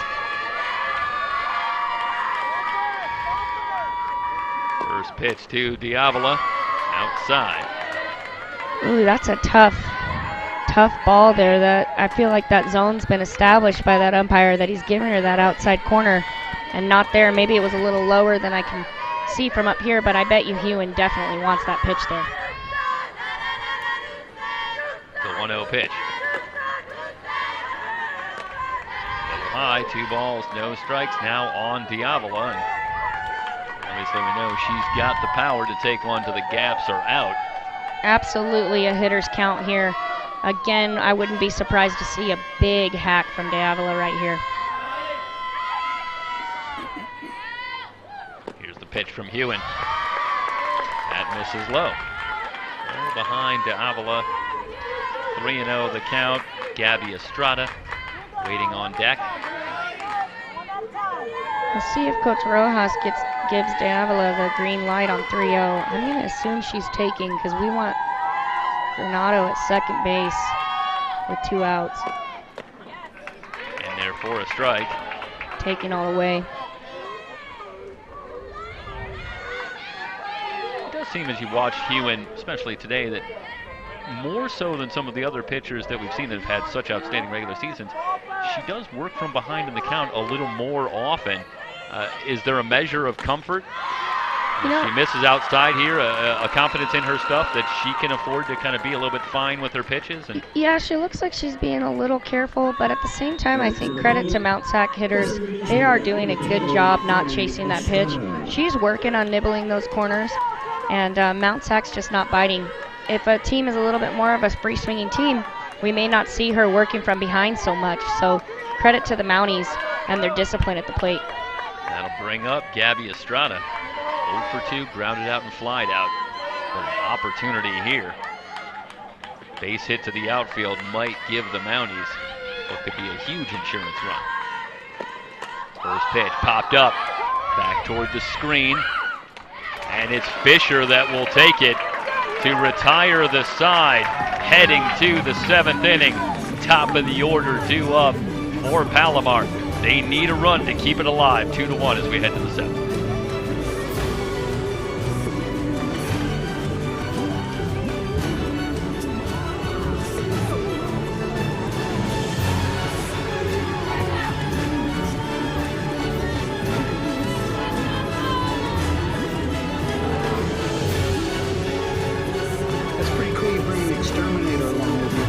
First pitch to de Avila, outside. Ooh, that's a tough ball there. That I feel like that zone's been established by that umpire, that he's giving her that outside corner and not there. Maybe it was a little lower than I can see from up here, but I bet you Huen definitely wants that pitch there. The 1-0 pitch. Little high, 2 balls, no strikes. Now on de Avila. And obviously we know she's got the power to take one to the gaps or out. Absolutely a hitter's count here. Again, I wouldn't be surprised to see a big hack from de Avila right here. Here's the pitch from Huen. That misses low. Well behind de Avila. 3-0 the count. Gabby Estrada waiting on deck. We'll see if Coach Rojas gives de Avila the green light on 3-0. I'm going to assume she's taking, because we want Granado at second base with 2 outs. And there for a strike. Taking all the way. It does seem as you watch Huen, especially today, that more so than some of the other pitchers that we've seen that have had such outstanding regular seasons, she does work from behind in the count a little more often. Is there a measure of comfort? She misses outside here, a confidence in her stuff that she can afford to kind of be a little bit fine with her pitches? Yeah, she looks like she's being a little careful, but at the same time, I think credit to Mount Sac hitters. They are doing a good job not chasing that pitch. She's working on nibbling those corners, and Mount Sac's just not biting. If a team is a little bit more of a free-swinging team, we may not see her working from behind so much. So credit to the Mounties and their discipline at the plate. That'll bring up Gabby Estrada. 0 for 2, grounded out and flied out. But an opportunity here. Base hit to the outfield might give the Mounties what could be a huge insurance run. First pitch popped up, back toward the screen. And it's Fisher that will take it to retire the side, heading to the 7th inning. Top of the order, 2 up for Palomar. They need a run to keep it alive, 2-1 as we head to the 7th. That's pretty cool you bring the exterminator along with you.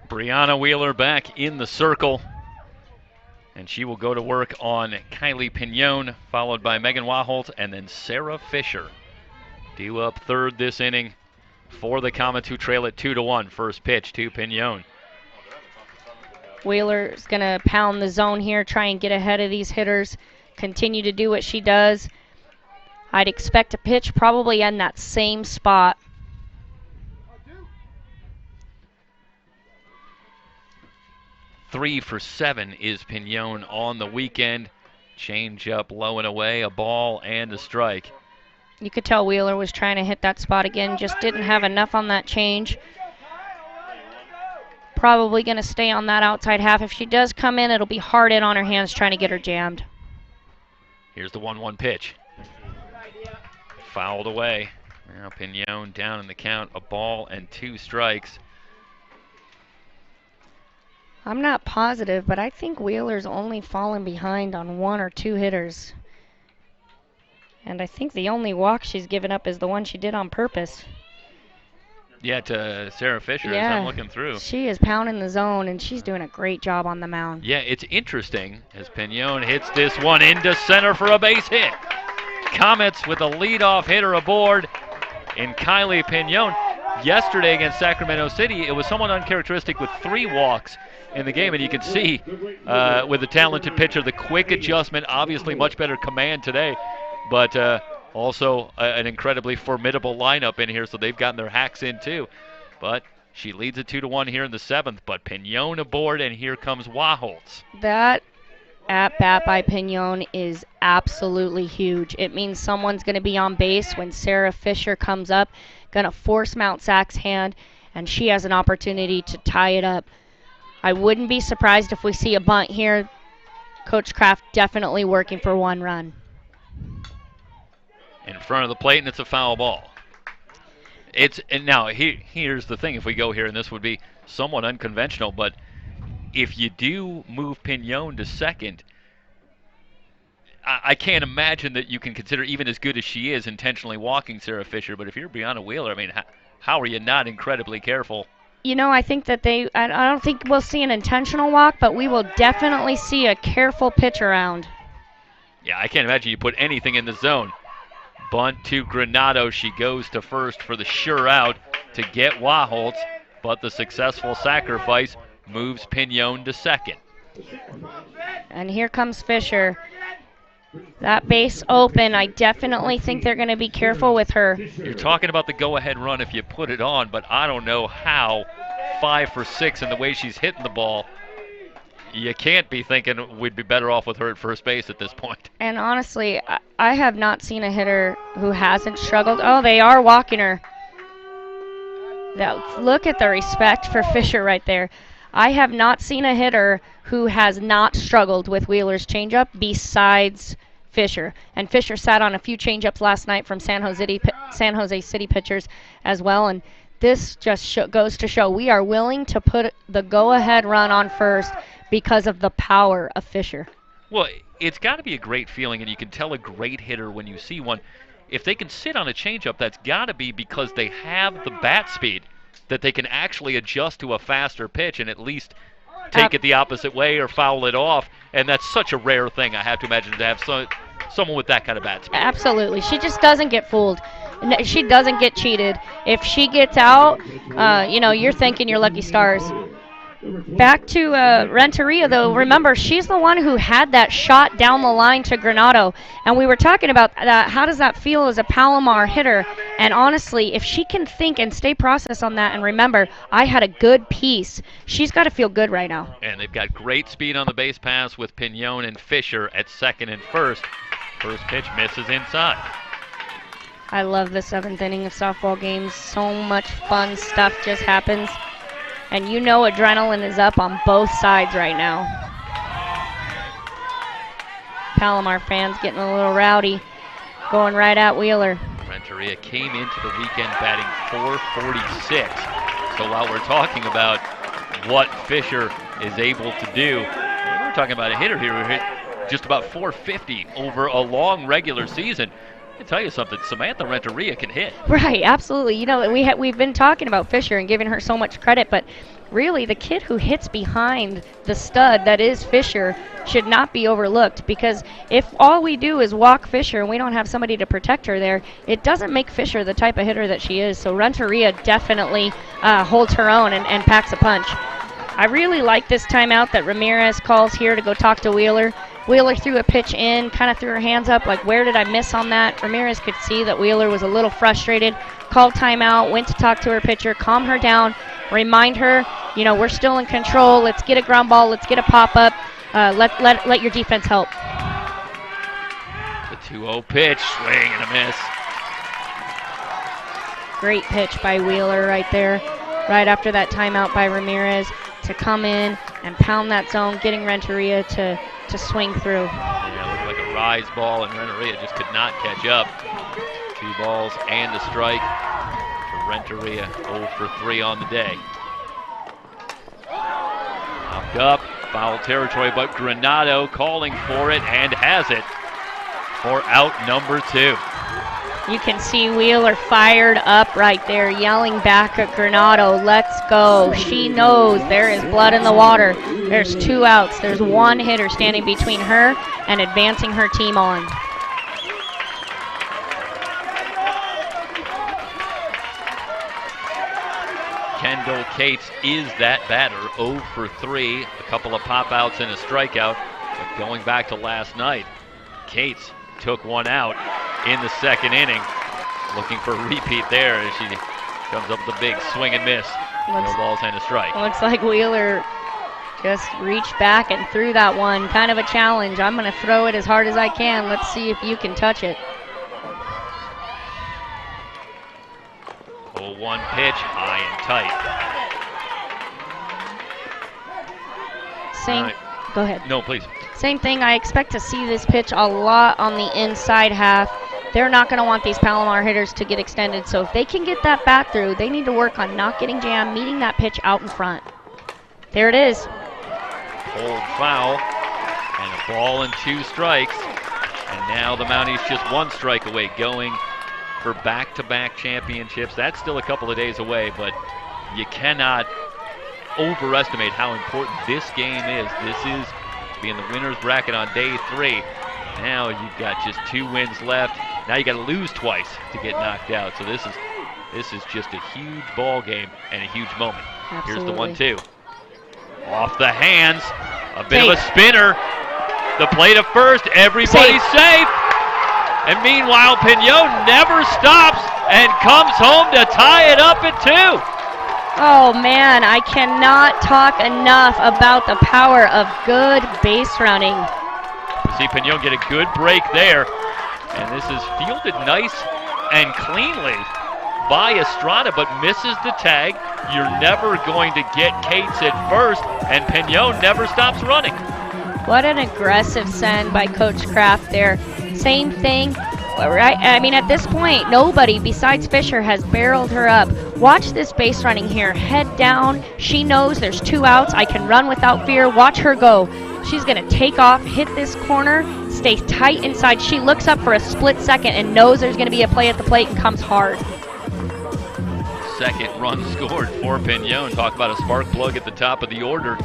Brianna Wheeler back in the circle, and she will go to work on Kylie Pignon, followed by Megan Waholt, and then Sarah Fisher. Due up third this inning for the Comets, who trail it 2-1. First pitch to Pignon. Wheeler's going to pound the zone here, try and get ahead of these hitters, continue to do what she does. I'd expect a pitch probably in that same spot. Three for 7 is Pignon on the weekend. Change up low and away, a ball and a strike. You could tell Wheeler was trying to hit that spot again, just didn't have enough on that change. Probably going to stay on that outside half. If she does come in, it'll be hard in on her hands trying to get her jammed. Here's the 1-1 pitch. Fouled away. Now Pignon down in the count, a ball and 2 strikes. I'm not positive, but I think Wheeler's only fallen behind on 1 or 2 hitters. And I think the only walk she's given up is the one she did on purpose. Yeah, to Sarah Fisher as I'm looking through. She is pounding the zone, and she's doing a great job on the mound. Yeah, it's interesting as Pignon hits this one into center for a base hit. Comets with a leadoff hitter aboard in Kylie Pignon. Yesterday against Sacramento City, it was somewhat uncharacteristic with 3 walks in the game, and you can see with the talented pitcher, the quick adjustment, obviously much better command today, but also an incredibly formidable lineup in here, so they've gotten their hacks in too. But she leads it 2-1 here in the 7th, but Pignon aboard, and here comes Waholtz. That at-bat by Pignon is absolutely huge. It means someone's going to be on base when Sarah Fisher comes up, going to force Mount Sac's hand, and she has an opportunity to tie it up. I wouldn't be surprised if we see a bunt here. Coach Kraft definitely working for 1 run. In front of the plate, and it's a foul ball. Here's the thing. If we go here, and this would be somewhat unconventional, but if you do move Pignon to second, I can't imagine that you can consider, even as good as she is, intentionally walking Sarah Fisher. But if you're Brianna Wheeler, I mean, how are you not incredibly careful? You know, I think that I don't think we'll see an intentional walk, but we will definitely see a careful pitch around. Yeah, I can't imagine you put anything in the zone. Bunt to Granado. She goes to first for the sure out to get Waholtz, but the successful sacrifice moves Pignon to second. And here comes Fisher. That base open, I definitely think they're going to be careful with her. You're talking about the go-ahead run if you put it on, but I don't know how 5 for 6 in the way she's hitting the ball. You can't be thinking we'd be better off with her at first base at this point. And honestly, I have not seen a hitter who hasn't struggled. Oh, they are walking her. Look at the respect for Fisher right there. I have not seen a hitter who has not struggled with Wheeler's changeup besides Fisher. And Fisher sat on a few changeups last night from San Jose City pitchers as well. And this just goes to show we are willing to put the go-ahead run on first because of the power of Fisher. Well, it's got to be a great feeling, and you can tell a great hitter when you see one. If they can sit on a changeup, that's got to be because they have the bat speed that they can actually adjust to a faster pitch and at least take it the opposite way or foul it off. And that's such a rare thing, I have to imagine, to have someone with that kind of bat speed. Absolutely. She just doesn't get fooled. She doesn't get cheated. If she gets out, you're thanking your lucky stars. Back to Renteria, though. Remember, she's the one who had that shot down the line to Granado. And we were talking about that. How does that feel as a Palomar hitter? And honestly, if she can think and stay processed on that and remember, I had a good piece, she's got to feel good right now. And they've got great speed on the base pass with Pignon and Fisher at second and first. First pitch misses inside. I love the 7th inning of softball games. So much fun stuff just happens. And you know adrenaline is up on both sides right now. Palomar fans getting a little rowdy, going right at Wheeler. Renteria came into the weekend batting .446. So while we're talking about what Fisher is able to do, we're talking about a hitter here who hit just about .450 over a long regular season. I tell you something, Samantha Renteria can hit. Right, absolutely. You know, we've been talking about Fisher and giving her so much credit, but really the kid who hits behind the stud that is Fisher should not be overlooked, because if all we do is walk Fisher and we don't have somebody to protect her there, it doesn't make Fisher the type of hitter that she is. So Renteria definitely holds her own and packs a punch. I really like this timeout that Ramirez calls here to go talk to Wheeler. Wheeler threw a pitch in, kind of threw her hands up, like, where did I miss on that? Ramirez could see that Wheeler was a little frustrated, called timeout, went to talk to her pitcher, calm her down, remind her, we're still in control. Let's get a ground ball. Let's get a pop-up. Let your defense help. The 2-0 pitch, swing and a miss. Great pitch by Wheeler right there, right after that timeout by Ramirez to come in and pound that zone, getting Renteria to swing through. Yeah, it looked like a rise ball, and Renteria just could not catch up. 2 balls and a strike for Renteria, 0 for 3 on the day. Knocked up, foul territory, but Granado calling for it and has it for out number 2. You can see Wheeler fired up right there, yelling back at Granado, let's go. She knows there is blood in the water. There's 2 outs. There's 1 hitter standing between her and advancing her team on. Kendall Cates is that batter, 0 for 3, a couple of pop-outs and a strikeout. But going back to last night, Cates took 1 out in the 2nd inning. Looking for a repeat there as she comes up with a big swing and miss. No balls and a strike. Looks like Wheeler just reached back and threw that one. Kind of a challenge. I'm going to throw it as hard as I can. Let's see if you can touch it. 0-1 pitch, high and tight. Go ahead. No, please. Same thing. I expect to see this pitch a lot on the inside half. They're not going to want these Palomar hitters to get extended, so if they can get that bat through, they need to work on not getting jammed, meeting that pitch out in front. There it is. Cold foul, and a ball and 2 strikes. And now the Mounties just 1 strike away, going for back-to-back championships. That's still a couple of days away, but you cannot overestimate how important this game is. This is to be in the winner's bracket on day 3. Now you've got just 2 wins left. Now you got to lose twice to get knocked out. So this is just a huge ball game and a huge moment. Absolutely. Here's the 1-2. Off the hands, a bit of a spinner. The play to first, everybody's safe. And meanwhile, Pignon never stops and comes home to tie it up at 2. Oh man, I cannot talk enough about the power of good base running. See Pignon get a good break there, and this is fielded nice and cleanly by Estrada, but misses the tag. You're never going to get Cates at first, and Pignon never stops running. What an aggressive send by Coach Kraft there. Same thing, right? I mean, at this point, nobody besides Fisher has barreled her up. Watch this base running here. Head down. She knows there's 2 outs. I can run without fear. Watch her go. She's going to take off, hit this corner, stay tight inside. She looks up for a split second and knows there's going to be a play at the plate and comes hard. Second run scored for Pignon. Talk about a spark plug at the top of the order.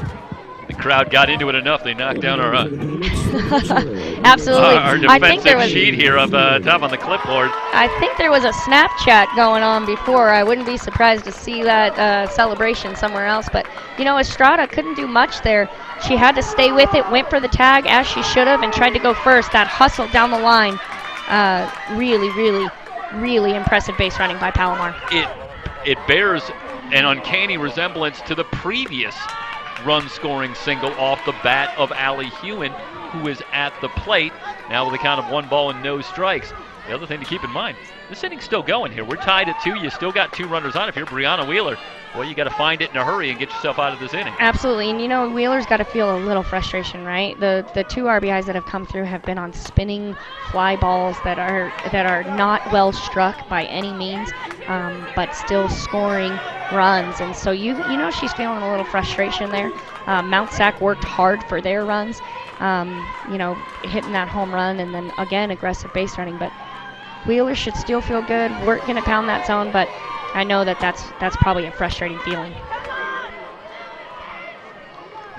The crowd got into it enough. They knocked down our Absolutely. our I think there defensive was, sheet here up top on the clipboard. I think there was a Snapchat going on before. I wouldn't be surprised to see that celebration somewhere else. But, you know, Estrada couldn't do much there. She had to stay with it, went for the tag as she should have, and tried to go first. That hustle down the line, really, really, really impressive base running by Palomar. It bears an uncanny resemblance to the previous run-scoring single off the bat of Allie Huen, who is at the plate now with a count of 1 ball and no strikes. The other thing to keep in mind, this inning's still going here. We're tied at 2. You still got 2 runners on. If you're Brianna Wheeler, well, you got to find it in a hurry and get yourself out of this inning. Absolutely, and you know, Wheeler's got to feel a little frustration, right? The 2 RBIs that have come through have been on spinning fly balls that are not well struck by any means, but still scoring runs, and so you know she's feeling a little frustration there. Mount SAC worked hard for their runs, you know, hitting that home run and then again aggressive base running, but Wheeler should still feel good. We're going to pound that zone, but I know that's probably a frustrating feeling.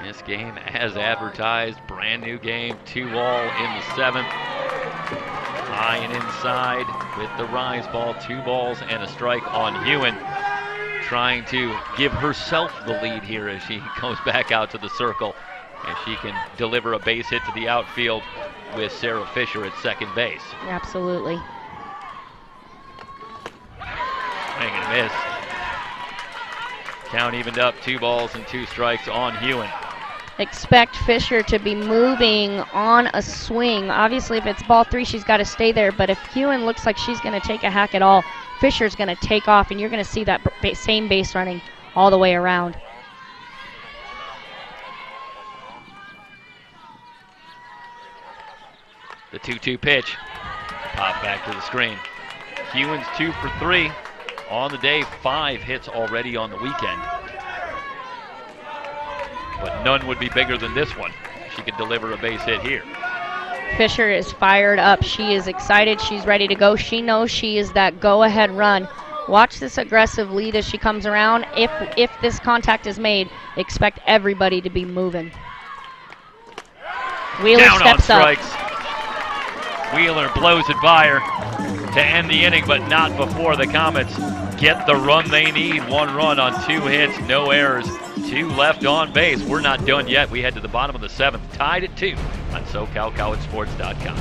This game, as advertised, brand new game, 2-all in the 7th. High and inside with the rise ball, 2 balls and a strike on Huen. Trying to give herself the lead here as she goes back out to the circle. And she can deliver a base hit to the outfield with Sarah Fisher at second base. Absolutely. Swing and a miss. Count evened up, 2 balls and 2 strikes on Huen. Expect Fisher to be moving on a swing. Obviously, if it's ball 3, she's got to stay there. But if Huen looks like she's going to take a hack at all, Fisher's going to take off, and you're going to see that same base running all the way around. The 2-2 pitch. Pop back to the screen. Huen's 2 for 3 on the day. 5 hits already on the weekend. But none would be bigger than this one. She could deliver a base hit here. Fisher is fired up. She is excited. She's ready to go. She knows she is that go-ahead run. Watch this aggressive lead as she comes around. If this contact is made, expect everybody to be moving. Wheeler Down steps on up. strikes. Wheeler blows it by her to end the inning, but not before the Comets get the run they need. 1 run on 2 hits, no errors, 2 left on base. We're not done yet. We head to the bottom of the 7th, tied at 2 on SoCalCollegeSports.com.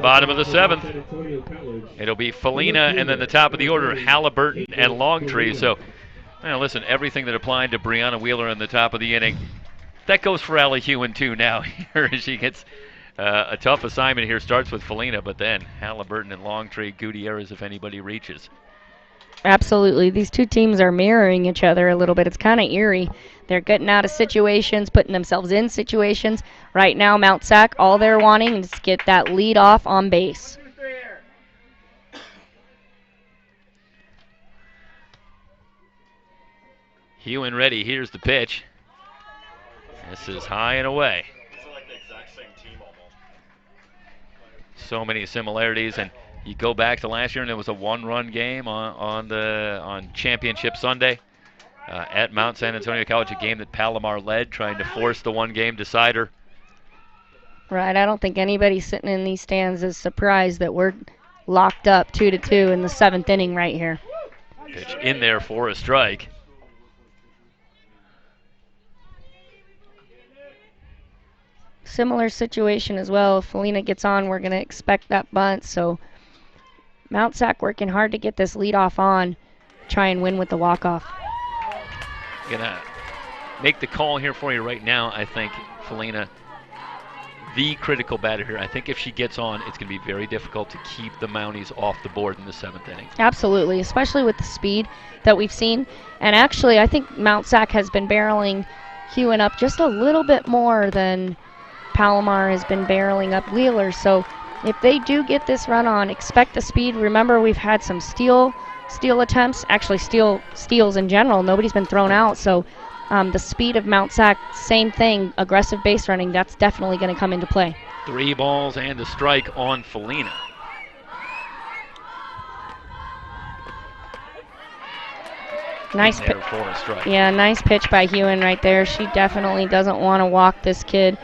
Bottom of the 7th. It'll be Felina, and then the top of the order, Halliburton and Longtree. So, listen, everything that applied to Brianna Wheeler in the top of the inning, that goes for Allie Huen too now. Here she gets a tough assignment here. Starts with Felina, but then Halliburton and Longtree, Gutierrez if anybody reaches. Absolutely. These two teams are mirroring each other a little bit. It's kind of eerie. They're getting out of situations, putting themselves in situations. Right now, Mount SAC, all they're wanting is to get that lead off on base. Huen ready. Here's the pitch. This is high and away. So many similarities, and you go back to last year, and it was a one-run game on Championship Sunday at Mount San Antonio College, a game that Palomar led, trying to force the one-game decider. Right. I don't think anybody sitting in these stands is surprised that we're locked up 2-2 in the 7th inning right here. Pitch in there for a strike. Similar situation as well. If Felina gets on, we're going to expect that bunt. So Mount SAC working hard to get this leadoff on, try and win with the walk-off. Gonna make the call here for you right now. I think Felina, the critical batter here. I think if she gets on, it's going to be very difficult to keep the Mounties off the board in the 7th inning. Absolutely, especially with the speed that we've seen. And actually, I think Mount SAC has been barreling Huen up just a little bit more than Palomar has been barreling up Wheeler. So if they do get this run on, expect the speed. Remember, we've had some steal attempts, actually steals in general. Nobody's been thrown out. So the speed of Mount SAC, same thing, aggressive base running, that's definitely going to come into play. 3 balls and a strike on Felina. Nice pitch. Yeah, nice pitch by Huen right there. She definitely doesn't want to walk this kid.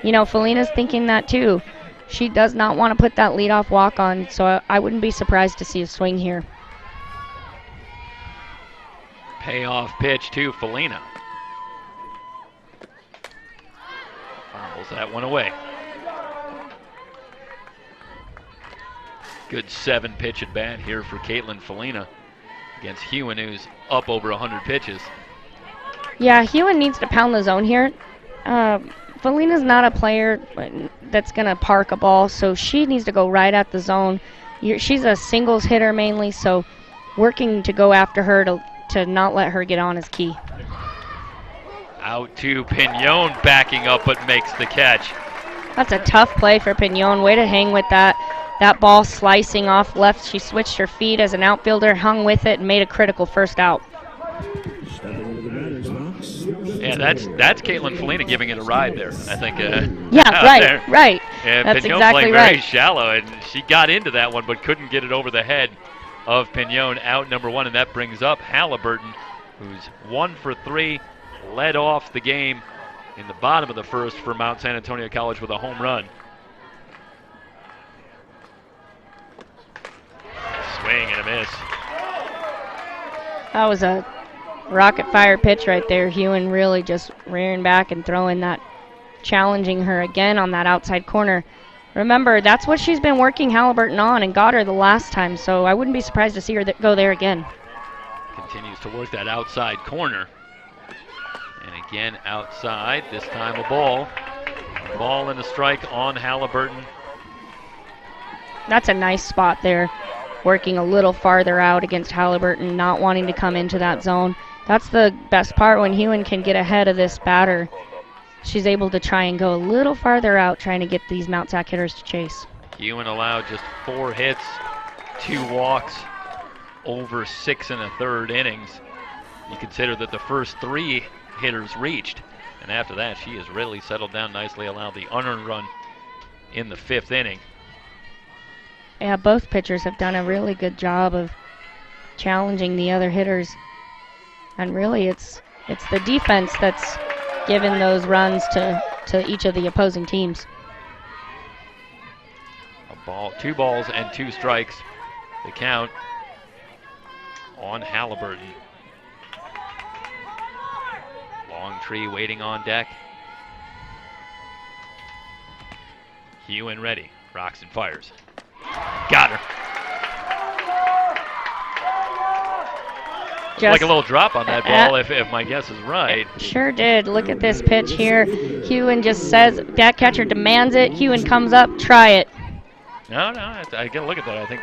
Felina's thinking that too. She does not want to put that leadoff walk on, so I wouldn't be surprised to see a swing here. Payoff pitch to Felina. Fouls that one away. Good 7-pitch at bat here for Caitlin Felina against Huen, who's up over 100 pitches. Yeah, Huen needs to pound the zone here. Felina's not a player that's going to park a ball, so she needs to go right at the zone. She's a singles hitter mainly, so working to go after her to not let her get on is key. Out to Pignon, backing up but makes the catch. That's a tough play for Pignon. Way to hang with that. That ball slicing off left. She switched her feet as an outfielder, hung with it, and made a critical first out. Yeah, that's Caitlin Felina giving it a ride there, I think. Right. Yeah, that's Pignon exactly playing right. very shallow, and she got into that one but couldn't get it over the head of Pignon. Out number 1, and that brings up Halliburton, who's 1 for 3, led off the game in the bottom of the 1st for Mount San Antonio College with a home run. Swing and a miss. That was a rocket fire pitch right there. Huen really just rearing back and throwing that, challenging her again on that outside corner. Remember, that's what she's been working Halliburton on and got her the last time, so I wouldn't be surprised to see her go there again. Continues to work that outside corner. And again outside, this time a ball. Ball and a strike on Halliburton. That's a nice spot there. Working a little farther out against Halliburton, not wanting to come into that zone. That's the best part when Huen can get ahead of this batter. She's able to try and go a little farther out, trying to get these Mount SAC hitters to chase. Huen allowed just 4 hits, 2 walks, over 6 1/3 innings. You consider that the first 3 hitters reached, and after that she has really settled down nicely, allowed the unearned run in the 5th inning. Yeah, both pitchers have done a really good job of challenging the other hitters. And really it's the defense that's given those runs to each of the opposing teams. A ball, 2 balls and 2 strikes. The count on Halliburton. Longtree waiting on deck. Huen ready. Rocks and fires. Got her. Just like a little drop on that ball, if my guess is right. Sure did. Look at this pitch here. Huen just says, that catcher demands it. Huen comes up, try it. No, I got to look at that. I think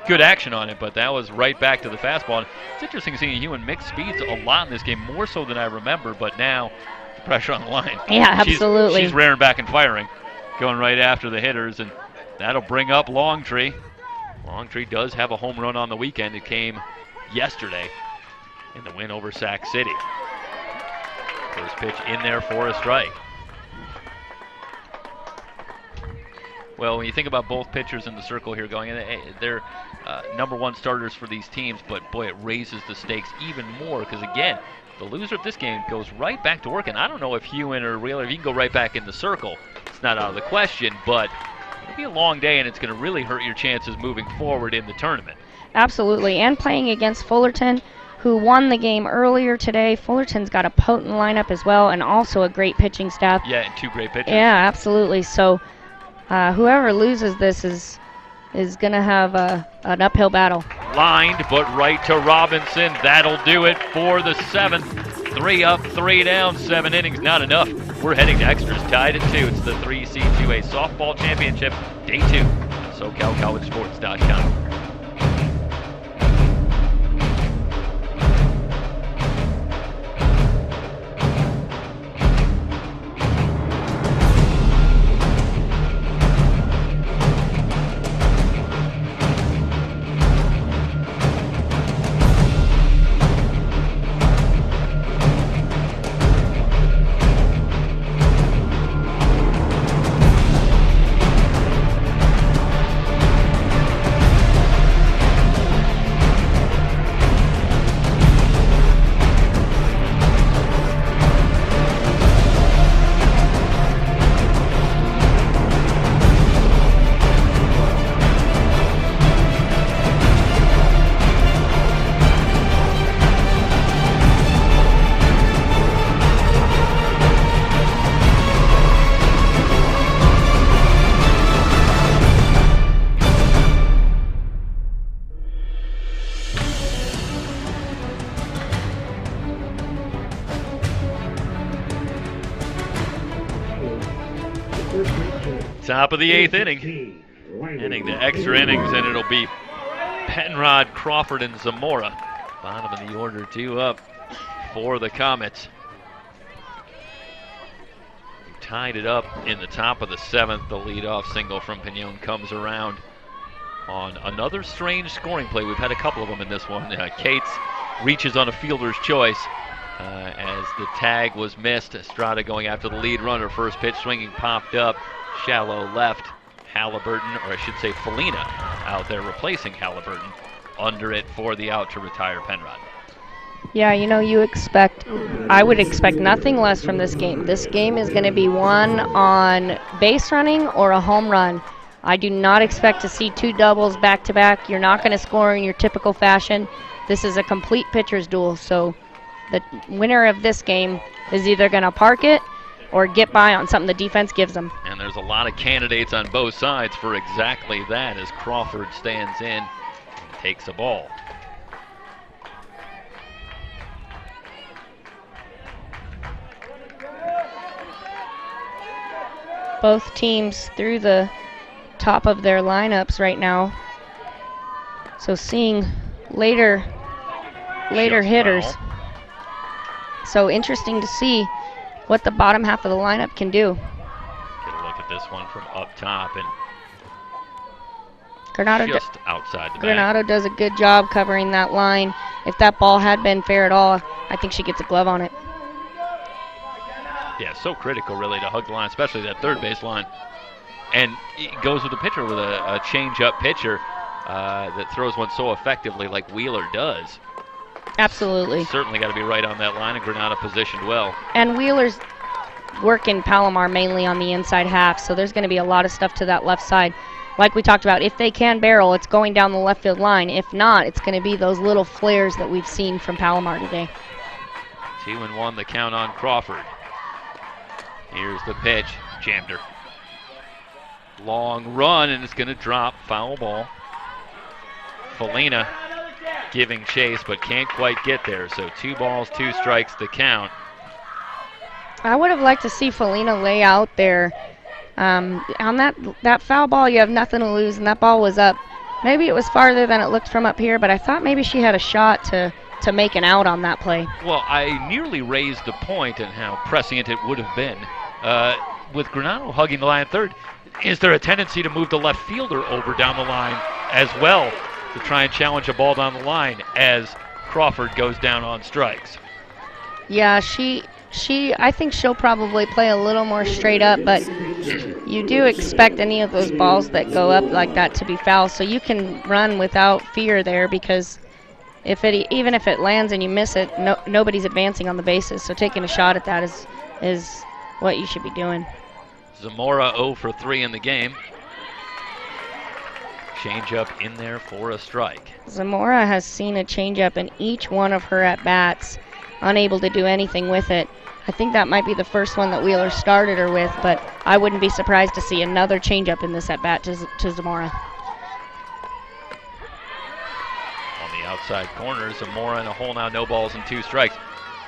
good action on it, but that was right back to the fastball. And it's interesting seeing Huen mix speeds a lot in this game, more so than I remember, but now the pressure on the line. Yeah, absolutely. She's rearing back and firing, going right after the hitters, and that'll bring up Longtree. Longtree does have a home run on the weekend. It came yesterday in the win over Sac City. First pitch in there for a strike. Well, when you think about both pitchers in the circle here going in, they're number one starters for these teams, but boy, it raises the stakes even more because, again, the loser of this game goes right back to work. And I don't know if Huen or Wheeler, if you can go right back in the circle, it's not out of the question, but it'll be a long day and it's going to really hurt your chances moving forward in the tournament. Absolutely, and playing against Fullerton, who won the game earlier today. Fullerton's got a potent lineup as well and also a great pitching staff. Yeah, and two great pitchers. Yeah, absolutely. So whoever loses this is going to have an uphill battle. Lined, but right to Robinson. That'll do it for the seventh. 3 up, 3 down, 7 innings, not enough. We're heading to extras, tied at 2. It's the 3C2A Softball Championship, Day 2 on SoCalCollegeSports.com. Top of the 8th inning. Heading to extra innings, and it'll be Penrod, Crawford, and Zamora. Bottom of the order, 2 up for the Comets. Tied it up in the top of the 7th. The leadoff single from Pignon comes around on another strange scoring play. We've had a couple of them in this one. Cates reaches on a fielder's choice as the tag was missed. Estrada going after the lead runner. First pitch swinging, popped up. Shallow left. Halliburton, or I should say Felina, out there replacing Halliburton. Under it for the out to retire Penrod. Yeah, I would expect nothing less from this game. This game is going to be won on base running or a home run. I do not expect to see 2 doubles back-to-back. You're not going to score in your typical fashion. This is a complete pitcher's duel, so the winner of this game is either going to park it or get by on something the defense gives them. And there's a lot of candidates on both sides for exactly that as Crawford stands in and takes a ball. Both teams through the top of their lineups right now. So seeing later hitters. So interesting to see what the bottom half of the lineup can do. Get a look at this one from up top, and Granado just outside the bag. Granado does a good job covering that line. If that ball had been fair at all, I think she gets a glove on it. Yeah, so critical really to hug the line, especially that third base line. And it goes with a pitcher with a change-up pitcher that throws one so effectively like Wheeler does. Absolutely. Certainly got to be right on that line, and Granada positioned well. And Wheeler's working Palomar mainly on the inside half, so there's going to be a lot of stuff to that left side. Like we talked about, if they can barrel, it's going down the left field line. If not, it's going to be those little flares that we've seen from Palomar today. 2-1 the count on Crawford. Here's the pitch. Jammed her. Long run, and it's going to drop. Foul ball. Felina giving chase, but can't quite get there. So 2 balls, 2 strikes to count. I would have liked to see Felina lay out there. On that foul ball, you have nothing to lose, and that ball was up. Maybe it was farther than it looked from up here, but I thought maybe she had a shot to make an out on that play. Well, I nearly raised the point and how prescient it would have been. With Granado hugging the line third, is there a tendency to move the left fielder over down the line as well to try and challenge a ball down the line as Crawford goes down on strikes? Yeah, I think she'll probably play a little more straight up, but you do expect any of those balls that go up like that to be foul, so you can run without fear there, because even if it lands and you miss it, nobody's advancing on the bases, so taking a shot at that is what you should be doing. Zamora 0 for 3 in the game. Changeup in there for a strike. Zamora has seen a changeup in each one of her at-bats, unable to do anything with it. I think that might be the first one that Wheeler started her with, but I wouldn't be surprised to see another changeup in this at-bat to Zamora. On the outside corner, Zamora in a hole now, no balls and 2 strikes.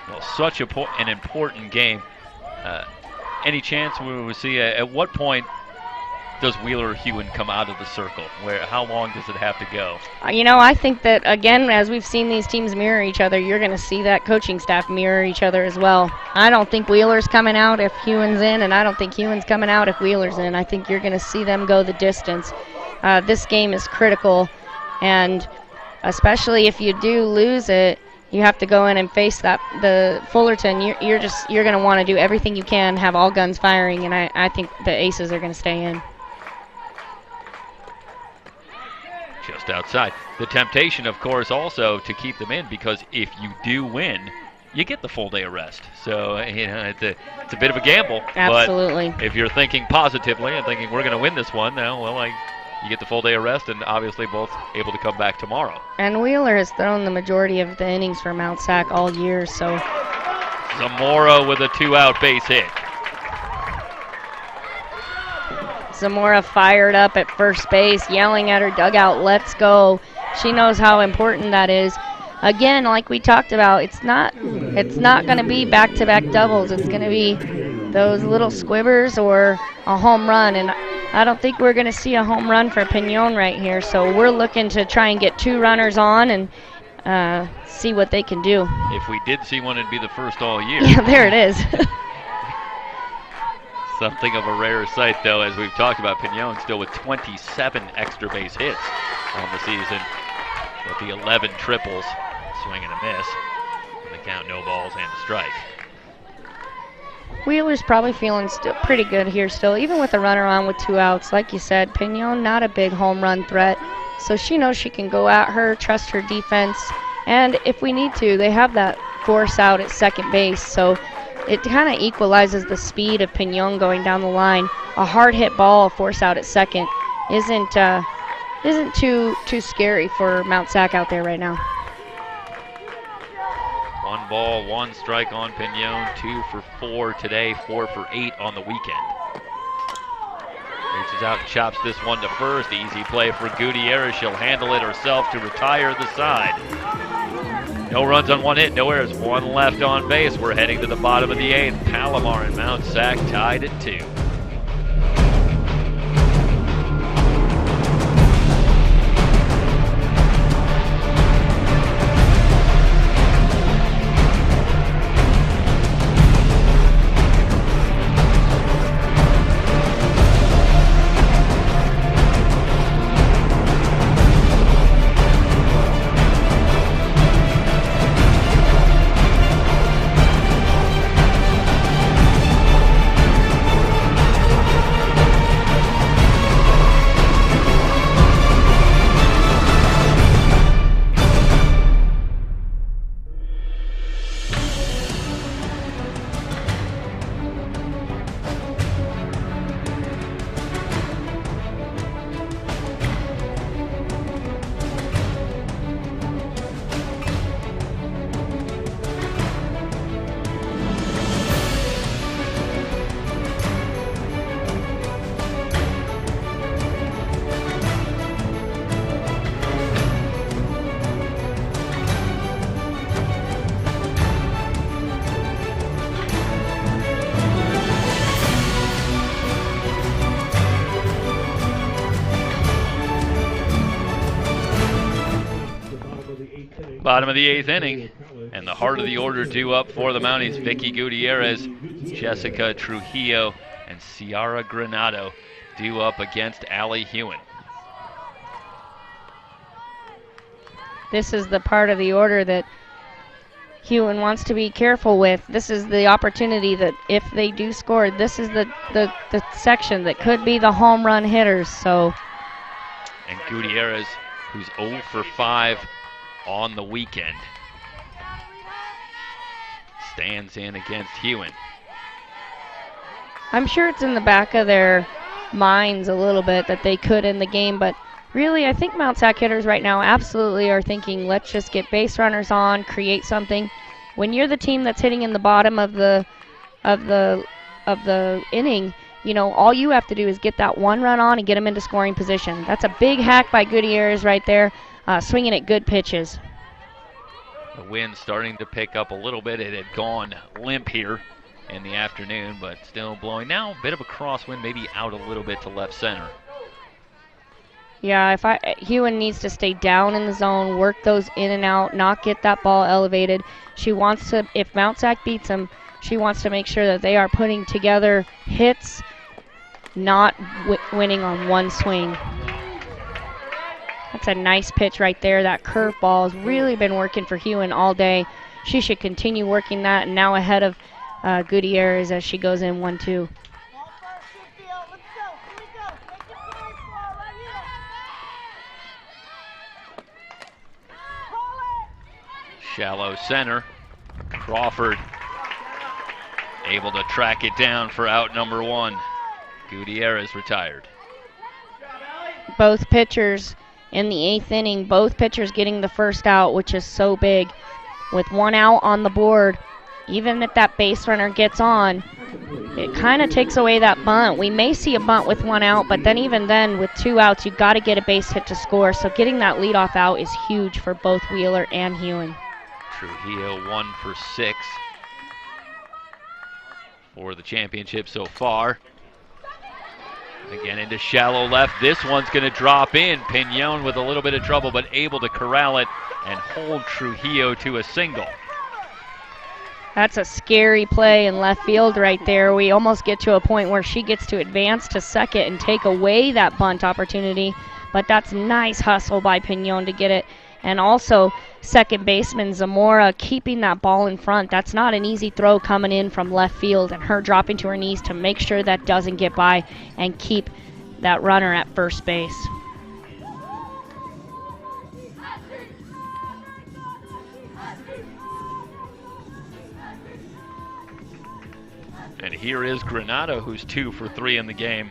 Well, such an important game. Any chance we will see at what point does Wheeler or Huen come out of the circle? How long does it have to go? I think that, again, as we've seen these teams mirror each other, you're going to see that coaching staff mirror each other as well. I don't think Wheeler's coming out if Huen's in, and I don't think Huen's coming out if Wheeler's in. I think you're going to see them go the distance. This game is critical, and especially if you do lose it, you have to go in and face the Fullerton. You're going to want to do everything you can, have all guns firing, and I think the aces are going to stay in. Just outside. The temptation, of course, also to keep them in, because if you do win, you get the full day of rest. So, it's a bit of a gamble. Absolutely. But if you're thinking positively and thinking we're going to win this one, now, you get the full day of rest, and obviously both able to come back tomorrow. And Wheeler has thrown the majority of the innings for Mount Sac all year, so. Zamora with a 2-out base hit. Zamora fired up at first base, yelling at her dugout, "Let's go." She knows how important that is. Again, like we talked about, it's not going to be back-to-back doubles. It's going to be those little squibbers or a home run, and I don't think we're going to see a home run for Pinon right here. So we're looking to try and get 2 runners on and see what they can do. If we did see one, it'd be the first all year. Yeah, there it is. Something of a rare sight, though, as we've talked about. Pinon still with 27 extra base hits on the season, with the 11 triples, swing and a miss, and the count, no balls and a strike. Wheeler's probably feeling still pretty good here still, even with a runner on with 2 outs. Like you said, Pinon not a big home run threat, so she knows she can go at her, trust her defense, and if we need to, they have that force out at second base, so it kind of equalizes the speed of Pinon going down the line. A hard hit ball, force out at second, isn't too scary for Mount Sac out there right now. 1 ball, 1 strike on Pinon, 2 for 4 today, 4 for 8 on the weekend. Reaches out and chops this one to first. Easy play for Gutierrez. She'll handle it herself to retire the side. No runs on 1 hit, no errors, 1 left on base. We're heading to the bottom of the 8th. Palomar and Mount Sac tied at 2. bottom of the 8th inning. And the heart of the order due up for the Mounties. Vicky Gutierrez, Jessica Trujillo, and Ciara Granado due up against Allie Huen. This is the part of the order that Huen wants to be careful with. This is the opportunity that if they do score, this is the section that could be the home run hitters. So. And Gutierrez, who's 0 for 5 on the weekend, stands in against Huen. I'm sure it's in the back of their minds a little bit that they could end the game, but really I think Mount SAC hitters right now absolutely are thinking, let's just get base runners on, create something. When you're the team that's hitting in the bottom of the inning, you know, all you have to do is get that one run on and get them into scoring position. That's a big hack by Gutierrez right there, swinging at good pitches. The wind starting to pick up a little bit. It had gone limp here in the afternoon, but still blowing. Now a bit of a crosswind, maybe out a little bit to left center. Yeah, Huen needs to stay down in the zone, work those in and out, not get that ball elevated. She wants to, if Mount SAC beats them, she wants to make sure that they are putting together hits, not winning on one swing. That's a nice pitch right there. That curveball has really been working for Huen all day. She should continue working that, and now ahead of Gutierrez as she goes in 1-2. Shallow center. Crawford able to track it down for out number 1. Gutierrez retired. Both pitchers in the 8th inning, both pitchers getting the first out, which is so big. With 1 out on the board, even if that base runner gets on, it kind of takes away that bunt. We may see a bunt with 1 out, but then even then with 2 outs, you've got to get a base hit to score. So getting that leadoff out is huge for both Wheeler and Huen. Trujillo 1 for 6 for the championship so far. Again into shallow left. This one's going to drop in. Pignon with a little bit of trouble, but able to corral it and hold Trujillo to a single. That's a scary play in left field right there. We almost get to a point where she gets to advance to second and take away that bunt opportunity, but that's nice hustle by Pignon to get it. And also second baseman Zamora keeping that ball in front. That's not an easy throw coming in from left field, and her dropping to her knees to make sure that doesn't get by and keep that runner at first base. And here is Granado, who's 2 for 3 in the game.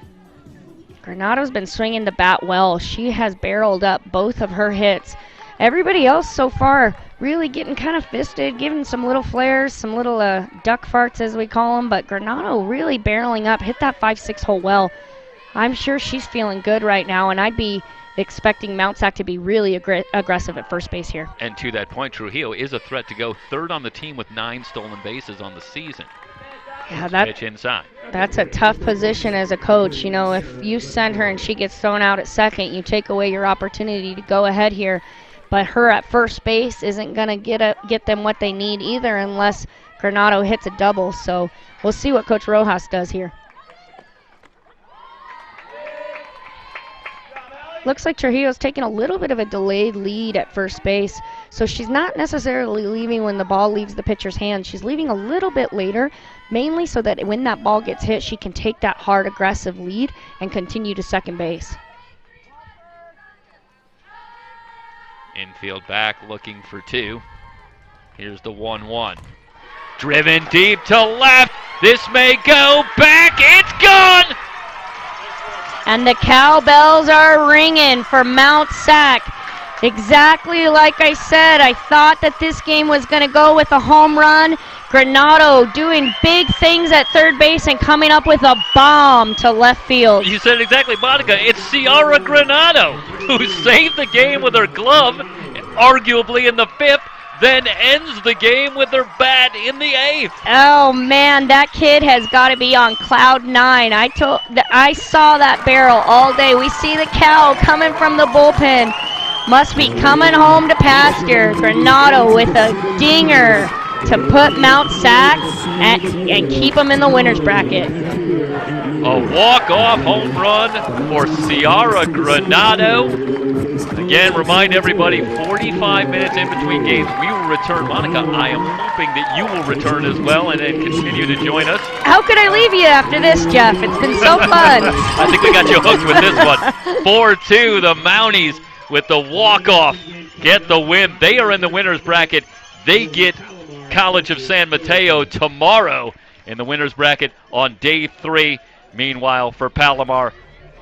Granado's been swinging the bat well. She has barreled up both of her hits. Everybody else so far really getting kind of fisted, giving some little flares, some little duck farts as we call them, but Granado really barreling up, hit that 5-6 hole well. I'm sure she's feeling good right now, and I'd be expecting Mount SAC to be really aggressive at first base here. And to that point, Trujillo is a threat to go 3rd on the team with 9 stolen bases on the season. Yeah, pitch inside. That's a tough position as a coach. You know, if you send her and she gets thrown out at second, you take away your opportunity to go ahead here. But her at first base isn't going to get them what they need either unless Granado hits a double. So we'll see what Coach Rojas does here. Looks like Trujillo's taking a little bit of a delayed lead at first base. So she's not necessarily leaving when the ball leaves the pitcher's hand. She's leaving a little bit later, mainly so that when that ball gets hit, she can take that hard, aggressive lead and continue to second base. Infield back looking for 2. Here's the 1-1. Driven deep to left. This may go back. It's gone! And the cowbells are ringing for Mount SAC. Exactly like I said, I thought that this game was going to go with a home run. Granado doing big things at third base and coming up with a bomb to left field. You said it exactly, Monica. It's Ciara Granado who saved the game with her glove, arguably in the 5th, then ends the game with her bat in the 8th. Oh man, that kid has got to be on cloud 9. I saw that barrel all day. We see the cow coming from the bullpen. must be coming home to pasture. Granado with a dinger to put Mount Sac and keep them in the winner's bracket. A walk-off home run for Ciara Granado. Again, remind everybody, 45 minutes in between games. We will return. Monica, I am hoping that you will return as well and continue to join us. How could I leave you after this, Jeff? It's been so fun. I think we got you hooked with this one. 4-2, the Mounties with the walk-off get the win. They are in the winner's bracket. They get College of San Mateo tomorrow in the winner's bracket on day 3. Meanwhile, for Palomar,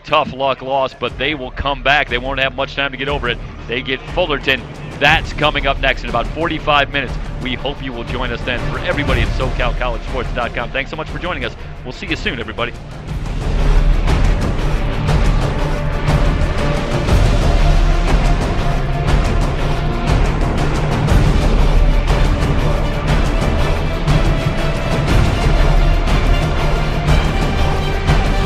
tough luck loss, but they will come back. They won't have much time to get over it. They get Fullerton. That's coming up next in about 45 minutes. We hope you will join us then. For everybody at SoCalCollegeSports.com, thanks so much for joining us. We'll see you soon, everybody.